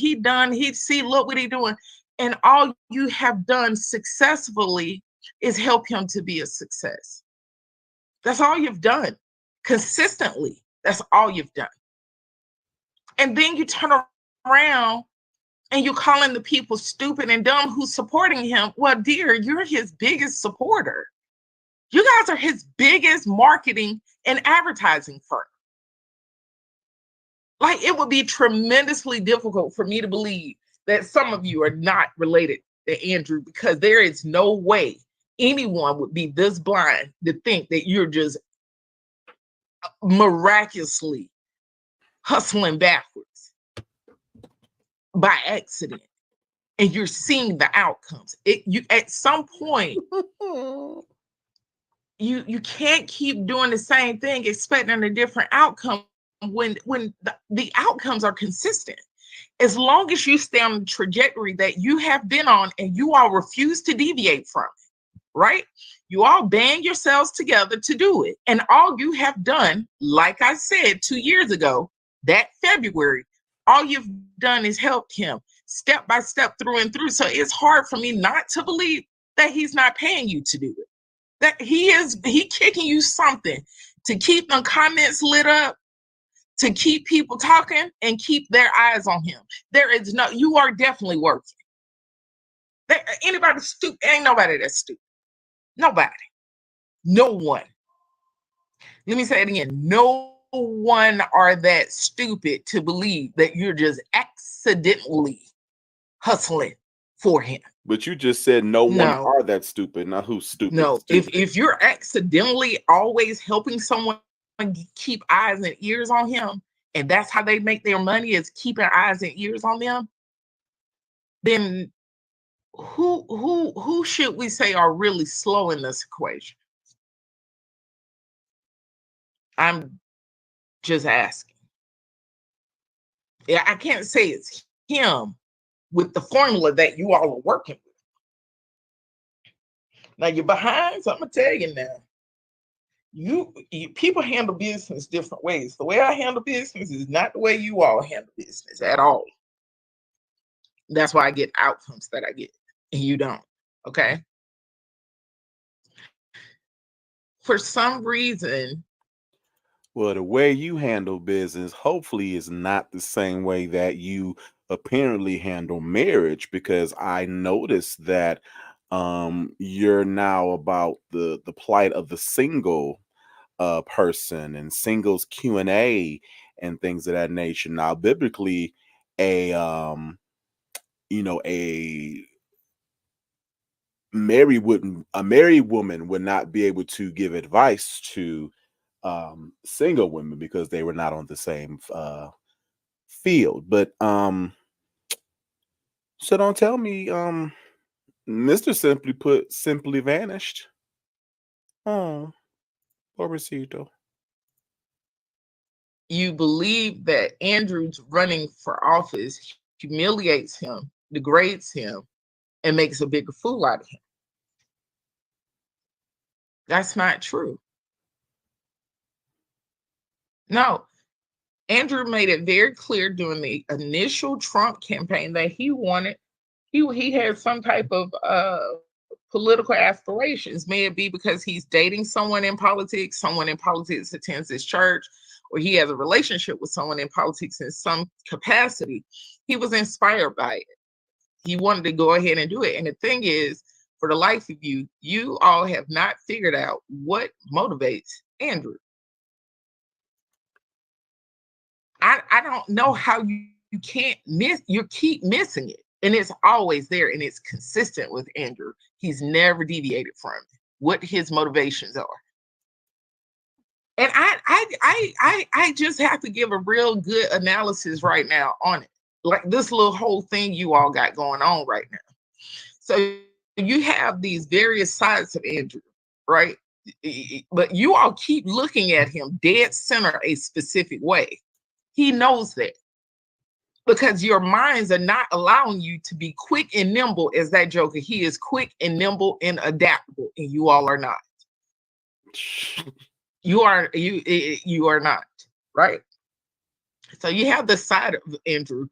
look what he doing. And all you have done successfully is help him to be a success. That's all you've done. Consistently, that's all you've done. And then you turn around and you're calling the people stupid and dumb who's supporting him. Well, dear, you're his biggest supporter. You guys are his biggest marketing and advertising firm. Like, it would be tremendously difficult for me to believe that some of you are not related to Andrew, because there is no way anyone would be this blind to think that you're just miraculously hustling backwards by accident. And you're seeing the outcomes. You at some point, you can't keep doing the same thing expecting a different outcome when the outcomes are consistent. As long as you stay on the trajectory that you have been on and you all refuse to deviate from it, right? You all band yourselves together to do it. And all you have done, like I said 2 years ago, that February, all you've done is helped him step by step through and through. So it's hard for me not to believe that he's not paying you to do it. That he kicking you something to keep the comments lit up, to keep people talking and keep their eyes on him. You are definitely working. Anybody stupid? Ain't nobody that's stupid. Nobody. No one. Let me say it again. No one are that stupid to believe that you're just accidentally hustling for him. But you just said no one No. are that stupid. Now who's stupid? No, Stupid. if you're accidentally always helping someone keep eyes and ears on him, and that's how they make their money is keeping eyes and ears on them, then who should we say are really slow in this equation? I'm just asking. Yeah, I can't say it's him with the formula that you all are working with. Now you're behind, so I'm gonna tell you now. You people handle business different ways. The way I handle business is not the way you all handle business at all. That's why I get outcomes that I get, and you don't. Okay. For some reason, Well, the way you handle business hopefully is not the same way that you apparently handle marriage, because I noticed that you're now about the plight of the single person and singles Q&A and things of that nature. Now, biblically, a a married woman would not be able to give advice to single women because they were not on the same field. But so don't tell me Mr. simply vanished. Oh, pobrecito. you believe that Andrew's running for office humiliates him, degrades him, and makes a bigger fool out of him. That's not true. No, Andrew made it very clear during the initial Trump campaign that he wanted, he had some type of political aspirations. May it be because he's dating someone in politics attends his church, or he has a relationship with someone in politics in some capacity. He was inspired by it. He wanted to go ahead and do it. And the thing is, for the life of you, you all have not figured out what motivates Andrew. I don't know how you can't miss, you keep missing it. And it's always there and it's consistent with Andrew. He's never deviated from it, what his motivations are. And I just have to give a real good analysis right now on it. Like this little whole thing you all got going on right now. So you have these various sides of Andrew, right? But you all keep looking at him dead center a specific way. He knows that because your minds are not allowing you to be quick and nimble as that Joker. He is quick and nimble and adaptable, and you all are not. You are not, right? So you have the side of Andrew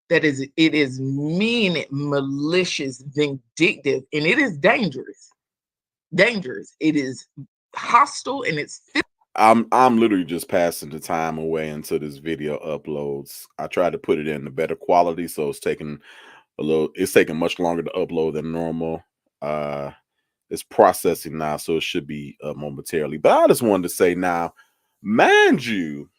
that it is mean, malicious, vindictive, and it is dangerous. Dangerous. It is hostile and it's I'm literally just passing the time away until this video uploads. I tried to put it in the better quality, so it's taking much longer to upload than normal. It's processing now, so it should be momentarily. But I just wanted to say now, mind you,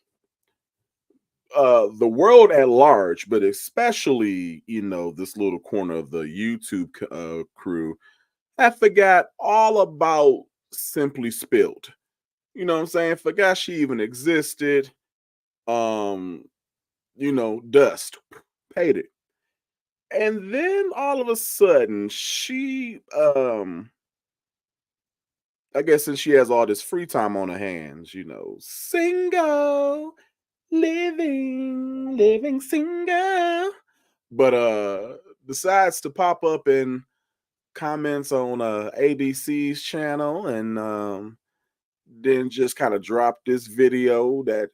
the world at large, but especially, this little corner of the YouTube crew, I forgot all about Simply Spilled. You know what I'm saying? Forgot she even existed. Dust. Paid it. And then all of a sudden, she I guess since she has all this free time on her hands, single, living single. But decides to pop up in comments on ABC's channel and then just kind of dropped this video that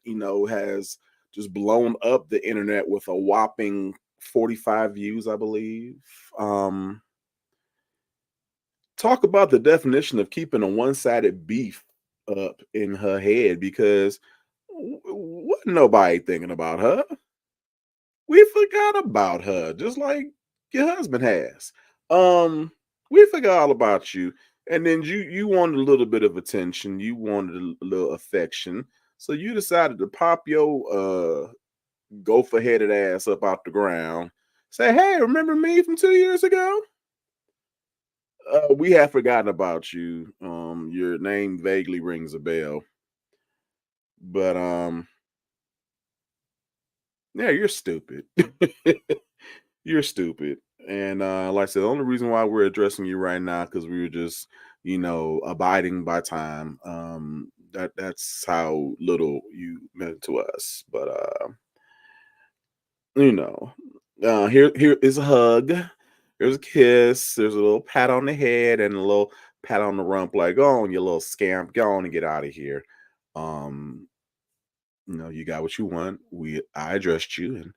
has just blown up the internet with a whopping 45 views, I believe. Talk about the definition of keeping a one-sided beef up in her head, because wasn't nobody thinking about her. We forgot about her, just like your husband has. We forgot all about you. And then you wanted a little bit of attention, you wanted a little affection, so you decided to pop your gopher-headed ass up out the ground Say, hey, remember me from 2 years ago? We have forgotten about you. Your name vaguely rings a bell. But yeah, you're stupid. You're stupid. And like I said, the only reason why we're addressing you right now because we were just, abiding by time. That's how little you meant to us. But here is a hug. There's a kiss. There's a little pat on the head and a little pat on the rump, like, go on, you little scamp, go on and get out of here. You got what you want. I addressed you, and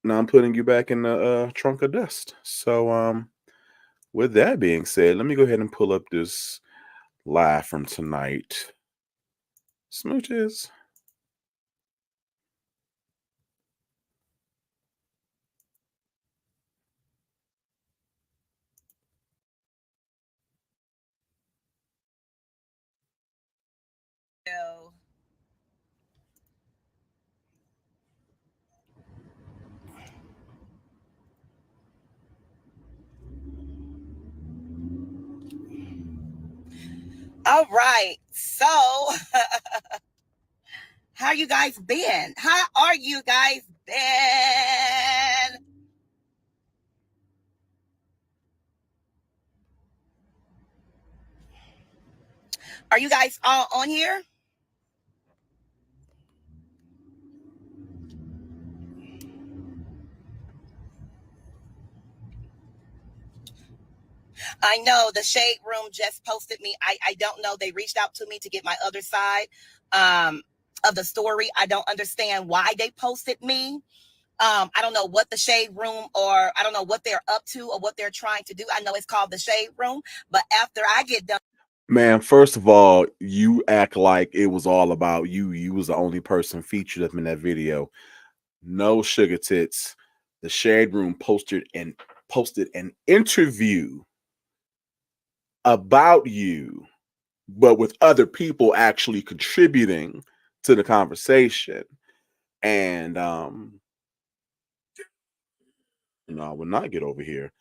now I'm putting you back in the trunk of dust. So, with that being said, let me go ahead and pull up this live from tonight. Smooches. All right. So, how you guys been? How are you guys been? Are you guys all on here? I know the Shade Room just posted me. I don't know. They reached out to me to get my other side of the story. I don't understand why they posted me. I don't know what the Shade Room, or I don't know what they're up to or what they're trying to do. I know it's called the Shade Room, but after I get done. Man, first of all, you act like it was all about you. You was the only person featured up in that video. No sugar tits. The Shade Room posted an interview about you, but with other people actually contributing to the conversation. And no, I will not get over here.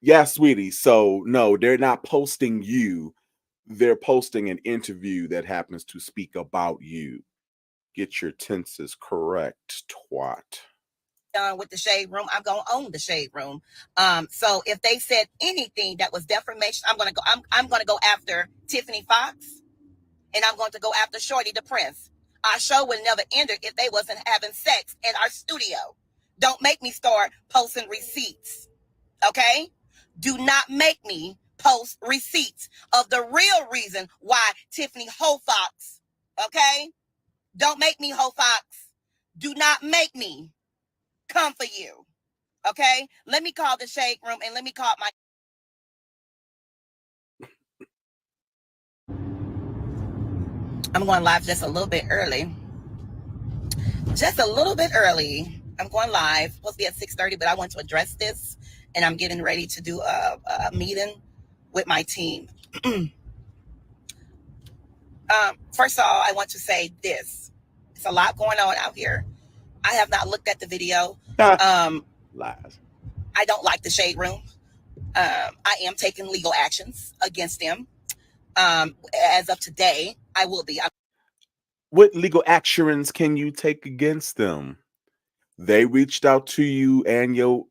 Yeah, sweetie. So no, they're not posting you. They're posting an interview that happens to speak about you. Get your tenses correct, twat. Done with the Shade Room, I'm gonna own the Shade Room. So if they said anything that was defamation, I'm gonna go after Tiffany Fox, and I'm going to go after Shorty the Prince. Our show would never end if they wasn't having sex in our studio. Don't make me start posting receipts. Okay? Do not make me post receipts of the real reason why Tiffany Ho Fox. Okay? Don't make me Ho Fox. Do not make me come for you. Okay? Let me call the Shade Room and let me call my. I'm going live just a little bit early. Just a little bit early. I'm going live. Supposed to be at 6:30, but I want to address this, and I'm getting ready to do a meeting with my team. First of all, I want to say this. It's a lot going on out here. I have not looked at the video. Lies. I don't like the Shade Room. I am taking legal actions against them. As of today, I will be. What legal actions can you take against them? They reached out to you and your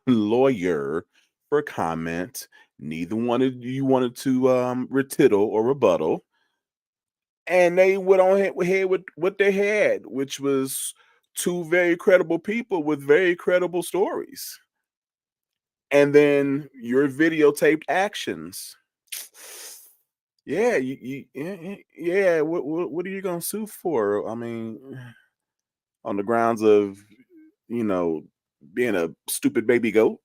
lawyer for comment. Neither one of you wanted to retittle or rebuttal. And they went on ahead with what they had, which was two very credible people with very credible stories. And then your videotaped actions. Yeah, yeah. What are you gonna sue for? I mean, on the grounds of, being a stupid baby goat.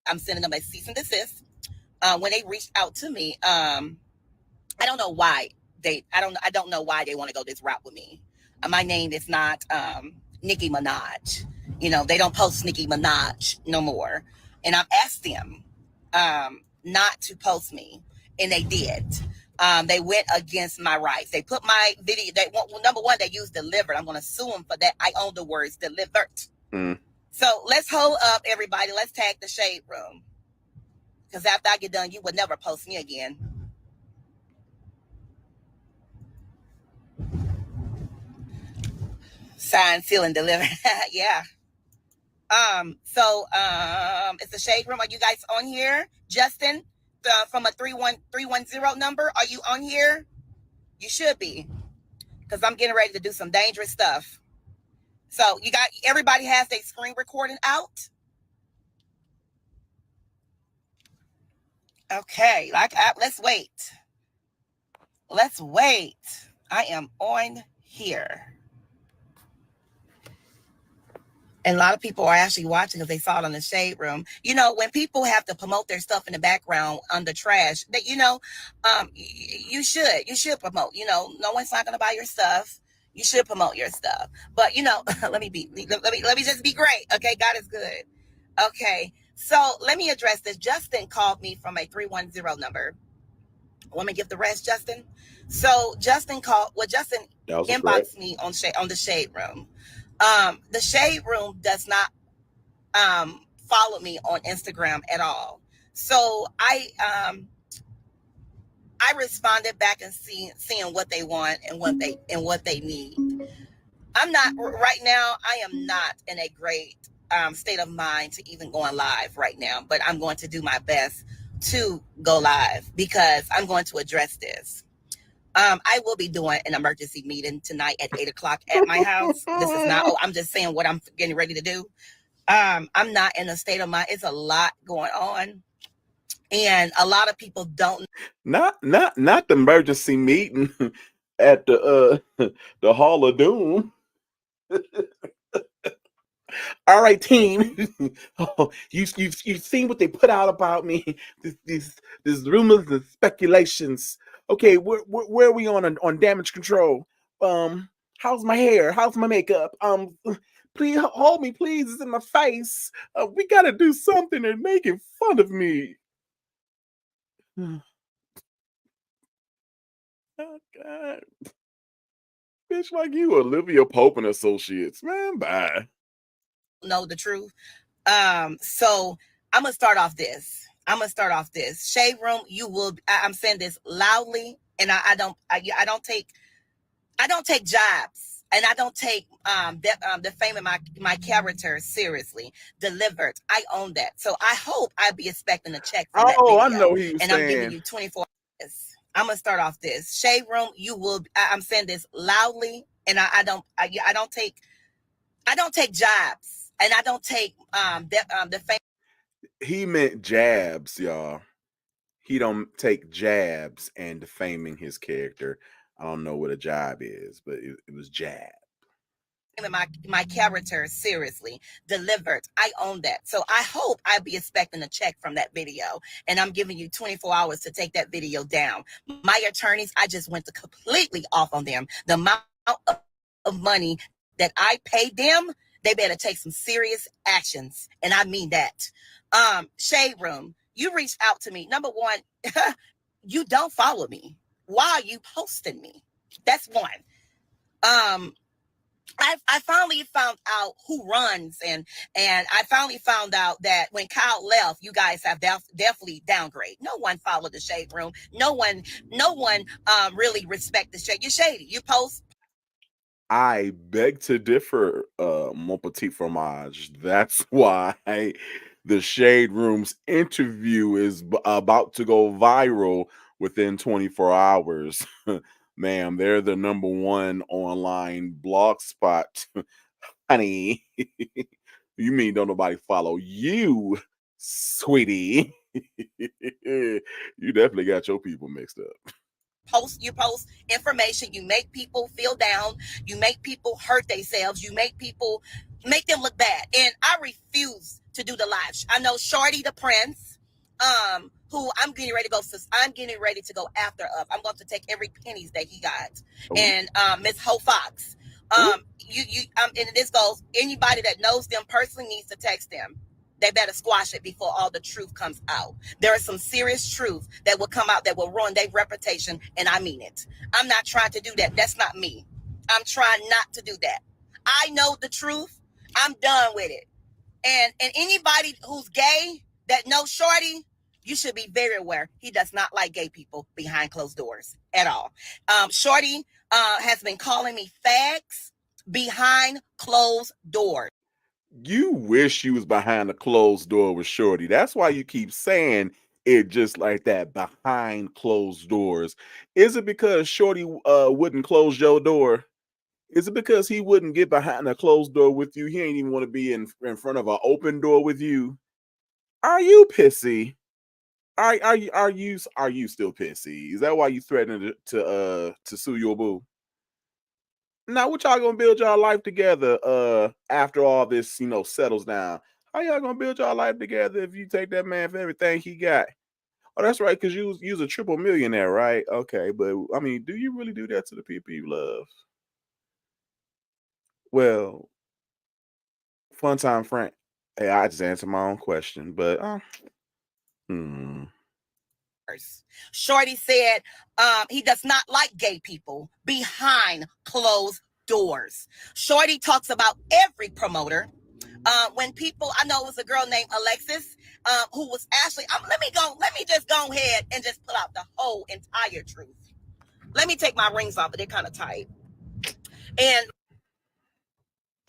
I'm sending them a cease and desist. When they reached out to me, I don't know why I don't know why they want to go this route with me. My name is not Nicki Minaj. They don't post Nicki Minaj no more. And I've asked them not to post me, and they did. They went against my rights. They put my video. Number one, they used delivered. I'm going to sue them for that. I own the words delivered. So let's hold up, everybody. Let's tag the shade room. Because after I get done, you would never post me again. Signed, sealed, and delivered. Yeah. It's the shade room. Are you guys on here? Justin, from a 31310 number. Are you on here? You should be. Because I'm getting ready to do some dangerous stuff. So everybody has their screen recording out. Okay, let's wait. Let's wait. I am on here. And a lot of people are actually watching because they saw it on the shade room. You know, when people have to promote their stuff in the background under trash, that you should promote. You know, no one's not gonna buy your stuff. You should promote your stuff. But let me just be great. Okay, God is good. Okay, so let me address this. Justin called me from a 310 number. Want me to give the rest, Justin? So Justin inboxed me on the shade room. The shade room does not follow me on Instagram at all. So I responded back and seeing what they want and what they need. I'm not right now. I am not in a great state of mind to even go on live right now, but I'm going to do my best to go live because I'm going to address this. I will be doing an emergency meeting tonight at 8:00 at my house. This is not, I'm just saying what I'm getting ready to do. I'm not in a state of mind. It's a lot going on. And a lot of people don't. Not the emergency meeting at the Hall of Doom. All right, team. Oh, you've seen what they put out about me. These rumors and speculations. Okay, where are we on damage control? How's my hair? How's my makeup? Please hold me, please. It's in my face. We gotta do something. They're making fun of me. Oh God. Bitch like you, Olivia Pope and Associates. Man, bye. Know the truth. So I'm gonna start off this. Shade room, I'm saying this loudly, and I don't take jobs, and I don't take defaming my character seriously. Delivered. I own that. So I hope I'll be expecting a check for that video. I know he was and saying. I'm giving you 24 hours. I'm gonna start off this. Shade room, I'm saying this loudly, and I don't take jobs, and I don't take defaming. He meant jabs, y'all. He don't take jabs and defaming his character. I don't know what a job is, but it was jab. My character seriously. Delivered. I own that. So I hope I'll be expecting a check from that video, and I'm giving you 24 hours to take that video down. My attorneys, I just went completely off on them. The amount of money that I paid them, they better take some serious actions, and I mean that. Shade room, you reached out to me. Number one, you don't follow me. Why are you posting me? That's one. I finally found out who runs, and I finally found out that when Kyle left, you guys have definitely downgrade. No one followed the shade room. No one really respect the shade. You're shady. You post. I beg to differ, mon petit fromage. That's why the Shade Room's interview is about to go viral within 24 hours. Ma'am, they're the number one online blog spot. Honey, you mean don't nobody follow you, sweetie? You definitely got your people mixed up. You post information, you make people feel down, you make people hurt themselves, you make them look bad. And I refuse to do the live. I know Shorty the Prince, who I'm getting ready to go after up. I'm going to take every pennies that he got. Ooh. And Miss Ho Fox. And this goes, anybody that knows them personally needs to text them. They better squash it before all the truth comes out. There is some serious truth that will come out that will ruin their reputation, and I mean it. I'm not trying to do that. That's not me. I'm trying not to do that. I know the truth. I'm done with it. And anybody who's gay that knows Shorty, you should be very aware. He does not like gay people behind closed doors at all. Shorty has been calling me fags behind closed doors. You wish you was behind a closed door with Shorty. That's why you keep saying it just like that, behind closed doors. Is it because Shorty wouldn't close your door? Is it because he wouldn't get behind a closed door with you? He ain't even want to be in front of an open door with you. Are you pissy? Are you still pissy? Is that why you threatening to sue your boo? Now, what y'all gonna build y'all life together after all this, settles down? How y'all gonna build y'all life together if you take that man for everything he got? Oh, that's right, because you was a triple millionaire, right? Okay, but I mean, do you really do that to the people you love? Well, fun time, Frank. Hey, I just answered my own question, but Shorty said he does not like gay people behind closed doors. Shorty talks about every promoter. When people, I know it was a girl named Alexis who was actually, let me just go ahead and just pull out the whole entire truth. Let me take my rings off, but they're kind of tight. And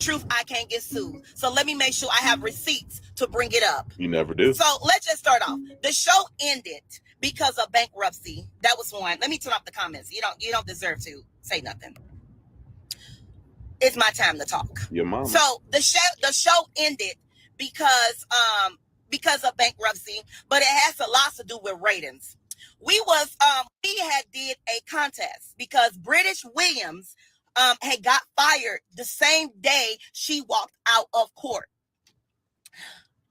truth, I can't get sued. So let me make sure I have receipts to bring it up. You never do. So let's just start off. The show ended because of bankruptcy. That was one. Let me turn off the comments. You don't deserve to say nothing. It's my time to talk. Your mama. So the show ended because of bankruptcy, but it has a lot to do with ratings. We had did a contest because British Williams had got fired the same day she walked out of court.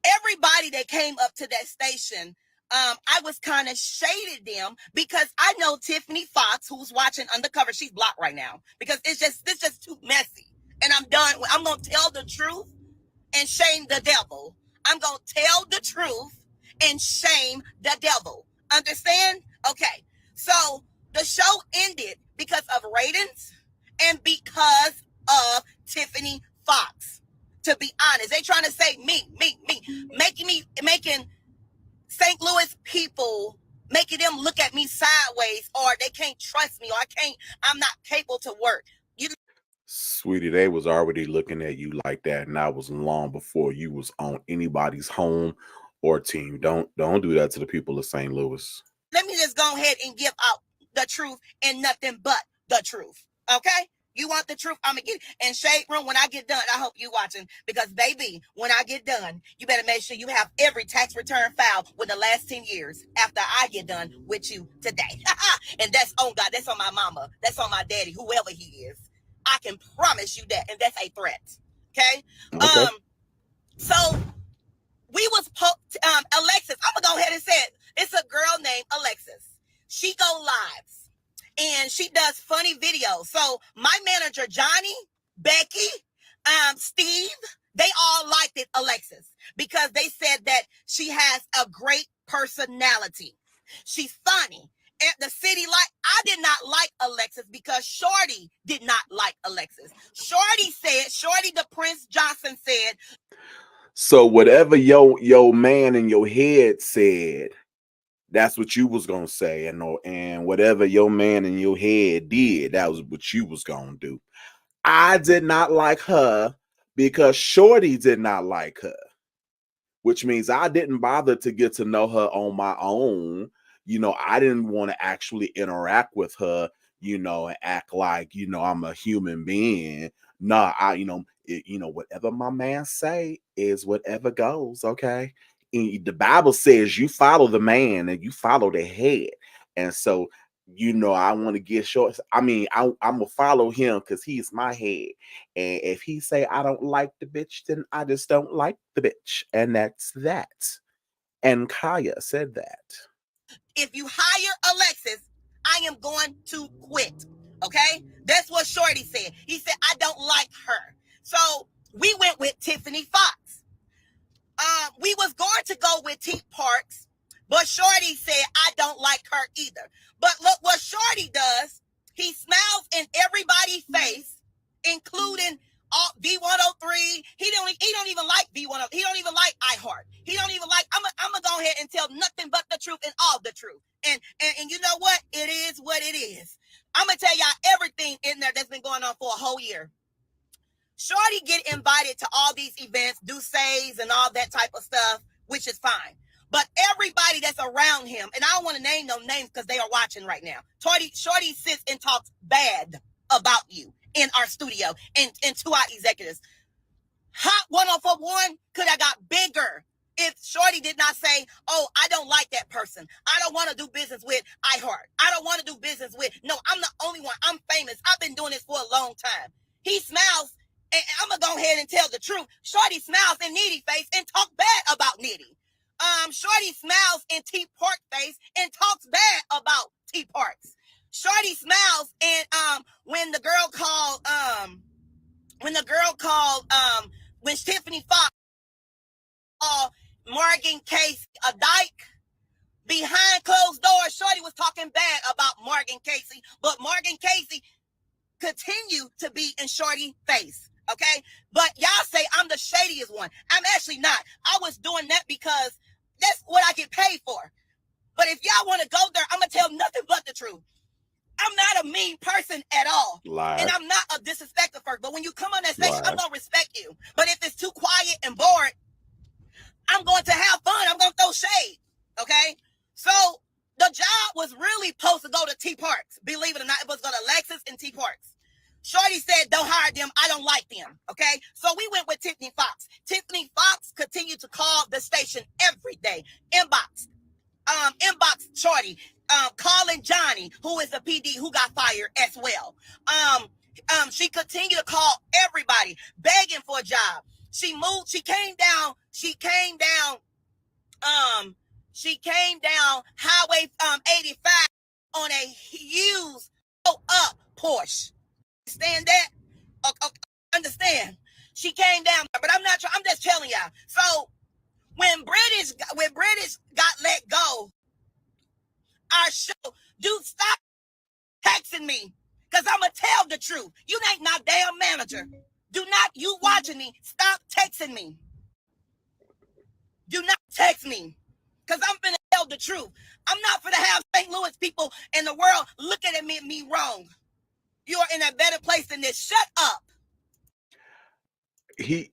Everybody that came up to that station, I was kind of shaded them because I know Tiffany Fox, who's watching Undercover, she's blocked right now because it's just too messy. And I'm done. I'm gonna tell the truth and shame the devil. I'm gonna tell the truth and shame the devil. Understand? Okay. So the show ended because of ratings and because of Tiffany Fox. To be honest, they trying to say me, making St. Louis people, making them look at me sideways, or they can't trust me, or I'm not capable to work. Sweetie, they was already looking at you like that, and that was long before you was on anybody's home or team. Don't do that to the people of St. Louis. Let me just go ahead and give out the truth and nothing but the truth. Okay? You want the truth? I'm going to get it. And Shade Room, when I get done, I hope you watching, because baby, when I get done, you better make sure you have every tax return filed within the last 10 years after I get done with you today. And that's on God. That's on my mama. That's on my daddy, whoever he is. I can promise you that. And that's a threat. Okay? So we was Alexis, I'm going to go ahead and say it. It's a girl named Alexis. She go lives. And she does funny videos. So my manager, Johnny, Becky, Steve, they all liked it, Alexis, because they said that she has a great personality. She's funny. At the city, I did not like Alexis because Shorty did not like Alexis. Shorty the Prince Johnson said. So whatever your man in your head said, that's what you was gonna say, and whatever your man in your head did, that was what you was gonna do. I did not like her because Shorty did not like her, which means I didn't bother to get to know her on my own. I didn't want to actually interact with her, and act like, I'm a human being. Nah, whatever my man say is whatever goes, okay? And the Bible says you follow the man and you follow the head. And so, I want to get short. I mean, I'm gonna follow him because he's my head. And if he say I don't like the bitch, then I just don't like the bitch. And that's that. And Kaya said that. If you hire Alexis, I am going to quit. Okay? That's what Shorty said. He said, I don't like her. So we went with Tiffany Fox. We was going to go with T Parks, but Shorty said, I don't like her either. But look what Shorty does. He smiles in everybody's face, including all V103. He don't even like V103. He don't even like iHeart. He don't even like. I'm gonna go ahead and tell nothing but the truth and all the truth. And you know what? It is what it is. I'm gonna tell y'all everything in there that's been going on for a whole year. Shorty get invited to all these events, do says and all that type of stuff, which is fine. But everybody that's around him, and I don't want to name no names because they are watching right now. Shorty sits and talks bad about you in our studio and to our executives. Hot 1041 could have got bigger if Shorty did not say, oh, I don't like that person. I don't want to do business with iHeart. I don't want to do business with, no, I'm the only one. I'm famous. I've been doing this for a long time. He smiles, and I'm going to go ahead and tell the truth. Shorty smiles in Nitty face and talk bad about Nitty. Shorty smiles in T Park face and talks bad about T Parks. Shorty smiles and when the girl called when Tiffany Fox Morgan Casey a dyke, behind closed doors, Shorty was talking bad about Morgan Casey, but Morgan Casey continued to be in Shorty face. Okay, but y'all say I'm the shadiest one. I'm actually not. I was doing that because that's what I get paid for. But if y'all want to go there, I'm gonna tell nothing but the truth. I'm not a mean person at all. Liar. And I'm not a disrespectful person. But when you come on that stage, I'm gonna respect you. But if it's too quiet and bored, I'm going to have fun. I'm going to throw shade. Okay? So the job was really supposed to go to T Parks. Believe it or not, it was going to Lexus and T Parks. Shorty said, don't hire them. I don't like them. Okay? So we went with Tiffany Fox. Tiffany Fox continued to call the station every day. Inbox Shorty. Calling Johnny, who is the PD who got fired as well. She continued to call everybody, begging for a job. She moved. She came down Highway 85 on a huge up Porsche. Understand that? Understand? She came down, but I'm not. I'm just telling y'all. So when British got let go, our show, dude, stop texting me, cause I'ma tell the truth. You ain't my damn manager. Do not, you watching me, stop texting me. Do not text me, cause I'm finna tell the truth. I'm not finna have St. Louis people in the world looking at me wrong. You are in a better place than this. Shut up. He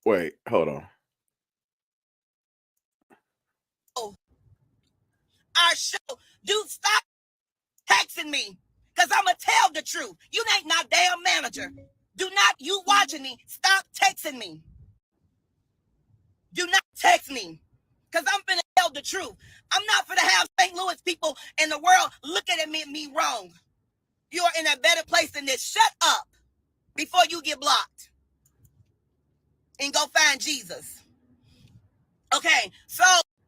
wait, hold on. Our show, dude, stop texting me, cause I'ma tell the truth. You ain't my damn manager. Do not, you watching me, stop texting me. Do not text me, because I'm finna tell the truth. I'm not finna have St. Louis people in the world looking at me wrong. You are in a better place than this. Shut up before you get blocked. And go find Jesus. Okay, so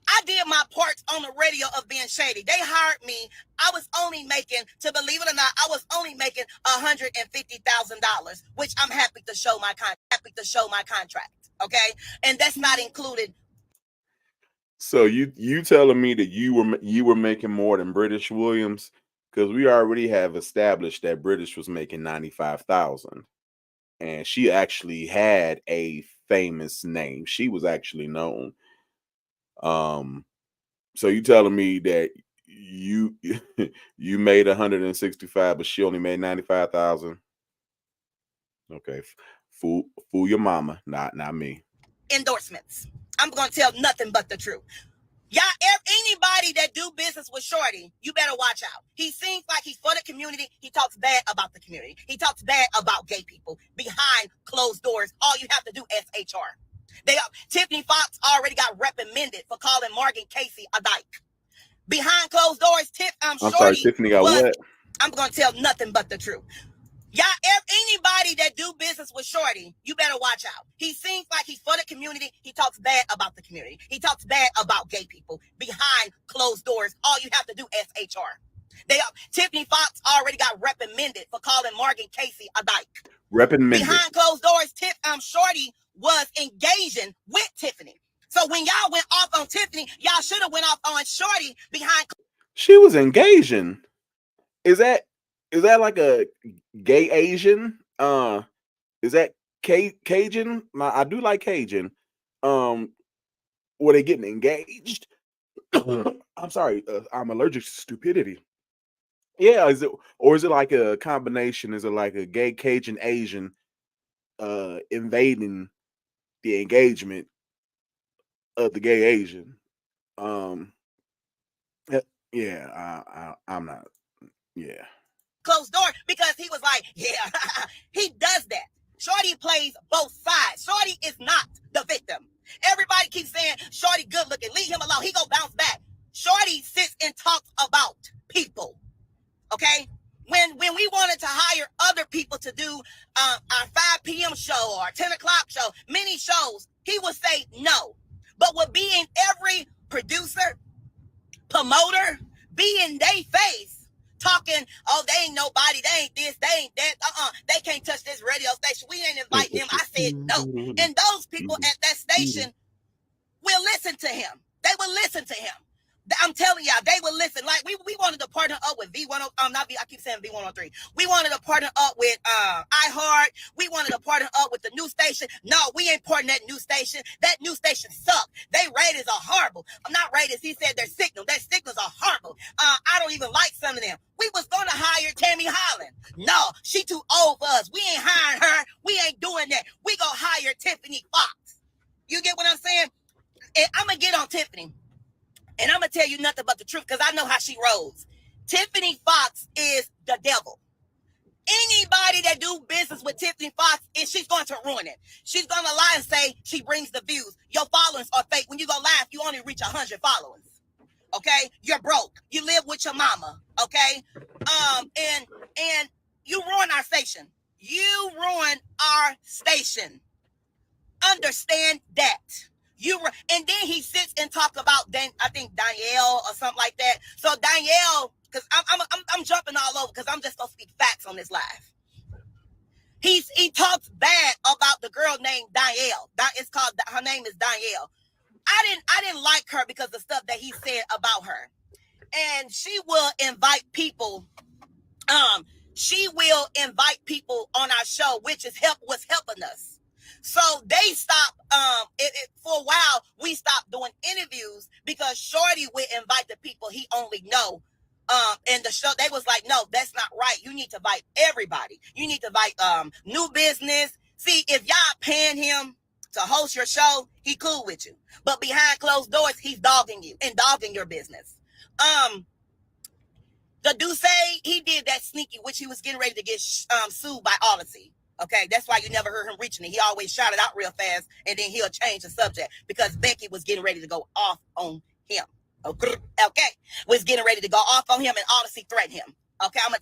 I did my parts on the radio of being shady. They hired me. I was only making, to believe it or not, I was only making $150,000, which I'm happy to show my contract. Okay, and that's not included. So you telling me that you were making more than British Williams? Because we already have established that British was making 95,000, and she actually had a famous name. She was actually known. So you telling me that you you made 165, but she only made 95,000? Okay, fool your mama, not me. Endorsements. I'm gonna tell nothing but the truth. Y'all, anybody that do business with Shorty, you better watch out. He seems like he's for the community. He talks bad about the community. He talks bad about gay people behind closed doors. All you have to do is HR. Tiffany Fox already got reprimanded for calling Morgan Casey a dyke. Behind closed doors, I'm sorry, Tiffany got what? I'm gonna tell nothing but the truth. Y'all, anybody that do business with Shorty, you better watch out. He seems like he's for the community. He talks bad about the community. He talks bad about gay people behind closed doors. All you have to do is HR. Tiffany Fox already got reprimanded for calling Morgan Casey a dyke. Reprimanded. Behind closed doors, Shorty was engaging with Tiffany. So when y'all went off on Tiffany, y'all should have went off on Shorty behind. She was engaging. Is that like a gay Asian? Is that Cajun? I do like Cajun. Were they getting engaged? I'm sorry, I'm allergic to stupidity. Yeah, is it, or is it like a combination? Is it like a gay Cajun Asian invading the engagement of the gay Asian? Um, eh, yeah, I'm not. Yeah, Closed door because he was like, yeah, he does that. Shorty plays both sides. Shorty is not the victim. Everybody keeps saying Shorty good looking. Leave him alone. He gonna bounce back. Shorty sits and talks about people. Okay? When we wanted to hire other people to do our 5 p.m. show or 10 o'clock show, many shows, he would say no. But with being every producer, promoter, be in they face, talking, oh, they ain't nobody, they ain't this, they ain't that, they can't touch this radio station, we ain't invite them. I said no. And those people at that station will listen to him. They will listen to him. I'm telling y'all, they will listen. Like we wanted to partner up with V1, not V, I keep saying V103. We wanted to partner up with iHeart. We wanted to partner up with the new station. No, we ain't partnering that new station. That new station sucked. They ratings are horrible. I'm not ratings. He said their signals. Their signals are horrible. I don't even like some of them. We was gonna hire Tammy Holland. No, she too old for us. We ain't hiring her. We ain't doing that. We gonna hire Tiffany Fox. You get what I'm saying? And I'm gonna get on Tiffany. And I'm going to tell you nothing but the truth because I know how she rolls. Tiffany Fox is the devil. Anybody that do business with Tiffany Fox, she's going to ruin it. She's going to lie and say she brings the views. Your followers are fake. When you go live, you only reach 100 followers. Okay? You're broke. You live with your mama. Okay? And you ruin our station. You ruin our station. Understand that. And then he sits and talk about I think Danielle or something like that. So Danielle, because I'm jumping all over because I'm just gonna speak facts on this live. He talks bad about the girl named Danielle. It's called, her name is Danielle. I didn't like her because of the stuff that he said about her. And she will invite people. She will invite people on our show, which is what's helping us. So they stopped, for a while, we stopped doing interviews because Shorty would invite the people he only know. And the show, they was like, no, that's not right. You need to invite everybody. You need to invite new business. See, if y'all paying him to host your show, he cool with you. But behind closed doors, he's dogging you and dogging your business. The Duce, he did that sneaky, which he was getting ready to get sued by Odyssey. Okay, that's why you never heard him reaching it. He always shouted out real fast, and then he'll change the subject because Becky was getting ready to go off on him. Okay, was getting ready to go off on him, and Odyssey threatened him. Okay, I'm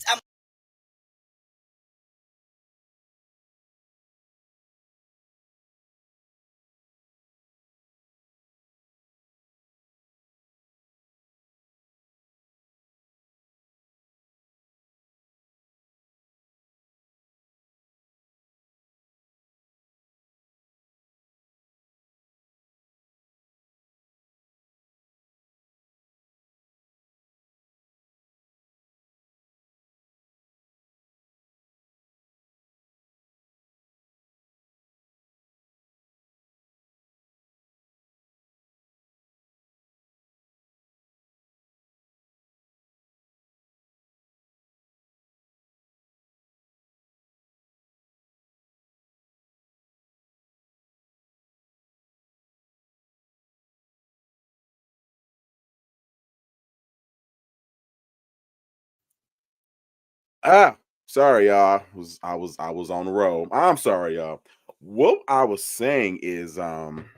Sorry, y'all. I was on the road. I'm sorry, y'all. What I was saying is, ma'am,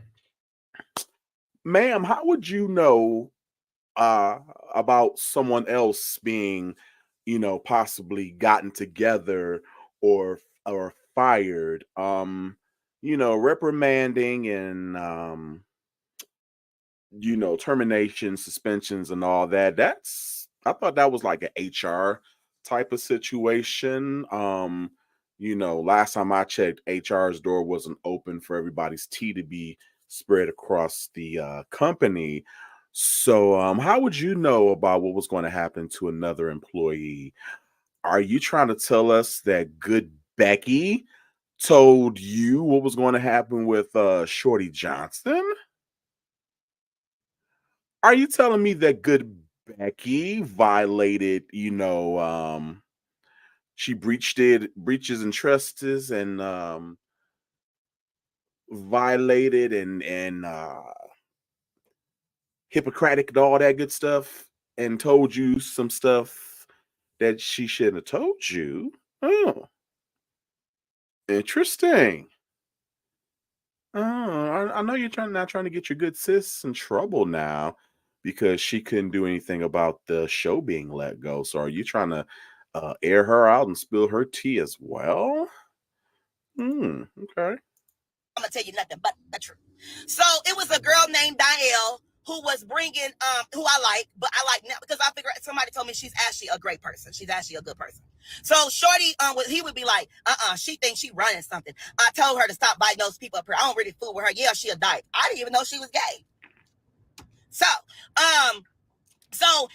how would you know uh about someone else being, possibly gotten together or fired? Reprimanding and termination, suspensions, and all that. I thought that was like an HR type of situation. Last time I checked, HR's door wasn't open for everybody's tea to be spread across the company. So, how would you know about what was going to happen to another employee? Are you trying to tell us that good Becky told you what was going to happen with Shorty Johnson? Are you telling me that good Becky violated, she breaches and trusts and violated and Hippocratic and all that good stuff and told you some stuff that she shouldn't have told you? Oh, interesting. Oh, I know you're not trying to get your good sis in trouble now because she couldn't do anything about the show being let go. So are you trying to air her out and spill her tea as well? Okay. I'm gonna tell you nothing but the truth. So it was a girl named Dielle who was bringing, who I like, but I like now because I figure somebody told me she's actually a great person. She's actually a good person. So Shorty, he would be like, she thinks she running something. I told her to stop biting those people up here. I don't really fool with her. Yeah, she a dyke. I didn't even know she was gay. So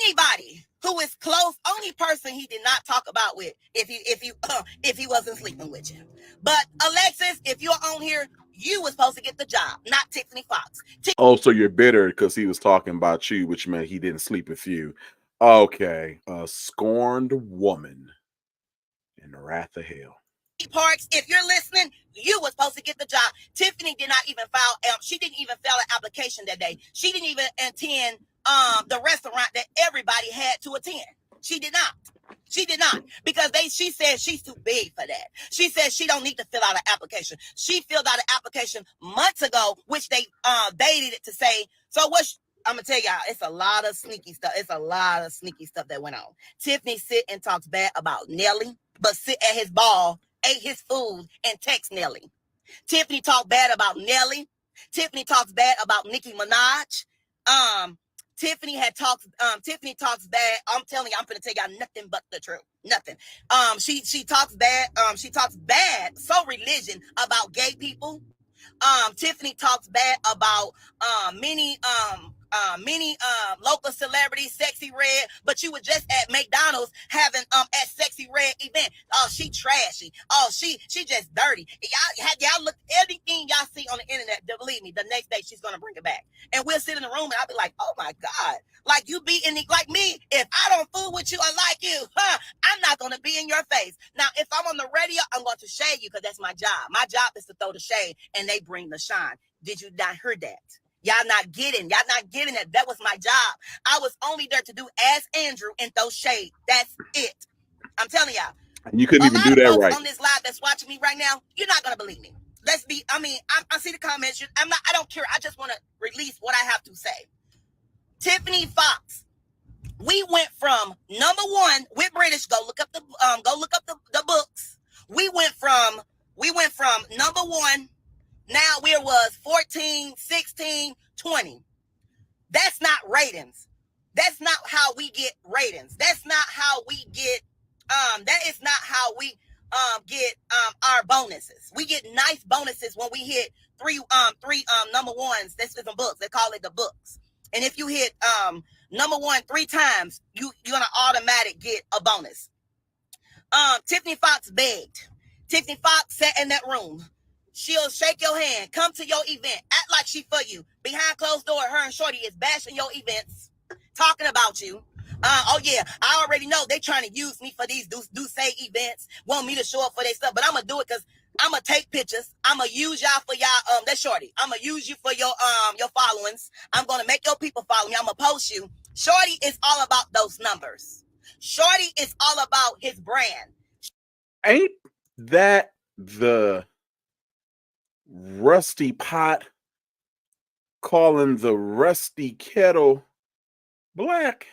anybody who is close, only person he did not talk about with if he wasn't sleeping with you. But Alexis, if you're on here, you were supposed to get the job, not Tiffany Fox. Oh, so you're bitter because he was talking about you, which meant he didn't sleep with you. Okay. A scorned woman in the wrath of hell. Parks, if you're listening, you were supposed to get the job. Tiffany did not even file. She didn't even file an application that day. She didn't even attend the restaurant that everybody had to attend. She did not. She did not because she said she's too big for that. She said she don't need to fill out an application. She filled out an application months ago, which they dated it to say. So I'm gonna tell y'all, it's a lot of sneaky stuff. It's a lot of sneaky stuff that went on. Tiffany sit and talks bad about Nelly, but sit at his ball, ate his food, and text Nelly. Tiffany talked bad about Nelly. Tiffany talks bad about Nicki Minaj. Tiffany talks bad. I'm telling you, I'm gonna tell y'all nothing but the truth. Nothing. She talks bad. She talks bad, so religion about gay people. Tiffany talks bad about many local celebrities, Sexy Red, but you were just at McDonald's having at Sexy Red event. Oh, she trashy. Oh, she just dirty. Y'all look anything y'all see on the internet, believe me, the next day she's gonna bring it back. And we'll sit in the room and I'll be like, oh my God, like you be in the, like me, if I don't fool with you or like you, I'm not gonna be in your face. Now, if I'm on the radio, I'm going to shade you because that's my job. My job is to throw the shade and they bring the shine. Did you not hear that? Y'all not getting it. That was my job. I was only there to do Ask Andrew and throw shade. That's it. I'm telling y'all. And you couldn't even do that right. On this live that's watching me right now, you're not gonna believe me. I see the comments. I don't care. I just want to release what I have to say. Tiffany Fox. We went from number one with British. Go look up the books. We went from number one. Now we was 14, 16, 20. That's not ratings. That's not how we get ratings. That's not how we get that is not how we get our bonuses. We get nice bonuses when we hit three number ones. That's different books. They call it the books. And if you hit number one 3 times, you're gonna automatic get a bonus. Tiffany Fox begged. Tiffany Fox sat in that room. She'll shake your hand, come to your event, act like she for you. Behind closed door, her and Shorty is bashing your events, talking about you. Oh yeah, I already know they trying to use me for these do say events, want me to show up for their stuff, but I'm gonna do it because I'm gonna take pictures. I'm gonna use y'all for y'all. That's Shorty. I'm gonna use you for your followings. I'm gonna make your people follow me. I'm gonna post you. Shorty is all about those numbers. Shorty is all about his brand. Ain't that the rusty pot calling the rusty kettle black?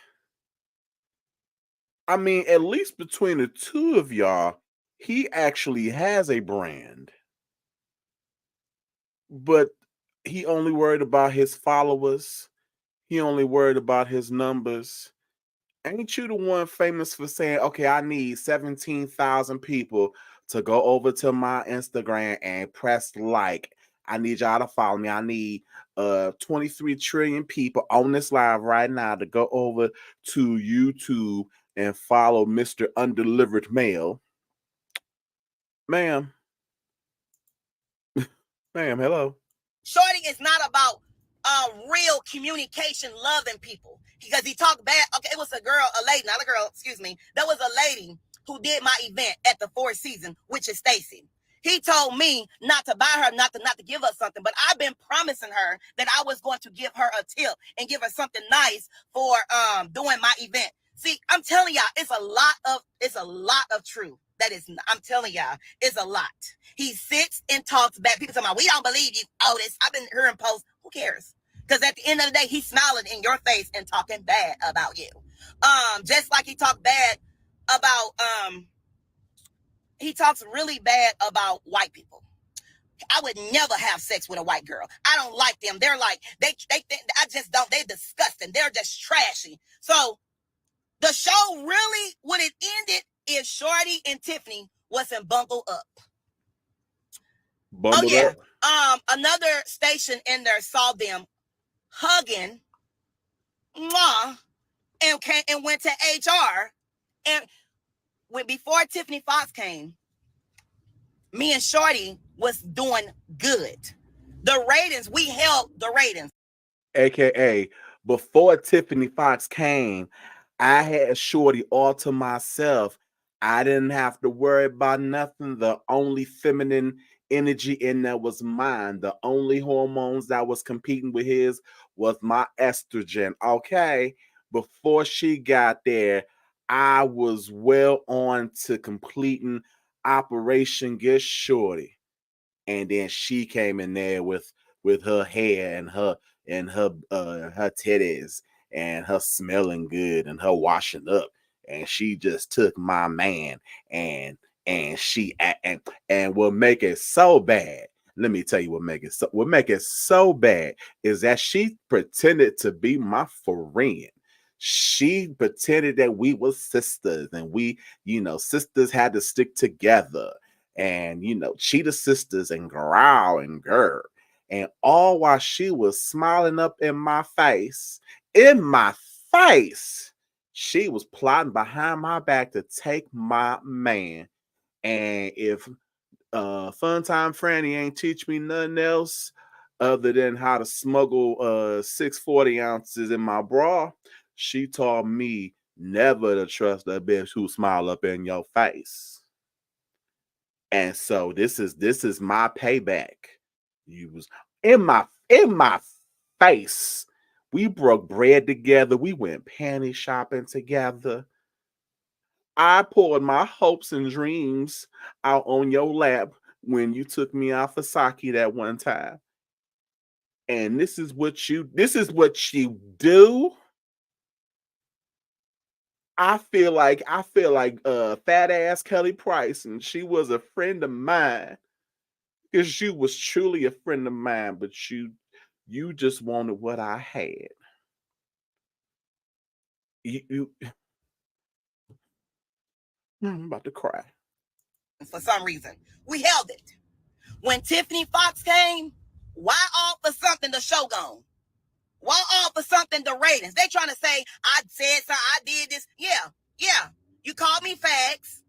I mean, at least between the two of y'all, he actually has a brand. But he only worried about his followers. He only worried about his numbers. Ain't you the one famous for saying, okay, I need 17,000 people to go over to my Instagram and press like. I need y'all to follow me. I need 23 trillion people on this live right now to go over to YouTube and follow Mr. Undelivered Mail. Ma'am. Ma'am, hello. Shorty is not about real communication, loving people. Because he talked bad. Okay, it was a girl, a lady, not a girl, excuse me. There was a lady who did my event at the Four Seasons, which is Stacy. He told me not to buy her, not to give her something, but I've been promising her that I was going to give her a tip and give her something nice for doing my event. See, I'm telling y'all, it's a lot of truth. That is, I'm telling y'all, it's a lot. He sits and talks back. People talking about, we don't believe you, Otis. I've been hearing posts. Who cares? Because at the end of the day, he's smiling in your face and talking bad about you. Just like he talked bad about, he talks really bad about white people. I would never have sex with a white girl. I don't like them. They're like, I just don't, they're disgusting. They're just trashy. So the show really, when it ended, is Shorty and Tiffany wasn't bungled up. Bundled up? Another station in there saw them hugging, and went to HR. And before Tiffany Fox came, me and Shorty was doing good. The ratings, we held the ratings. AKA, before Tiffany Fox came, I had Shorty all to myself. I didn't have to worry about nothing. The only feminine energy in there was mine. The only hormones that was competing with his was my estrogen. Okay, before she got there, I was well on to completing Operation Get Shorty. And then she came in there with her hair and her titties and her smelling good and her washing up, and she just took my man and she and will make it so bad. Let me tell you what make it so bad is that she pretended to be my friend. She pretended that we were sisters and we, sisters had to stick together. And cheetah sisters and growl and grr, and all while she was smiling up in my face, she was plotting behind my back to take my man. And if Funtime Franny ain't teach me nothing else other than how to smuggle 640 ounces in my bra, she taught me never to trust a bitch who smile up in your face. And so this is my payback. You was in my face. We broke bread together. We went panty shopping together. I poured my hopes and dreams out on your lap when you took me out for sake that one time. And this is what you do. I feel like fat ass Kelly Price, and she was a friend of mine. Because she was truly a friend of mine, but you just wanted what I had. I'm about to cry. For some reason, we held it. When Tiffany Fox came, why all for something the show gone? Why all for something the ratings? They trying to say I said something, I did this. Yeah. You called me fags.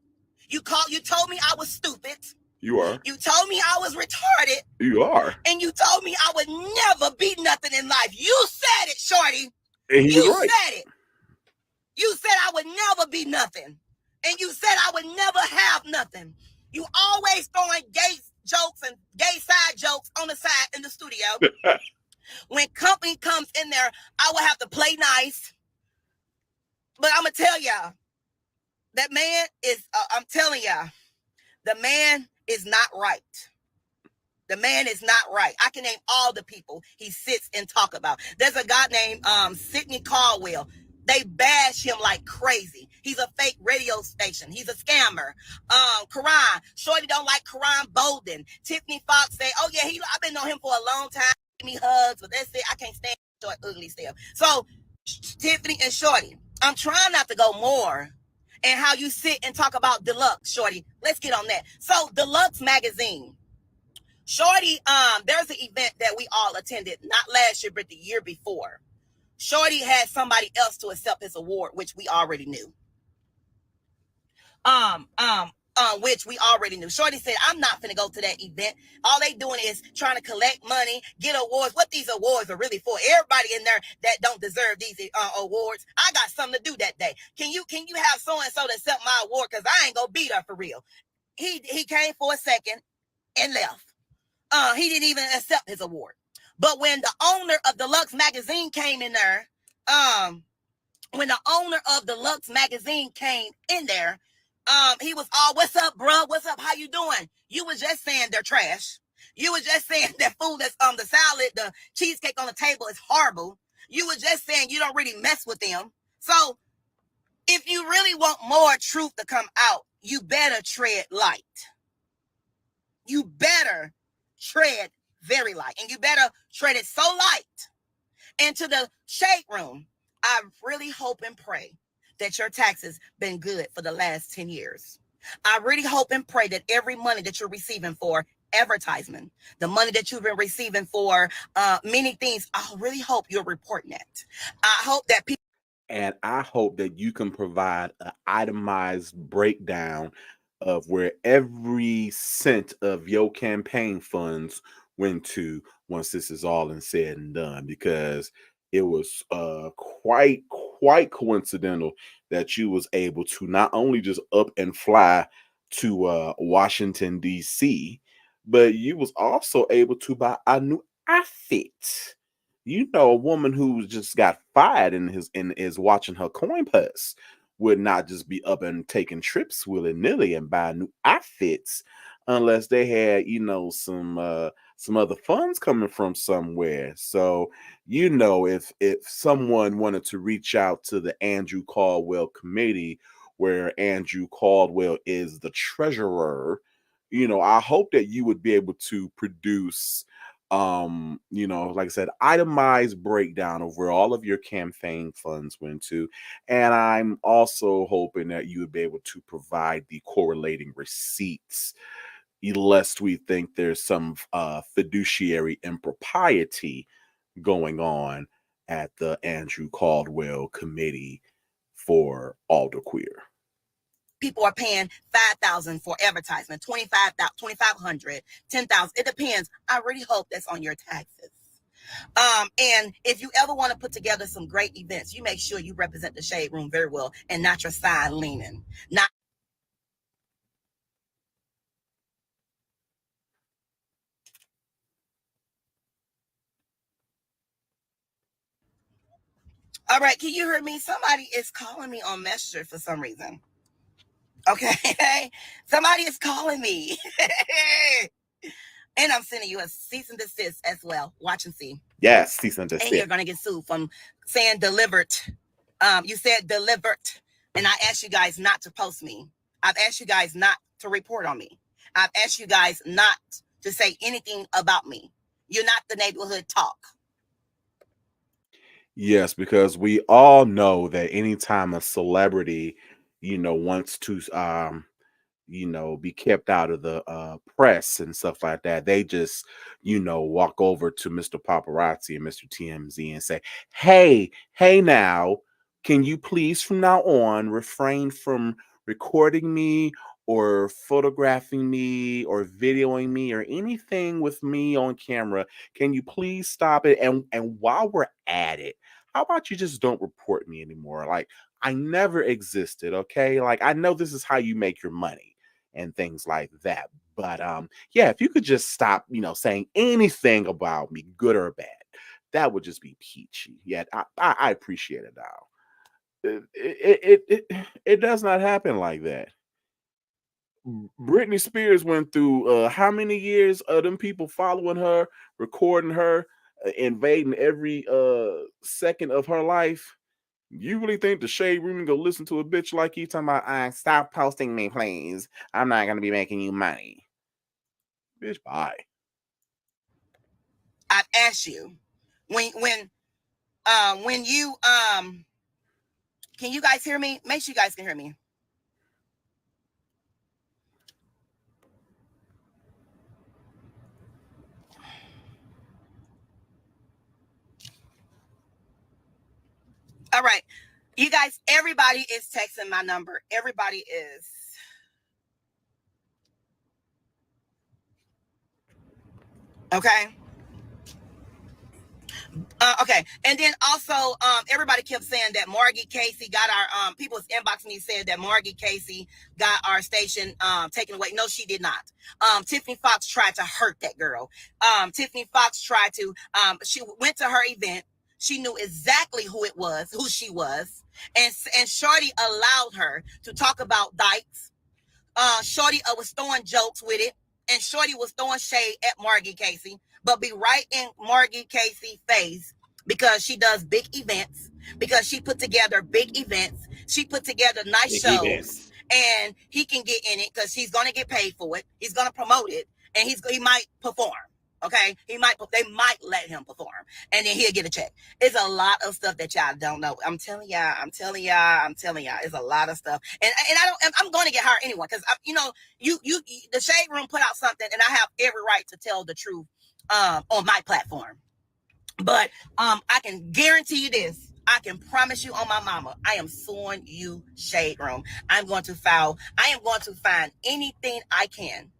You told me I was stupid. You are. You told me I was retarded. You are. And you told me I would never be nothing in life. You said it, Shorty. And you right. said it. You said I would never be nothing. And you said I would never have nothing. You always throwing gay jokes and gay side jokes on the side in the studio. When company comes in there, I will have to play nice. But I'm going to tell y'all, that man is, I'm telling y'all, the man is not right. The man is not right. I can name all the people he sits and talk about. There's a guy named Sidney Caldwell. They bash him like crazy. He's a fake radio station. He's a scammer. Karan. Shorty don't like Karan Bolden. Tiffany Fox say, oh yeah, I've been on him for a long time. Give me hugs, but that's it. I can't stand short, ugly stuff. So Tiffany and Shorty, I'm trying not to go more. And how you sit and talk about Deluxe, Shorty. Let's get on that. So Deluxe magazine. Shorty, there's an event that we all attended, not last year, but the year before. Shorty had somebody else to accept his award, which we already knew. which we already knew. Shorty said, I'm not finna go to that event. All they doing is trying to collect money, get awards. What these awards are really for? Everybody in there that don't deserve these awards. I got something to do that day. Can you have so-and-so to accept my award? Because I ain't gonna be there for real. He came for a second and left. He didn't even accept his award. But when the owner of Deluxe magazine came in there, when the owner of Deluxe magazine came in there, he was all, what's up, bro? What's up? How you doing? You was just saying they're trash. You was just saying that food that's the salad, the cheesecake on the table is horrible. You was just saying you don't really mess with them. So if you really want more truth to come out, you better tread light. You better tread very light, and you better tread it so light into the shade room. I really hope and pray that your taxes been good for the last 10 years. I really hope and pray that every money that you're receiving for advertisement, the money that you've been receiving for many things, I really hope you're reporting that. I hope that people. And I hope that you can provide an itemized breakdown of where every cent of your campaign funds went to once this is all said and done, because it was quite coincidental that you was able to not only just up and fly to Washington DC, but you was also able to buy a new outfit. You know, a woman who just got fired and is watching her coin purse would not just be up and taking trips willy-nilly and buy new outfits unless they had, you know, some other funds coming from somewhere. So, you know, if someone wanted to reach out to the Andrew Caldwell committee, where Andrew Caldwell is the treasurer, you know, I hope that you would be able to produce you know, like I said, itemized breakdown of where all of your campaign funds went to. And I'm also hoping that you would be able to provide the correlating receipts, lest we think there's some fiduciary impropriety going on at the Andrew Caldwell Committee for Alder Queer. People are paying $5,000 for advertisement, $25,000, $2,500, $10,000. It depends. I really hope that's on your taxes. And if you ever want to put together some great events, you make sure you represent the shade room very well and not your side leaning. Not. All right, can you hear me? Somebody is calling me on Messenger for some reason. Okay, somebody is calling me. And I'm sending you a cease and desist as well. Watch and see. Yes, cease and desist. And you're gonna get sued from saying delivered. You said delivered, and I asked you guys not to post me. I've asked you guys not to report on me. I've asked you guys not to say anything about me. You're not the neighborhood talk. Yes, because we all know that anytime a celebrity, you know, wants to you know, be kept out of the press and stuff like that, they just, you know, walk over to Mr. Paparazzi and Mr. TMZ and say, hey now, can you please from now on refrain from recording me or photographing me or videoing me or anything with me on camera? Can you please stop it? And while we're at it, how about you just don't report me anymore? Like, I never existed, okay? Like, I know this is how you make your money and things like that. But yeah, if you could just stop, you know, saying anything about me, good or bad, that would just be peachy. Yeah, I appreciate it now. It does not happen like that. Britney Spears went through how many years of them people following her, recording her, invading every second of her life. You really think the shade room gonna listen to a bitch like you talking about, stop posting me, please? I'm not gonna be making you money. Bitch, bye. I've asked you when you can you guys hear me? Make sure you guys can hear me. All right. You guys, everybody is texting my number. Everybody is. Okay. Okay, and then also, everybody kept saying that Margie Casey got our people was inboxing me said that Margie Casey got our station taken away. No, she did not. Tiffany Fox tried to hurt that girl. Tiffany Fox tried to. She went to her event. She knew exactly who she was, and Shorty allowed her to talk about dykes. Shorty was throwing jokes with it, and Shorty was throwing shade at Margie Casey, but be right in Margie Casey's face because she does big events, because she put together big events. She put together nice Big shows, events. and he can get in it because he's going to get paid for it. He's going to promote it, and he might perform. Okay, they might let him perform, and then he'll get a check. It's a lot of stuff that y'all don't know. I'm telling y'all. It's a lot of stuff, and I'm going to get hired anyway because you the Shade Room put out something, and I have every right to tell the truth on my platform. But I can guarantee you this. I can promise you on my mama, I am suing you, Shade Room. I am going to find anything I can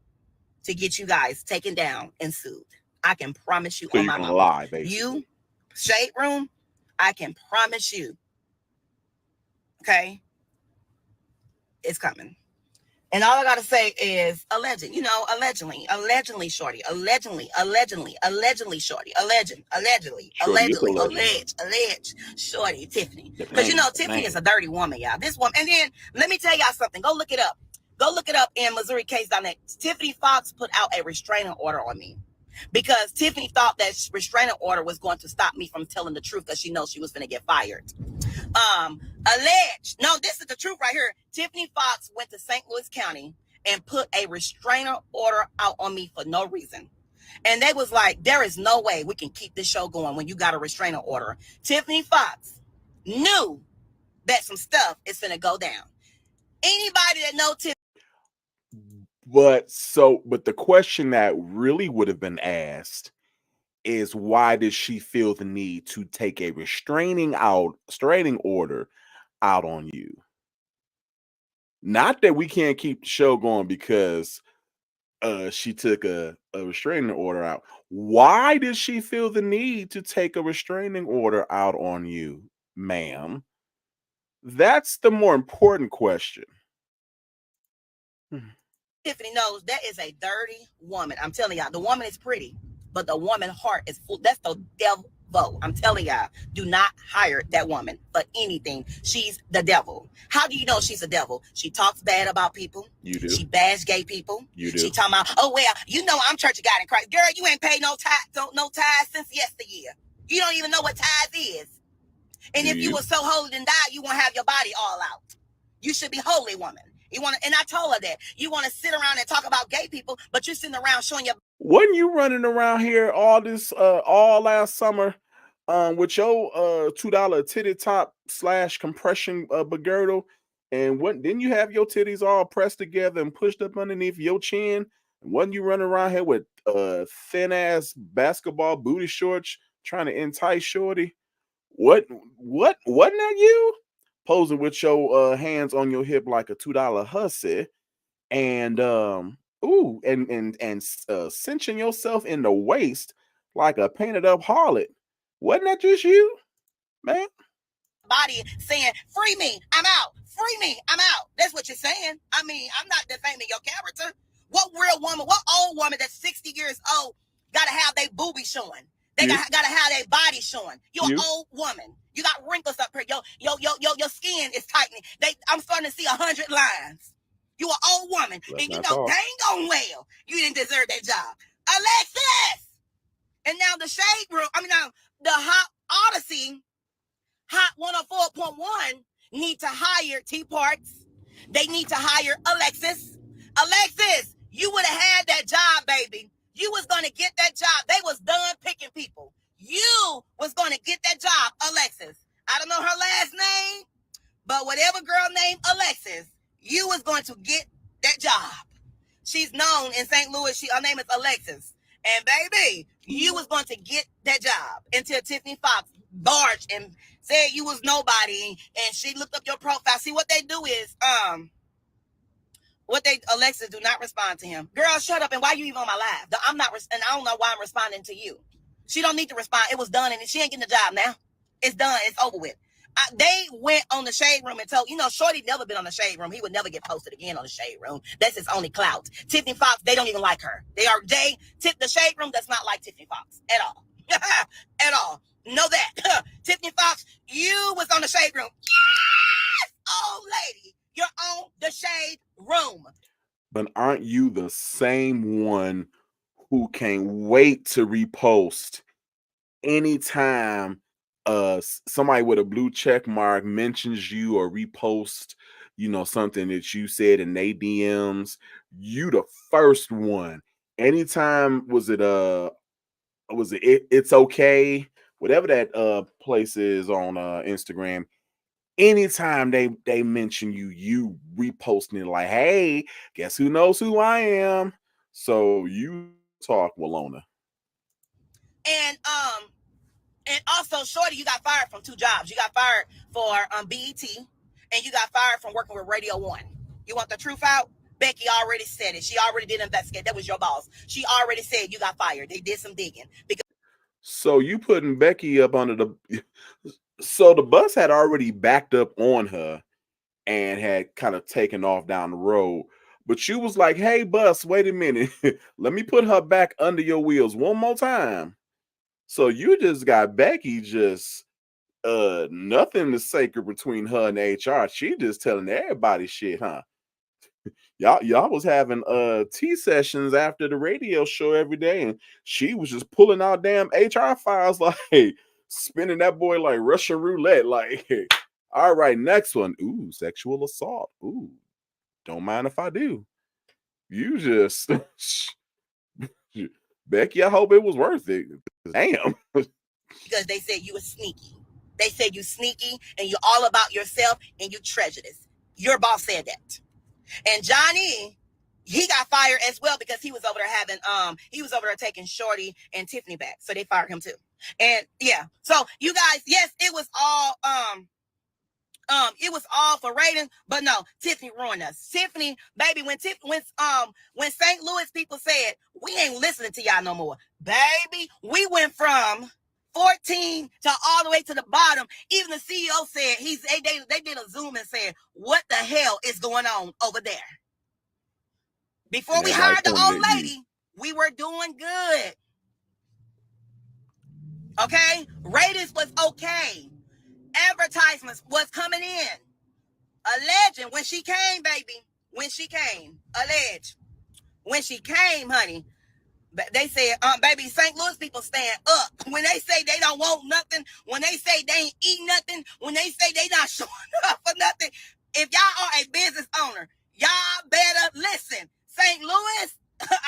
to get you guys taken down and sued. I can promise you So on you're my gonna mama. lie, basically. You, Shade Room, I can promise you. Okay? It's coming. And all I gotta say is allegedly, shorty, allegedly, shorty, alleged, shorty, Tiffany. Because Tiffany is a dirty woman, y'all. This woman, and then let me tell y'all something. Go look it up. In Missouri case.net. Tiffany Fox put out a restraining order on me because Tiffany thought that restraining order was going to stop me from telling the truth because she knows she was going to get fired. Alleged. No, this is the truth right here. Tiffany Fox went to St. Louis County and put a restraining order out on me for no reason. And they was like, there is no way we can keep this show going when you got a restraining order. Tiffany Fox knew that some stuff is going to go down. Anybody that know Tiffany. But the question that really would have been asked is, why did she feel the need to take a restraining order out on you? Not that we can't keep the show going because she took a restraining order out. Why did she feel the need to take a restraining order out on you, ma'am? That's the more important question. Tiffany knows that is a dirty woman. I'm telling y'all, the woman is pretty, but the woman heart is full. That's the devil. I'm telling y'all, do not hire that woman for anything. She's the devil. How do you know she's a devil? She talks bad about people. You do. She bash gay people. You do. She talking about, oh well, I'm Church of God in Christ. Girl, you ain't paid no tithes since yesteryear. You don't even know what tithes is. And if you were so holy and died, you won't have your body all out. You should be holy, woman. And I told her that. You want to sit around and talk about gay people, but you're sitting around showing your. Wasn't you running around here all last summer with your $2 titty top / compression girdle? And didn't you have your titties all pressed together and pushed up underneath your chin? And wasn't you running around here with thin ass basketball booty shorts trying to entice shorty? What wasn't that you? Posing with your hands on your hip like a $2 hussy, and cinching yourself in the waist like a painted up harlot. Wasn't that just you, man? Body saying, free me, I'm out. Free me, I'm out. That's what you're saying. I mean, I'm not defaming your character. What real woman, what old woman that's 60 years old gotta have their boobies showing? They gotta have their body showing. You're an old woman. You got wrinkles up here. Your skin is tightening. I'm starting to see 100 lines. You an old woman. And you know dang on well you didn't deserve that job. Alexis! And now the Shade Room, the Hot Odyssey, Hot 104.1 need to hire T-Parts. They need to hire Alexis. Alexis, you would have had that job, baby. You was going to get that job. They was done picking people. You was going to get that job, Alexis. I don't know her last name, but whatever girl named Alexis, you was going to get that job. She's known in St. Louis. Her name is Alexis. And baby, you was going to get that job until Tiffany Fox barged and said you was nobody. And she looked up your profile. See, what they do is, Alexis do not respond to him. Girl, shut up. And why you even on my live? I'm not, and I don't know why I'm responding to you. She don't need to respond. It was done, and she ain't getting the job now. It's done. It's over with. They went on the Shade Room and told, Shorty never been on the Shade Room. He would never get posted again on the Shade Room. That's his only clout. Tiffany Fox, they don't even like her. The Shade Room does not like Tiffany Fox at all. At all. Know that. Tiffany Fox, you was on the Shade Room. Yes, old lady. You're on the Shade Room. But aren't you the same one who can't wait to repost anytime somebody with a blue check mark mentions you or repost, something that you said in their DMs? You the first one. Anytime it's okay, whatever that place is on Instagram. Anytime they mention you reposting it like, hey, guess who knows who I am? So you talk, Walona. And also, Shorty, you got fired from 2 jobs. You got fired for BET, and you got fired from working with Radio 1. You want the truth out? Becky already said it. She already did investigate. That was your boss. She already said you got fired. They did some digging. So you putting Becky up under the... So the bus had already backed up on her and had kind of taken off down the road. But you was like, hey, bus, wait a minute. Let me put her back under your wheels one more time. So you just got Becky just nothing is sacred between her and HR. She just telling everybody shit, huh? Y'all was having tea sessions after the radio show every day, and she was just pulling out damn HR files, like spinning that boy like Russian roulette, like, all right, next one. Ooh, sexual assault. Ooh, don't mind if I do. You just Becky, I hope it was worth it. Damn. Because they said you were sneaky. They said you sneaky and you're all about yourself and you prejudice. Your boss said that. And Johnny, he got fired as well because he was over there taking Shorty and Tiffany back. So they fired him too. And yeah. So you guys, yes, it was all for ratings, but no, Tiffany ruined us. Tiffany, baby, when St. Louis people said, we ain't listening to y'all no more, baby, we went from 14 to all the way to the bottom. Even the CEO said, they did a Zoom and said, what the hell is going on over there? Before we hired the old lady, we were doing good. Okay? Ratings was okay. Advertisements was coming in. Alleged when she came, baby. When she came. Alleged. When she came, honey. They said, baby, St. Louis people stand up. When they say they don't want nothing, when they say they ain't eat nothing, when they say they not showing up for nothing, if y'all are a business owner, y'all better listen. St. Louis,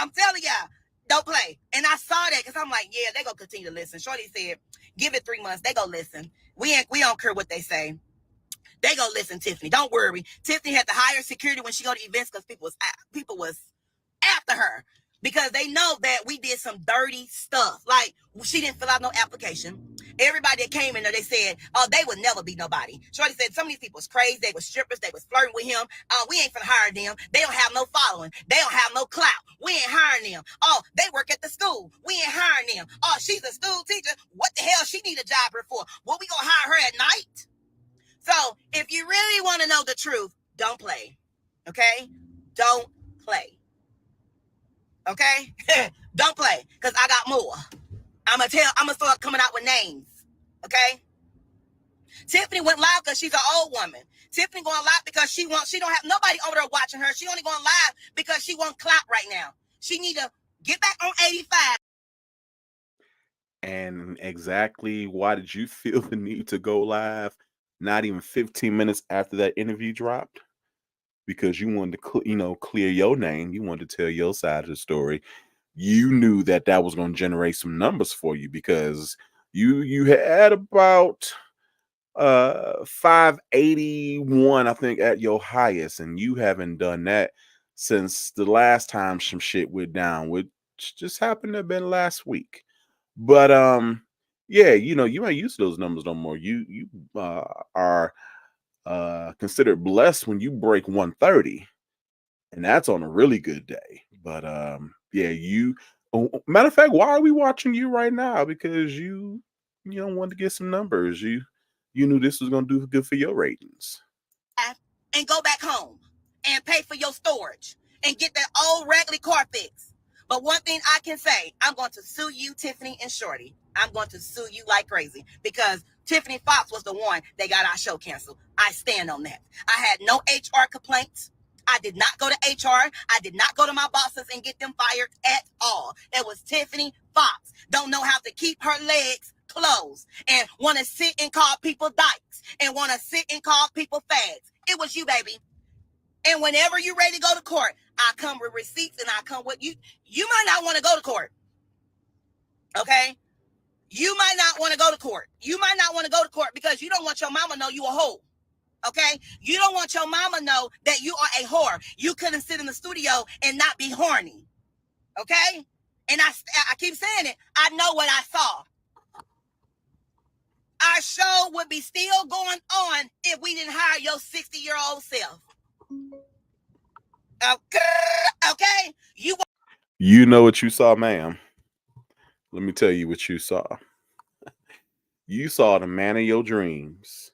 I'm telling y'all, don't play. And I saw that because I'm like, yeah, they gonna continue to listen. Shorty said, give it 3 months. They gonna listen. We don't care what they say. They gonna listen, Tiffany. Don't worry. Tiffany had to hire security when she go to events because people was after her because they know that we did some dirty stuff. Like she didn't fill out no application. Everybody that came in there, they said, oh, they would never be nobody. Shorty said some of these people was crazy. They was strippers. They was flirting with him. We ain't finna hire them. They don't have no following. They don't have no clout. We ain't hiring them. Oh, they work at the school. We ain't hiring them. Oh, she's a school teacher. What the hell she need a job here for? What, we gonna hire her at night? So if you really want to know the truth, don't play. Okay? Don't play. Okay? Don't play. Because I got more. I'm gonna start coming out with names. Okay? Tiffany went live because she's an old woman. Tiffany going live because she don't have nobody over there watching her. She only going live because she wants clout right now. She need to get back on 85. And exactly why did you feel the need to go live not even 15 minutes after that interview dropped? Because you wanted to, clear your name. You wanted to tell your side of the story. You knew that was going to generate some numbers for you because you had about 581, I think, at your highest, and you haven't done that since the last time some shit went down, which just happened to have been last week. But yeah, you ain't used to those numbers no more. You are considered blessed when you break 130. and that's on a really good day. But yeah, matter of fact, why are we watching you right now? Because you don't want to get some numbers. You knew this was gonna do good for your ratings. And go back home and pay for your storage and get that old raggedy car fixed. But one thing I can say, I'm going to sue you, Tiffany and Shorty. I'm going to sue you like crazy because Tiffany Fox was the one that got our show canceled. I stand on that. I had no HR complaints. I did not go to HR. I did not go to my bosses and get them fired at all. It was Tiffany Fox. Don't know how to keep her legs closed and want to sit and call people dykes and want to sit and call people fags. It was you, baby. And whenever you're ready to go to court, I come with receipts and I come with you. You might not want to go to court. Okay? You might not want to go to court. You might not want to go to court because you don't want your mama to know you a hoe. Okay? You don't want your mama to know that you are a whore. You couldn't sit in the studio and not be horny. Okay? And I keep saying it. I know what I saw. Our show would be still going on if we didn't hire your 60-year-old self. Okay? You know what you saw, ma'am. Let me tell you what you saw. You saw the man of your dreams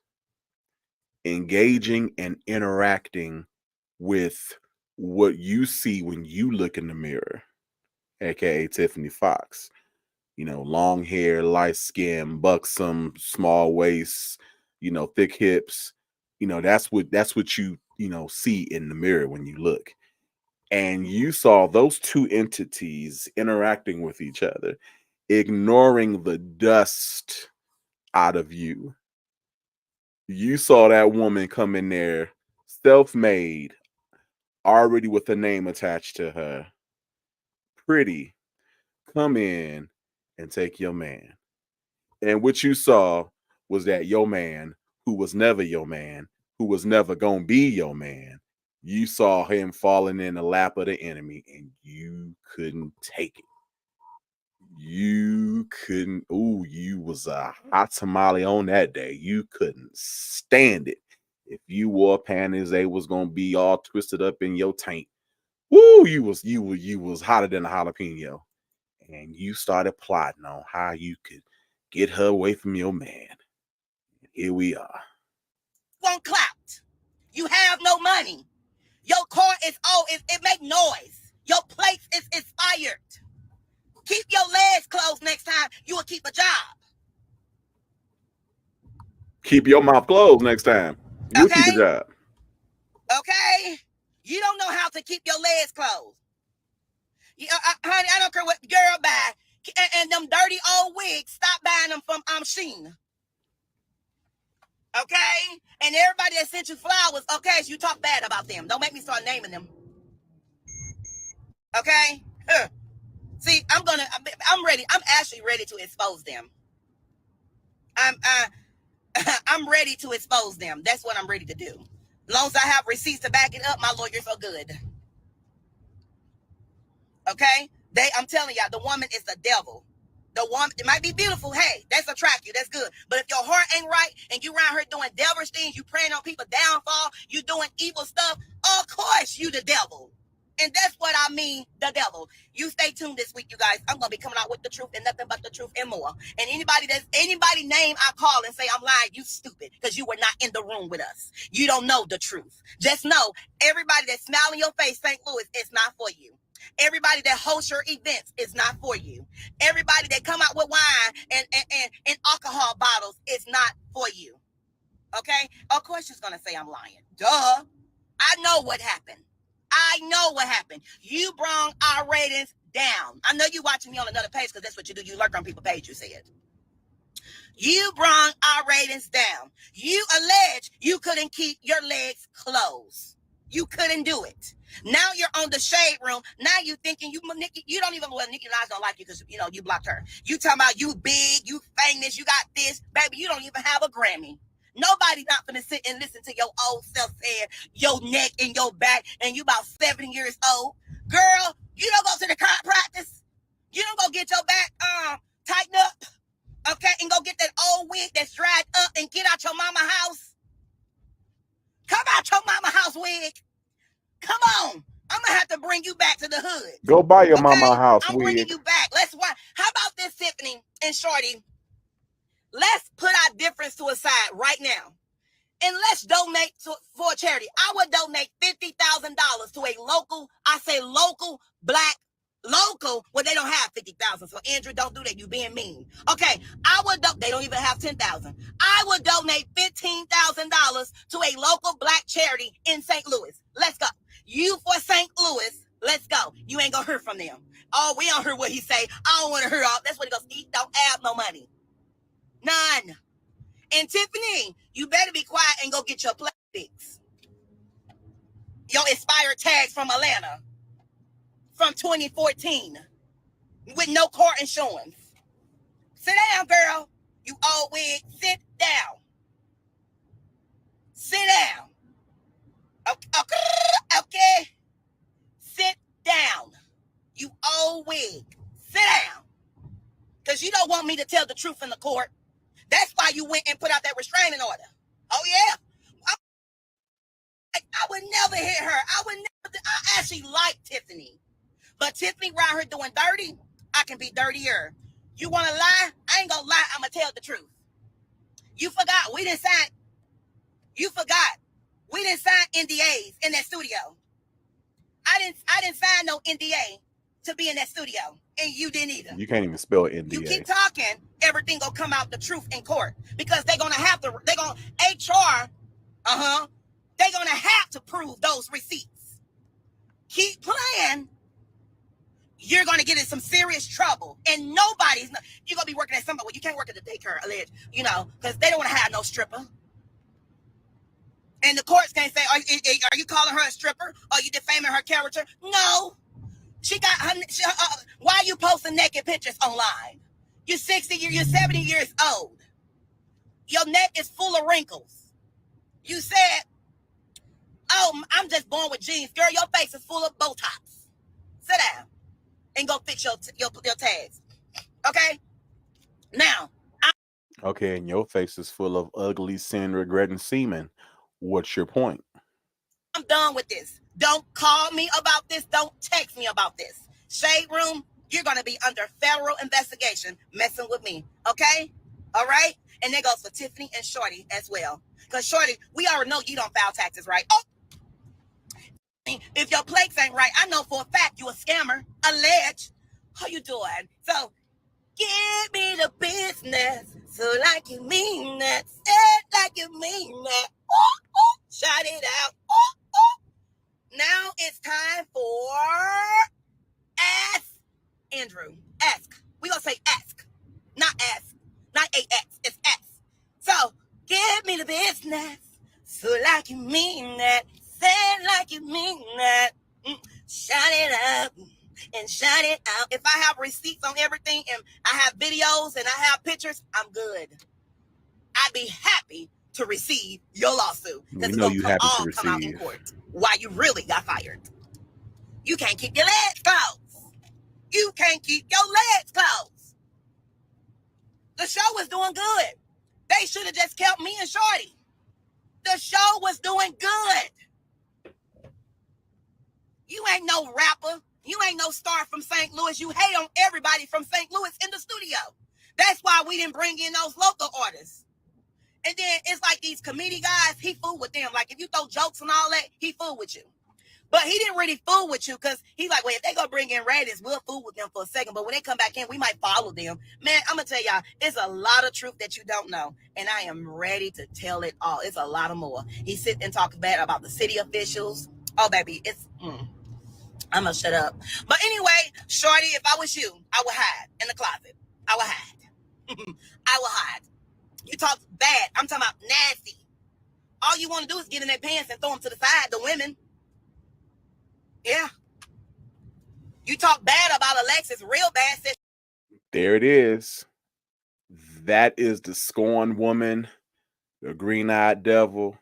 engaging and interacting with what you see when you look in the mirror, aka Tiffany Fox. Long hair, light skin, buxom, small waist, thick hips. That's what you see in the mirror when you look. And you saw those two entities interacting with each other, ignoring the dust out of you. You saw that woman come in there, self-made, already with a name attached to her, pretty, come in and take your man. And what you saw was that your man, who was never your man, who was never gonna be your man, you saw him falling in the lap of the enemy and you couldn't take it. You couldn't. Ooh, you was a hot tamale on that day. You couldn't stand it. If you wore panties, they was gonna be all twisted up in your taint. Woo, you was hotter than a jalapeno. And you started plotting on how you could get her away from your man. Here we are. Want clout. You have no money. Your car is old. It make noise. Your place is expired. Keep your legs closed next time. You will keep a job. Keep your mouth closed next time. You'll keep a job. Okay? You don't know how to keep your legs closed. Honey, I don't care what girl buy. And them dirty old wigs, stop buying them from Sheen. Okay? And everybody that sent you flowers, okay, so you talk bad about them. Don't make me start naming them. Okay? See, I'm ready. I'm actually ready to expose them. I'm ready to expose them. That's what I'm ready to do. As long as I have receipts to back it up, my lawyers are good. Okay? I'm telling y'all, the woman is the devil. The woman, it might be beautiful. Hey, that's attract you. That's good. But if your heart ain't right and you around here doing devilish things, you praying on people downfall, you doing evil stuff, of course you the devil. And that's what I mean, the devil. You stay tuned this week, you guys. I'm going to be coming out with the truth and nothing but the truth and more. And anybody name I call and say I'm lying, you stupid, because you were not in the room with us. You don't know the truth. Just know, everybody that smile in your face, St. Louis, it's not for you. Everybody that hosts your events is not for you. Everybody that come out with wine and alcohol bottles is not for you. Okay? Of course she's going to say I'm lying. Duh. I know what happened. You brought our ratings down. I know you watching me on another page because that's what you do. You lurk on people's page, you said. You brought our ratings down. You allege you couldn't keep your legs closed. You couldn't do it. Now you're on the shade room. Now you thinking Nikki, you don't even, well, Nicki Minaj don't like you because, you blocked her. You talking about you big, you famous, you got this. Baby, you don't even have a Grammy. Nobody's not going to sit and listen to your old self saying your neck and your back and you about 70 years old. Girl, you don't go to the chiropractor. You don't go get your back tightened up. Okay, and go get that old wig that's dried up and get out your mama house. Come out your mama house wig. Come on. I'm gonna have to bring you back to the hood. Go buy your Okay? mama a house I'm bringing wig. you back. Let's watch. How about this, Tiffany and Shorty? Let's put our difference to a side right now. And let's donate for a charity. I would donate $50,000 to a local, I say local black, local, well, they don't have 50,000. So Andrew, don't do that. You being mean. Okay, they don't even have 10,000. I would donate $15,000 to a local black charity in St. Louis. Let's go. You for St. Louis. Let's go. You ain't gonna hear from them. Oh, we don't hear what he say. I don't want to hear all. That's what he goes. He don't have no money. None. And Tiffany, you better be quiet and go get your plastics. Your expired tags from Atlanta from 2014 with no car insurance. Sit down, girl. You old wig. Sit down. Sit down. Okay. Sit down. You old wig. Sit down. Because you don't want me to tell the truth in the court. That's why you went and put out that restraining order. Oh, yeah. I would never hit her. I actually like Tiffany. But Tiffany around here doing dirty, I can be dirtier. You want to lie? I ain't going to lie. I'm going to tell the truth. You forgot. We didn't sign NDAs in that studio. I didn't sign no NDA to be in that studio. And you didn't either. You can't even spell NDA. You keep talking, everything gonna come out the truth in court. Because HR, they're gonna have to prove those receipts. Keep playing, you're gonna get in some serious trouble. And you're gonna be working at somebody. Well, you can't work at the daycare, because they don't want to have no stripper. And the courts can't say, are you calling her a stripper? Are you defaming her character? No. Why are you posting naked pictures online? You're 70 years old. Your neck is full of wrinkles. You said, oh, I'm just born with jeans. Girl, your face is full of Botox. Sit down and go fix your tags. Okay? Now. Okay, and your face is full of ugly sin, regret, and semen. What's your point? I'm done with this. Don't call me about this. Don't text me about this. Shade Room, you're going to be under federal investigation messing with me. Okay? All right? And that goes for Tiffany and Shorty as well. Because Shorty, we already know you don't file taxes, right? Oh, if your plates ain't right, I know for a fact you a scammer. Alleged. How you doing? So, give me the business. So like you mean that. Say it like you mean that. Ooh, ooh, shout it out. Ooh, ooh. Now it's time for Ask Andrew. Ask. We gonna say ask. Not ask. Not AX. It's ask. So, give me the business. So like you mean that. Say it like you mean that. Shout it out and shout it out. If I have receipts on everything and I have videos and I have pictures, I'm good. I'd be happy to receive your lawsuit. We know you happy to come out in receive. court. Why you really got fired. You can't keep your legs closed. You can't keep your legs closed. The show was doing good. They should have just kept me and Shorty. The show was doing good. You ain't no rapper. You ain't no star from St. Louis. You hate on everybody from St. Louis in the studio. That's why we didn't bring in those local artists. And then it's like these comedy guys, he fool with them. Like if you throw jokes and all that, he fool with you. But he didn't really fool with you because he's like, well, if they go bring in Radis, we'll fool with them for a second. But when they come back in, we might follow them. Man, I'm going to tell y'all, it's a lot of truth that you don't know. And I am ready to tell it all. It's a lot of more. He sit and talks bad about the city officials. Oh, baby, it's... I'm going to shut up. But anyway, Shorty, if I was you, I would hide in the closet. I would hide. I would hide. You talk bad. I'm talking about nasty. All you want to do is get in their pants and throw them to the side, the women. Yeah. You talk bad about Alexis, real bad. There it is. That is the scorned woman, the green-eyed devil,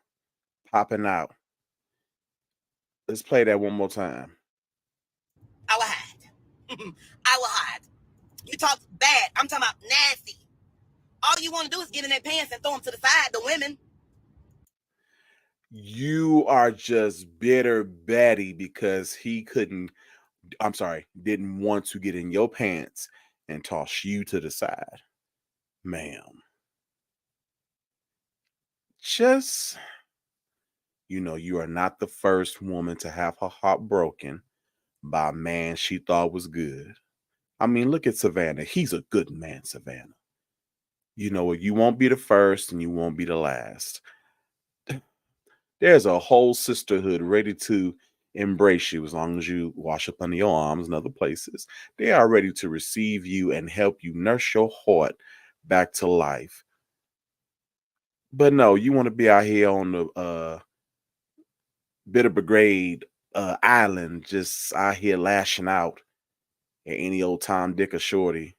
popping out. Let's play that one more time. I will hide. I will hide. You talk bad. I'm talking about nasty. All you want to do is get in their pants and throw them to the side, the women. You are just bitter Betty because he didn't want to get in your pants and toss you to the side. Ma'am. Just, you are not the first woman to have her heart broken by a man she thought was good. I mean, look at Savannah. He's a good man, Savannah. You won't be the first and you won't be the last. There's a whole sisterhood ready to embrace you as long as you wash up under your arms and other places. They are ready to receive you and help you nurse your heart back to life. But no, you want to be out here on the Bitter Brigade island, just out here lashing out at any old Tom, Dick, or Shorty.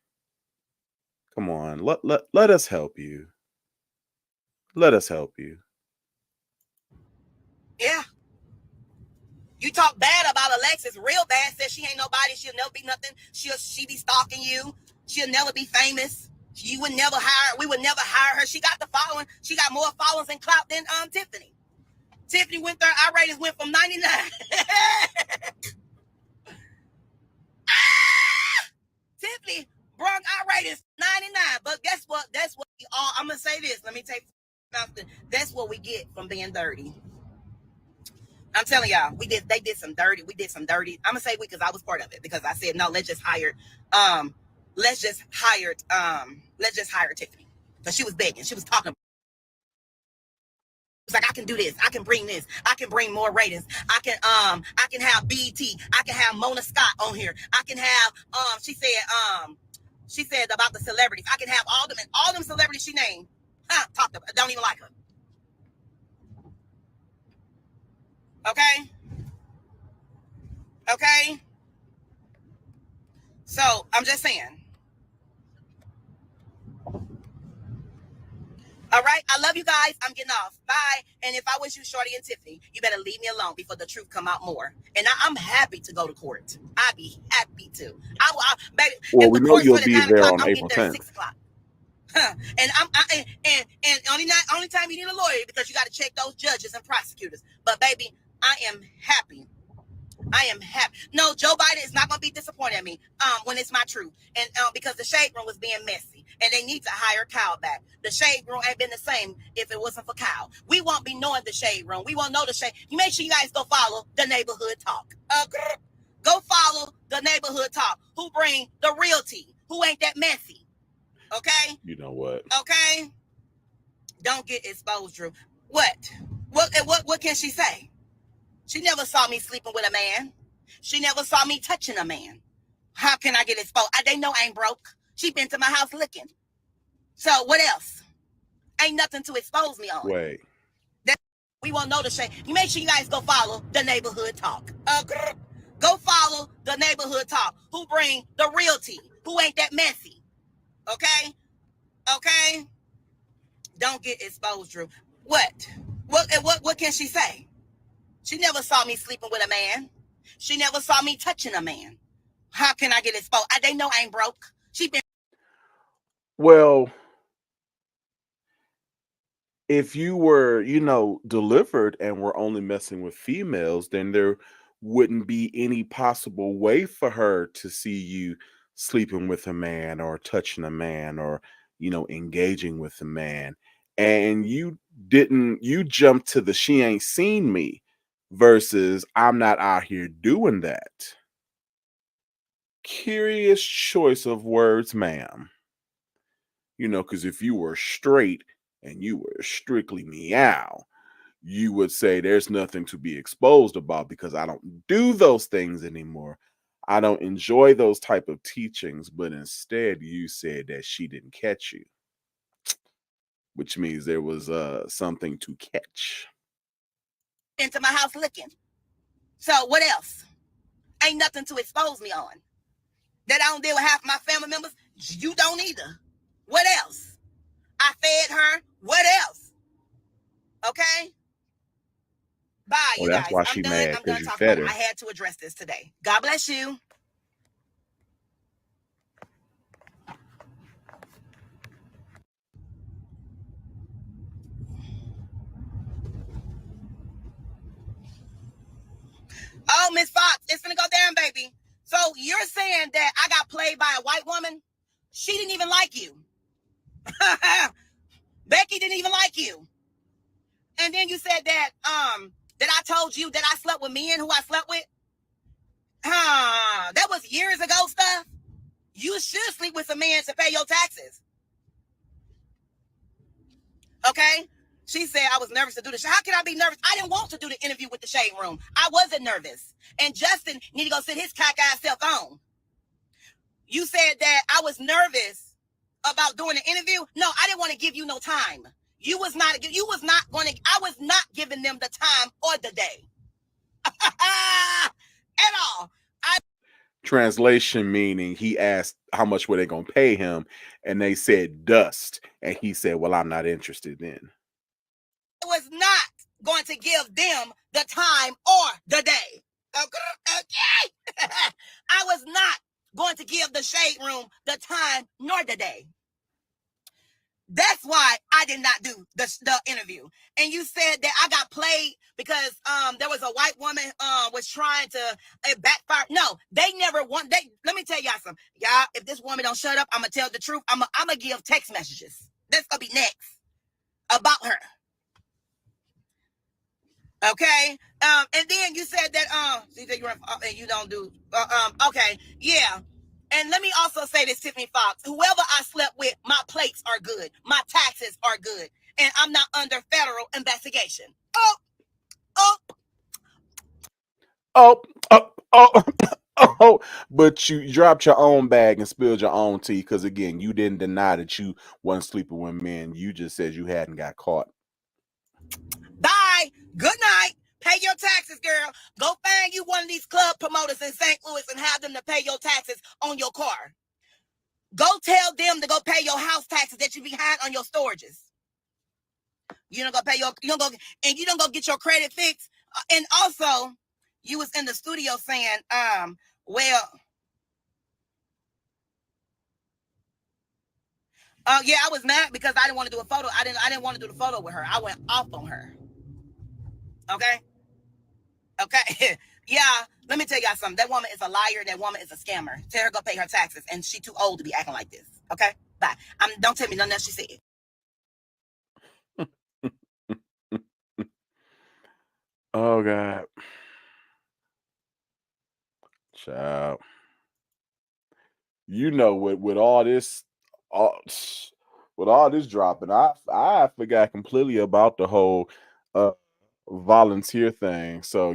Come on, let us help you. Let us help you. Yeah. You talk bad about Alexis, real bad. Says she ain't nobody. She'll never be nothing. She be stalking you. She'll never be famous. You would never hire. We would never hire her. She got the following. She got more followers and clout than Tiffany. Tiffany went there. Our ratings went from 99. Tiffany brought our ratings 99. But guess what? That's what we all. I'm gonna say this. Let me take something. That's what we get from being dirty. I'm telling y'all, they did some dirty. We did some dirty. I'm gonna say we because I was part of it because I said no, let's just hire Tiffany. Because she was begging. She was talking. It's like I can do this, I can bring this, I can bring more ratings. I can have BT, I can have Mona Scott on here. I can have she said about the celebrities. I can have all them celebrities she named. Talked about, don't even like her. Okay? Okay? So I'm just saying. All right, I love you guys. I'm getting off. Bye. And if I was you, Shorty and Tiffany, you better leave me alone before the truth come out more. And I'm happy to go to court. I'd be happy to. Baby, Well, if we the know court you'll started be at 9 there o'clock, on I'm getting April there at 10th. 6 o'clock. And only time you need a lawyer because you got to check those judges and prosecutors. But baby, I am happy. I am happy. No, Joe Biden is not going to be disappointed at me when it's my truth. And because the shade room was being messy. And they need to hire Kyle back. The shade room ain't been the same if it wasn't for Kyle. We won't be knowing the shade room. We won't know the shade. You make sure you guys go follow the neighborhood talk. Go follow the neighborhood talk. Who bring the real tea. Who ain't that messy. Okay? You know what? Okay? Don't get exposed, Drew. What can she say? She never saw me sleeping with a man. She never saw me touching a man. How can I get exposed? They know I ain't broke. She been to my house looking. So what else? Ain't nothing to expose me on. Wait. We won't know the shade. You make sure you guys go follow the neighborhood talk. Go follow the neighborhood talk. Who bring the real tea? Who ain't that messy? Okay? Okay? Don't get exposed, Drew. What can she say? She never saw me sleeping with a man. She never saw me touching a man. How can I get exposed? They know I ain't broke. She been. Well, if you were, delivered and were only messing with females, then there wouldn't be any possible way for her to see you sleeping with a man or touching a man or, engaging with a man. And you jumped to the she ain't seen me versus I'm not out here doing that. Curious choice of words, ma'am. Because if you were straight and you were strictly meow, you would say there's nothing to be exposed about because I don't do those things anymore. I don't enjoy those type of teachings, but instead you said that she didn't catch you, which means there was something to catch. Into my house looking. So what else? Ain't nothing to expose me on. That I don't deal with half my family members. You don't either. What else? I fed her. What else? Okay? Bye, Well, you that's guys. why I'm she done. mad I'm done because you talking fed about it. her. I had to address this today. God bless you. Miss Fox, it's gonna go down, baby. So you're saying that I got played by a white woman? She didn't even like you. Becky didn't even like you. And then you said that I told you that I slept with men who I slept with. That was years ago stuff. You should sleep with some men to pay your taxes. Okay? She said I was nervous to do this. How can I be nervous? I didn't want to do the interview with the Shade Room. I wasn't nervous. And Justin need to go sit his cock-eyed self on. You said that I was nervous about doing the interview. No, I didn't want to give you no time. I was not giving them the time or the day. At all. Translation meaning he asked how much were they going to pay him, and they said dust, and he said, well, I'm not interested then. I was not going to give them the time or the day. Okay? I was not going to give the Shade Room the time nor the day. That's why I did not do the interview. And you said that I got played because there was a white woman was trying to backfire. No, they never want. Let me tell y'all something. Y'all, if this woman don't shut up, I'm gonna tell the truth. I'm gonna give text messages. That's gonna be next about her. Okay. And then you said that you don't do okay, yeah. And let me also say this, Tiffany Fox. Whoever I slept with, my plates are good. My taxes are good. And I'm not under federal investigation. But you dropped your own bag and spilled your own tea because, again, you didn't deny that you wasn't sleeping with men. You just said you hadn't got caught. Bye. Good night. Pay your taxes, girl. Go find you one of these club promoters in St. Louis and have them to pay your taxes on your car. Go tell them to go pay your house taxes that you behind on your storages. You don't go pay you don't go get your credit fixed. And also, you was in the studio saying, yeah, I was mad because I didn't want to do a photo. I didn't want to do the photo with her. I went off on her. Okay. Yeah, let me tell y'all something. That woman is a liar. That woman is a scammer. Tell her go pay her taxes, and she too old to be acting like this. Okay, bye. Don't tell me nothing else she said. Oh God, child. You know, with all this, with all this dropping, I forgot completely about the whole volunteer thing. So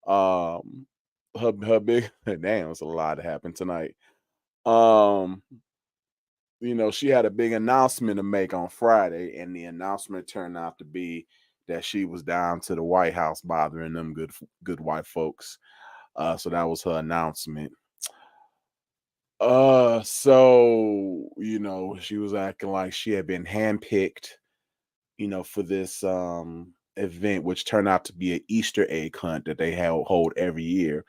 her big damn, it's a lot that happened tonight. She had a big announcement to make on Friday, and the announcement turned out to be that she was down to the White House bothering them good white folks. So that was her announcement. So she was acting like she had been handpicked, for this event, which turned out to be an Easter egg hunt that they hold every year.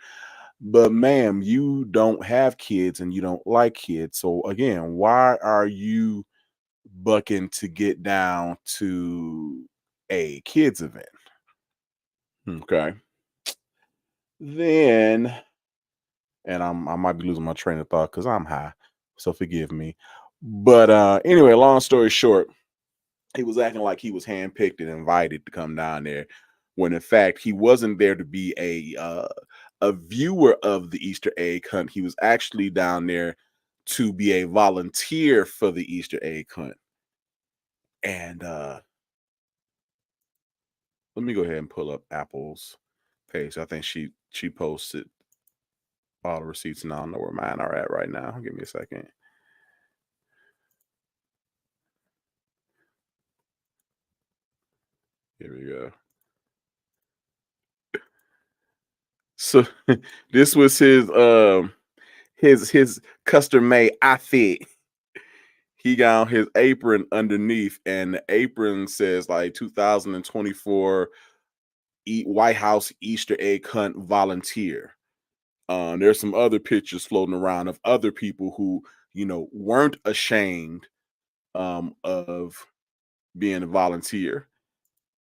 But ma'am, you don't have kids and you don't like kids. So again, why are you bucking to get down to a kids event? Okay. Then, and I might be losing my train of thought because I'm high, so forgive me. But anyway, long story short, he was acting like he was handpicked and invited to come down there, when in fact he wasn't there to be a viewer of the Easter egg hunt. He was actually down there to be a volunteer for the Easter egg hunt. And let me go ahead and pull up Apple's page. I think she posted all the receipts, and I don't know where mine are at right now. Give me a second. Here we go. So this was his custom made outfit. He got on his apron underneath, and the apron says like 2024 White House Easter egg hunt volunteer. There's some other pictures floating around of other people who weren't ashamed of being a volunteer.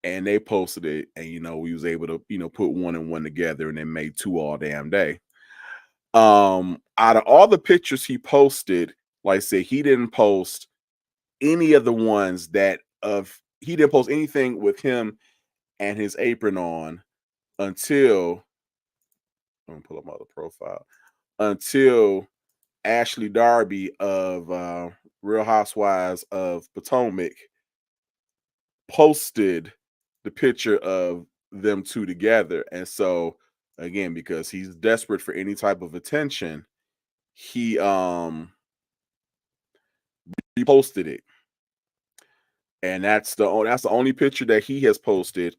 and they posted it, and we was able to put one and one together, and then made two all damn day. Out of all the pictures he posted, like I said, he didn't post any of the ones he didn't post anything with him and his apron on until I'm gonna pull up my other profile, until Ashley Darby of Real Housewives of Potomac posted the picture of them two together. And so again, because he's desperate for any type of attention, he reposted it. And that's the only picture that he has posted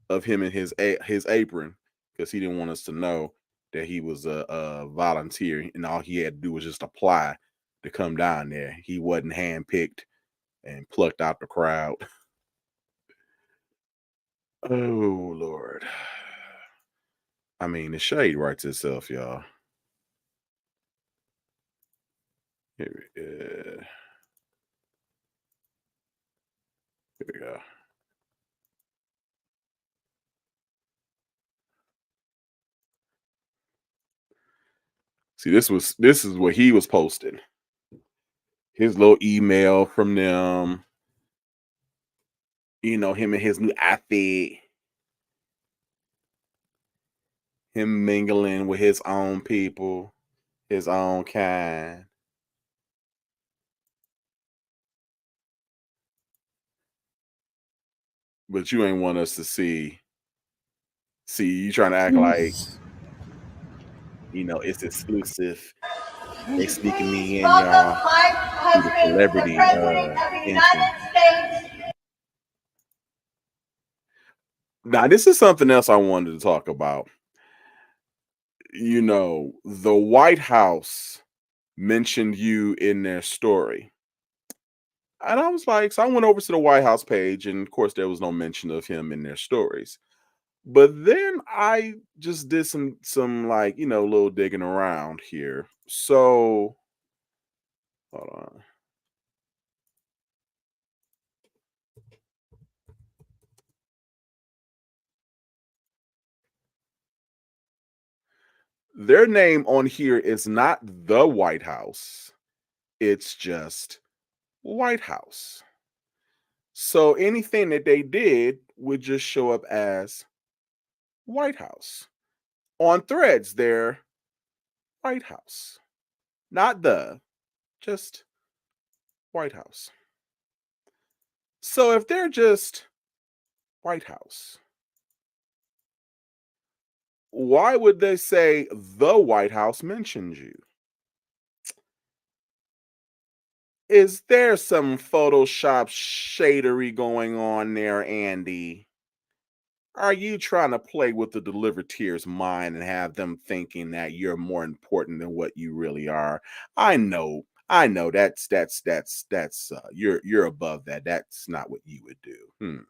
of him in his apron, because he didn't want us to know that he was a volunteer, and all he had to do was just apply to come down there. He wasn't handpicked and plucked out the crowd. Oh Lord. I mean, the shade writes itself, y'all. Here we go. See, this is what he was posting. His little email from them. Him and his new outfit. Him mingling with his own people, his own kind. But you ain't want us to see you trying to act like, it's exclusive. They sneaking me in, y'all, through the celebrity entrance. Now, this is something else I wanted to talk about. The White House mentioned you in their story. And I was like, so I went over to the White House page, and of course there was no mention of him in their stories. But then I just did some like, little digging around here. So hold on. Their name on here is not the White House. It's just White House. So anything that they did would just show up as White House. On Threads, they're White House. Not just White House. So if they're just White House, why would they say the White House mentioned you? Is there some Photoshop shadery going on there, Andy? Are you trying to play with the deliverteer's mind and have them thinking that you're more important than what you really are? I know that's you're above that. That's not what you would do.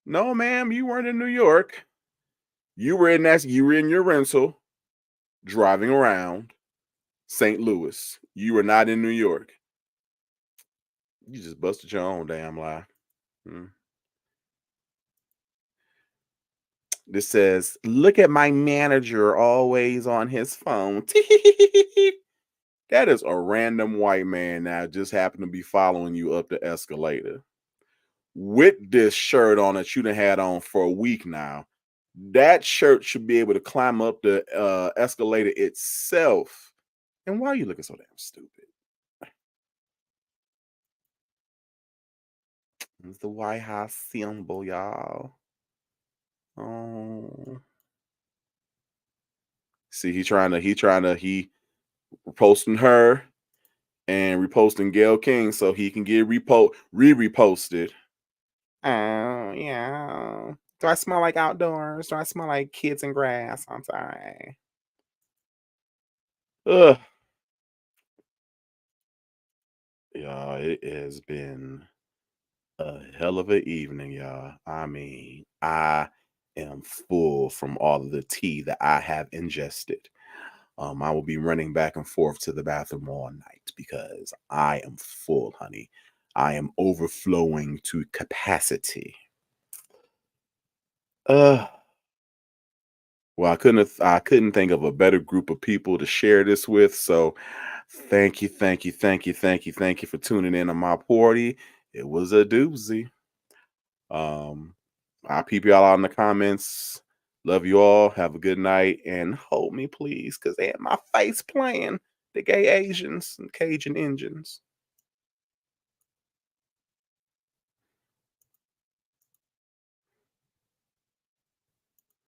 No, ma'am, you weren't in New York. You were in your rental, driving around St. Louis. You were not in New York. You just busted your own damn lie. This says, look at my manager always on his phone. That is a random white man that just happened to be following you up the escalator with this shirt on that you done had on for a week now. That shirt should be able to climb up the escalator itself. And why are you looking so damn stupid? It's the White House symbol, y'all. Oh. See, he reposting her and reposting Gayle King so he can get re-reposted. Oh, yeah. Do I smell like outdoors? Do I smell like kids and grass? I'm sorry. Ugh. Y'all, it has been a hell of an evening, y'all. I mean, I am full from all of the tea that I have ingested. I will be running back and forth to the bathroom all night because I am full, honey. I am overflowing to capacity. Well, I couldn't think of a better group of people to share this with. So thank you for tuning in on my party. It was a doozy. I'll peep y'all out in the comments. Love you all. Have a good night. And hold me, please, because they had my face playing the gay Asians and Cajun Indians.